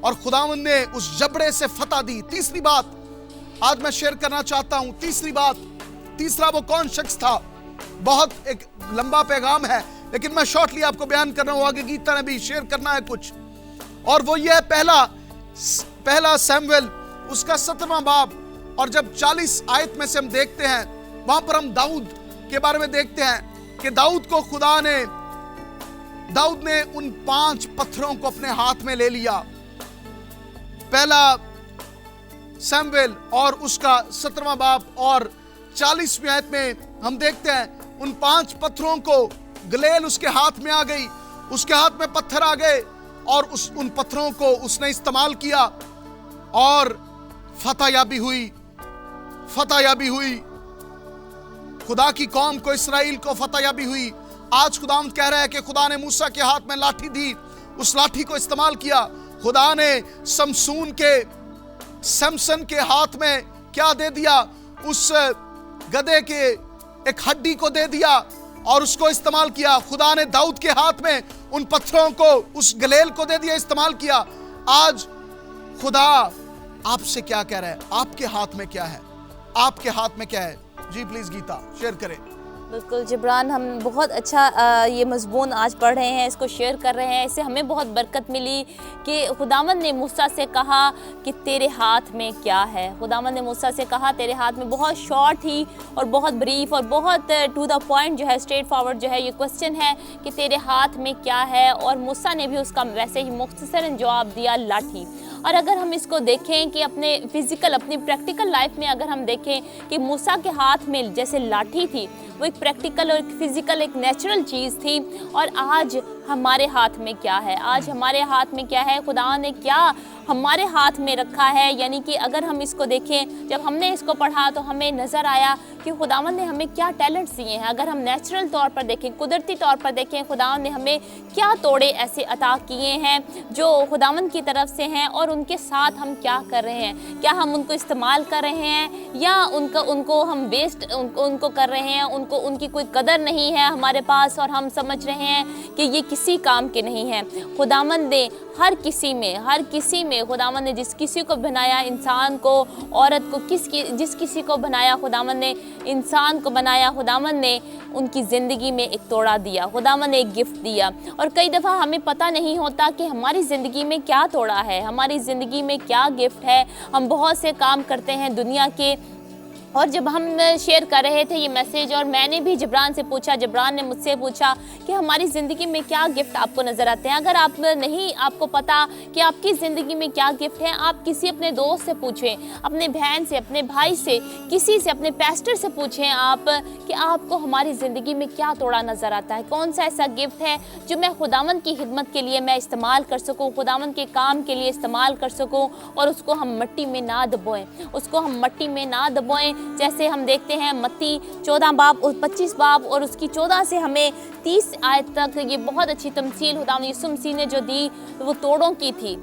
B: और खुदावंद ने उस जबड़े से फतह दी। तीसरी बात आज मैं शेयर करना चाहता हूं। तीसरी बात, तीसरा वो कौन शख्स था। बहुत एक लंबा पैगाम है, लेकिन मैं शॉर्टली आपको बयान कर रहा हूं। आगे गीता ने भी शेयर करना है कुछ, और वो ये है पहला सैमुएल, उसका 17वां बाब और जब 40 आयत में से हम देखते हैं, वहां पर हम दाऊद के बारे में देखते हैं कि दाऊद को खुदा ने, दाऊद ने उन 5 पत्थरों को अपने हाथ में ले लिया। पहला सैमुएल और उसका 17वां बाब और 40वीं आयत में हम देखते हैं उन 5 पत्थरों को, गलेल उसके हाथ में आ गई, उसके हाथ में पत्थर आ गए और उन पत्थरों को उसने इस्तेमाल किया और फतह याबी हुई, फतह याबी हुई। खुदा की कौम को, इसराइल को फतह याबी हुई। आज खुदावंद कह रहा है कि खुदा ने मूसा के हाथ में लाठी दी, उस लाठी को इस्तेमाल किया। खुदा ने सैमसन के हाथ में क्या दे दिया, उस गधे के एक हड्डी को दे दिया और उसको इस्तेमाल किया। खुदा ने दाऊद के हाथ में उन पत्थरों को, उस गलेल को दे दिया, इस्तेमाल किया। आज खुदा आपसे क्या कह रहा है, आपके हाथ में क्या है, आपके हाथ में क्या है। जी प्लीज गीता शेयर करें।
A: बिल्कुल जिब्रान, हम बहुत अच्छा ये मज़मून आज पढ़ रहे हैं, इसको शेयर कर रहे हैं। इससे हमें बहुत बरकत मिली कि खुदावंद ने मूसा से कहा कि तेरे हाथ में क्या है। खुदावंद ने मूसा से कहा तेरे हाथ में, बहुत शॉर्ट ही और बहुत ब्रीफ और बहुत टू द पॉइंट जो है, स्ट्रेट फॉरवर्ड जो है ये क्वेश्चन है कि तेरे हाथ में क्या है, और मूसा ने भी उसका वैसे ही मुख्तसरन जवाब दिया, लाठी। और अगर हम इसको देखें कि अपने फिजिकल, अपनी प्रैक्टिकल लाइफ में अगर हम देखें कि मूसा के हाथ में जैसे लाठी थी, वो एक प्रैक्टिकल और एक फिजिकल, एक नेचुरल चीज़ थी। और आज हमारे हाथ में क्या है, आज हमारे हाथ में क्या है, खुदा ने क्या हमारे हाथ में रखा है। यानी कि अगर हम इसको देखें, जब हमने इसको पढ़ा तो हमें नज़र आया कि खुदावंद ने हमें क्या टैलेंट्स दिए हैं। अगर हम नेचुरल तौर पर देखें, कुदरती तौर पर देखें, खुदावंद ने हमें क्या तोड़े ऐसे अता किए हैं जो खुदावंद की तरफ से हैं, और उनके साथ हम क्या कर रहे हैं। क्या हम उनको इस्तेमाल कर रहे हैं या उनको हम वेस्ट उनको कर रहे हैं, उनकी कोई कदर नहीं है हमारे पास, और हम समझ रहे हैं कि ये किसी किसी काम के नहीं हैं। खुदावंद ने हर किसी में खुदावंद ने जिस किसी को बनाया, इंसान को, औरत को, जिस किसी को बनाया, खुदावंद ने इंसान को बनाया, खुदावंद ने उनकी ज़िंदगी में एक तोड़ा दिया, खुदावंद ने एक गिफ्ट दिया। और कई दफ़ा हमें पता नहीं होता कि हमारी ज़िंदगी में क्या तोड़ा है, हमारी ज़िंदगी में क्या गिफ्ट है। हम बहुत से काम करते हैं दुनिया के, और जब हम शेयर कर रहे थे ये मैसेज, और मैंने भी जबरान से पूछा, जबरान ने मुझसे पूछा कि हमारी ज़िंदगी में क्या गिफ्ट आपको नज़र आते हैं। अगर आपको पता कि आपकी ज़िंदगी में क्या गिफ्ट है, आप किसी अपने दोस्त से पूछें, अपने बहन से, अपने भाई से, किसी से, अपने पास्टर से पूछें आप कि आपको हमारी ज़िंदगी में क्या तोड़ा नज़र आता है, कौन सा ऐसा गिफ्ट है जो मैं खुदावंद की खिदमत के लिए मैं इस्तेमाल कर सकूँ, खुदावंद के काम के लिए इस्तेमाल कर सकूँ, और उसको हम मिट्टी में ना दबोएं, उसको हम मिट्टी में ना दबोएं। जैसे हम देखते हैं मत्ती 14 बाब 25 बाब और उसकी 14 से हमें 30 आयत तक ये बहुत अच्छी तमसील खुदावंद यीशु मसीह ने जो दी वो तोड़ों की थी,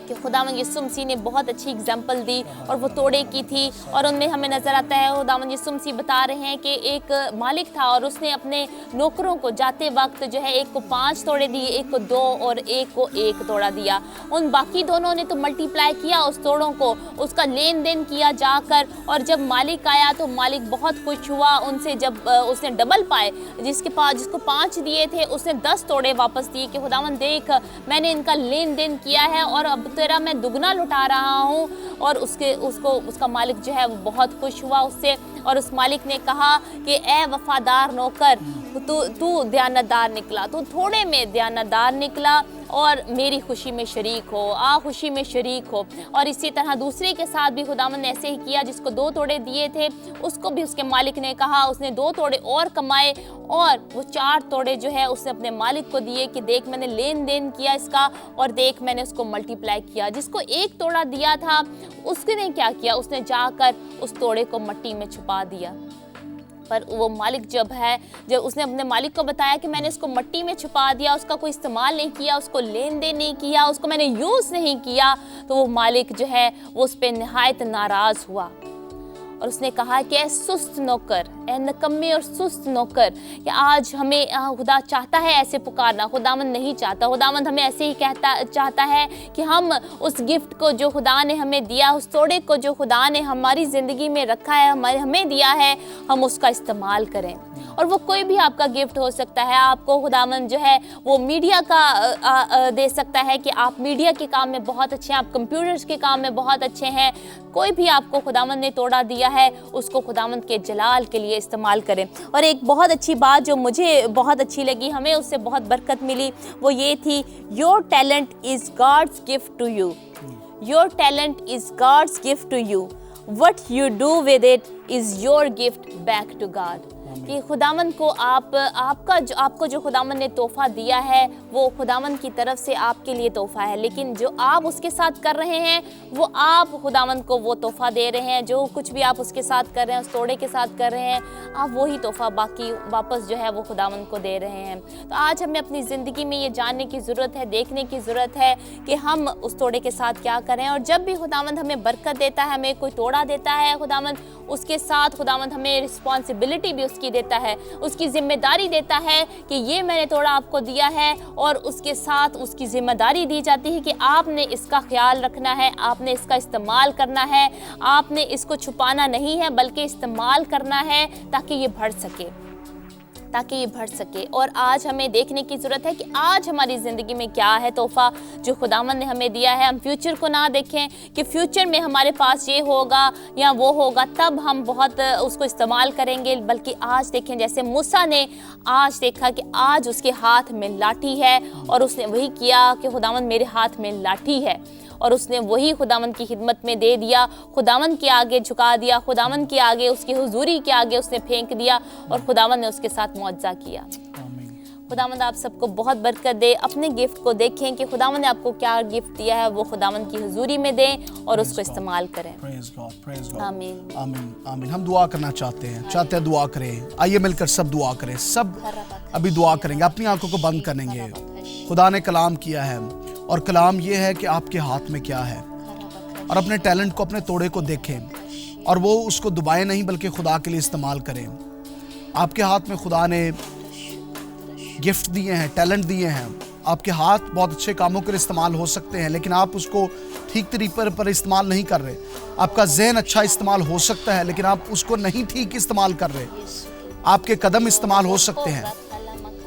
A: कि खुदावंद यीशु मसीह ने बहुत अच्छी एग्जाम्पल दी और वो तोड़े की थी। और उनमें हमें नज़र आता है खुदावंद यीशु मसीह बता रहे हैं कि एक मालिक था और उसने अपने नौकरों को जाते वक्त जो है एक को 5 तोड़े दिए, एक को 2 और एक को 1 तोड़ा दिया। उन बाकी दोनों ने तो मल्टीप्लाई किया उस तोड़ों को, उसका लेन देन किया जाकर, और जब मालिक आया तो मालिक बहुत खुश हुआ उनसे। जब उसने डबल पाए, जिसको 5 दिए थे उसने 10 तोड़े वापस दिए कि खुदावंद देख, मैंने इनका लेन देन किया है और अब तेरा मैं दुगना लुटा रहा हूँ। और उसका मालिक जो है वो बहुत खुश हुआ उससे, और उस मालिक ने कहा कि ए वफादार नौकर, तू दयानतदार निकला, तू थोड़े में दयानतदार निकला और मेरी खुशी में शरीक हो, खुशी में शरीक हो। और इसी तरह दूसरे के साथ भी खुदावंद ने ऐसे ही किया, जिसको 2 तोड़े दिए थे उसको भी उसके मालिक ने कहा, उसने 2 तोड़े और कमाए और वो 4 तोड़े जो है उसने अपने मालिक को दिए कि देख मैंने लेन देन किया इसका और देख मैंने उसको मल्टीप्लाई किया। जिसको 1 तोड़ा दिया था उसने क्या किया, उसने जाकर उस तोड़े को मिट्टी में छुपा दिया। पर वो मालिक जब उसने अपने मालिक को बताया कि मैंने इसको मिट्टी में छुपा दिया, उसका कोई इस्तेमाल नहीं किया, उसको लेन देन नहीं किया, उसको मैंने यूज़ नहीं किया, तो वो मालिक जो है वो उस पर निहायत नाराज़ हुआ और उसने कहा कि ए सुस्त नौकर, ए नकम्मे और सुस्त नौकर, कि आज हमें खुदा चाहता है ऐसे पुकारना, खुदावंद नहीं चाहता। खुदावंद हमें ऐसे ही चाहता है कि हम उस गिफ्ट को जो खुदा ने हमें दिया, उस तोड़े को जो खुदा ने हमारी ज़िंदगी में रखा है, हमें दिया है, हम उसका इस्तेमाल करें। और वो कोई भी आपका गिफ्ट हो सकता है। आपको खुदावंद जो है वो मीडिया का दे सकता है कि आप मीडिया के काम में बहुत अच्छे हैं, आप कंप्यूटर्स के काम में बहुत अच्छे हैं। कोई भी आपको खुदावंद ने तोड़ा दिया है उसको खुदावंद के जलाल के लिए इस्तेमाल करें। और एक बहुत अच्छी बात जो मुझे बहुत अच्छी लगी, हमें उससे बहुत बरकत मिली, वो ये थी, your talent is God's gift to you, your talent is God's gift to you, what you do with it is your gift back to God. कि खुदावंद को आपको जो खुदावंद ने तोहफा दिया है वो खुदावंद की तरफ से आपके लिए तोहफा है, लेकिन जो आप उसके साथ कर रहे हैं वो आप खुदावंद को वो तोहफा दे रहे हैं। जो कुछ भी आप उसके साथ कर रहे हैं, उस तोड़े के साथ कर रहे हैं, आप वही तोहफा वापस जो है वो खुदावंद को दे रहे हैं। तो आज हमें अपनी ज़िंदगी में ये जानने की ज़रूरत है, देखने की ज़रूरत है कि हम उस तोड़े के साथ क्या करें। और जब भी खुदावंद हमें बरकत देता है, हमें कोई तोड़ा देता है, खुदावंद उसके साथ खुदावंद हमें रिस्पॉन्सिबिलिटी भी उसकी देता है, उसकी जिम्मेदारी देता है कि ये मैंने तोड़ा आपको दिया है, और उसके साथ उसकी जिम्मेदारी दी जाती है कि आपने इसका ख्याल रखना है, आपने इसका इस्तेमाल करना है, आपने इसको छुपाना नहीं है बल्कि इस्तेमाल करना है ताकि ये बढ़ सके। और आज हमें देखने की ज़रूरत है कि आज हमारी ज़िंदगी में क्या है तोहफ़ा जो खुदावंद ने हमें दिया है। हम फ्यूचर को ना देखें कि फ्यूचर में हमारे पास ये होगा या वो होगा तब हम बहुत उसको इस्तेमाल करेंगे, बल्कि आज देखें जैसे मूसा ने आज देखा कि आज उसके हाथ में लाठी है और उसने वही किया कि खुदावंद मेरे हाथ में लाठी है, और उसने वही खुदावंद की खिदमत में दे दिया, खुदावंद के आगे झुका दिया, खुदावंद के आगे, उसकी हुजूरी के आगे उसने फेंक दिया और खुदावंद ने उसके साथ मुआवजा किया। खुदावंद आप सबको बहुत बरकत दे। अपने गिफ्ट को देखें कि खुदावंद ने आपको क्या गिफ्ट दिया है, वो खुदावंद की हुजूरी में दें और उसको इस्तेमाल करें।
B: आमीन आमीन आमीन। हम दुआ करना चाहते हैं दुआ करें। आइए मिलकर सब दुआ करें। सब अभी दुआ करेंगे, अपनी आंखों को बंद करेंगे। खुदा ने कलाम किया है और कलाम ये है कि आपके हाथ में क्या है, और अपने टैलेंट को, अपने तोड़े को देखें और वो उसको दबाए नहीं बल्कि खुदा के लिए इस्तेमाल करें। आपके हाथ में खुदा ने गिफ्ट दिए हैं, टैलेंट दिए हैं, आपके हाथ बहुत अच्छे कामों के लिए इस्तेमाल हो सकते हैं, लेकिन आप उसको ठीक तरीके पर इस्तेमाल नहीं कर रहे। आपका जहन अच्छा इस्तेमाल हो सकता है, लेकिन आप उसको नहीं ठीक इस्तेमाल कर रहे। आपके कदम इस्तेमाल हो सकते हैं।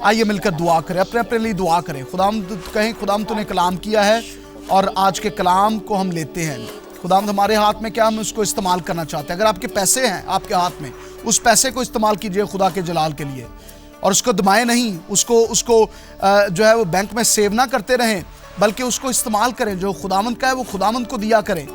B: आइए मिलकर दुआ करें, अपने अपने लिए दुआ करें। खुदावंद कहें, खुदावंद तूने कलाम किया है और आज के कलाम को हम लेते हैं। खुदावंद हमारे हाथ में क्या, हम उसको इस्तेमाल करना चाहते हैं। अगर आपके पैसे हैं आपके हाथ में, उस पैसे को इस्तेमाल कीजिए खुदा के जलाल के लिए, और उसको दबाएं नहीं, उसको जो है वो बैंक में सेव ना करते रहें, बल्कि उसको इस्तेमाल करें। जो खुदावंद का है वो खुदावंद को दिया करें।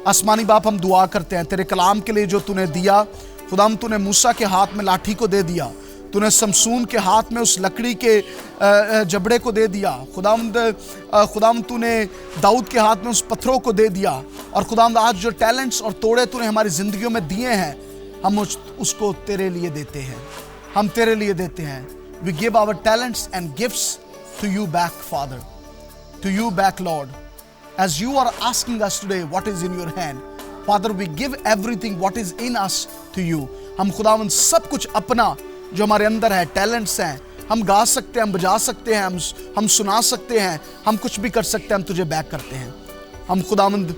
B: आसमानी बाप, हम दुआ करते हैं तेरे कलाम के लिए जो तूने दिया। खुदावंद तूने मूसा के हाथ में लाठी को दे दिया, तूने शमसून के हाथ में उस लकड़ी के जबड़े को दे दिया। खुदावंद तूने दाऊद के हाथ में उस पत्थरों को दे दिया। और खुदावंद आज जो टैलेंट्स और तोड़े तूने हमारी जिंदगियों में दिए हैं, हम उसको तेरे लिए देते हैं, हम तेरे लिए देते हैं। We give our talents and gifts to you back, Father, to you back, Lord. As you are asking us today, what is in your hand, Father, we give everything what is in us to you. हम खुदावंद सब कुछ अपना जो हमारे अंदर है, talents हैं, हम गा सकते हैं, हम बजा सकते हैं, हम सुना सकते हैं, हम कुछ भी कर सकते हैं, हम तुझे बैक करते हैं। हम खुदावंद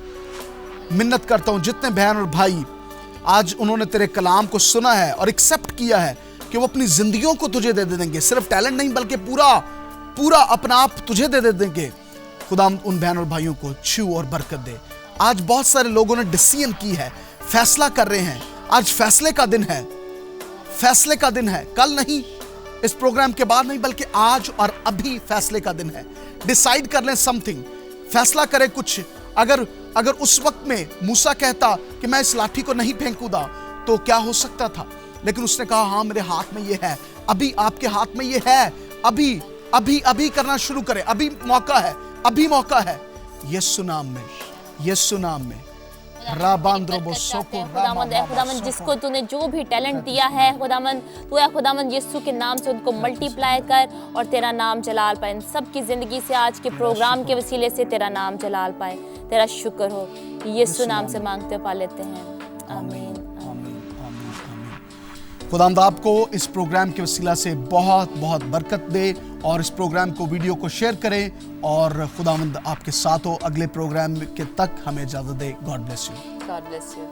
B: मिन्नत करता हूँ, जितने बहन और भाई आज उन्होंने तेरे कलाम को सुना है और एक्सेप्ट किया है कि वो अपनी जिंदगियों को तुझे दे देंगे, सिर्फ टैलेंट नहीं बल्कि पूरा अपना आप तुझे दे देंगे। खुदा उन बहन और भाइयों को छू और बरकत दे। आज बहुत सारे लोगों ने डिसीजन की है, फैसला कर रहे हैं। आज फैसले का दिन है, फैसले का दिन है। कल नहीं, इस प्रोग्राम के बाद नहीं, बल्कि आज और अभी फैसले का दिन है। डिसाइड कर लें समथिंग, फैसला करें कुछ। अगर उस वक्त में मूसा कहता कि मैं इस लाठी को नहीं फेंकूंगा तो क्या हो सकता था, लेकिन उसने कहा हाँ मेरे हाथ में ये है, अभी आपके हाथ में ये है, अभी करना शुरू करें। अभी मौका है, अभी मौका है। यीशु नाम में, यीशु नाम में।
A: खुदावंद जिसको तूने जो भी टैलेंट दिया है खुदावंद, तू है खुदावंद यीशु के नाम से उनको मल्टीप्लाई कर और तेरा नाम जलाल पाए। इन सब की जिंदगी से आज के प्रोग्राम के वसीले से तेरा नाम जलाल पाए। तेरा शुक्र हो, यीशु नाम से मांगते पा लेते हैं, आमीन।
B: खुदावंद आपको इस प्रोग्राम के वसीला से बहुत बहुत बरकत दे, और इस प्रोग्राम को, वीडियो को शेयर करें, और खुदावंद आपके साथ हो। अगले प्रोग्राम के तक हमें इजाजत दे। God bless you.
A: God bless you.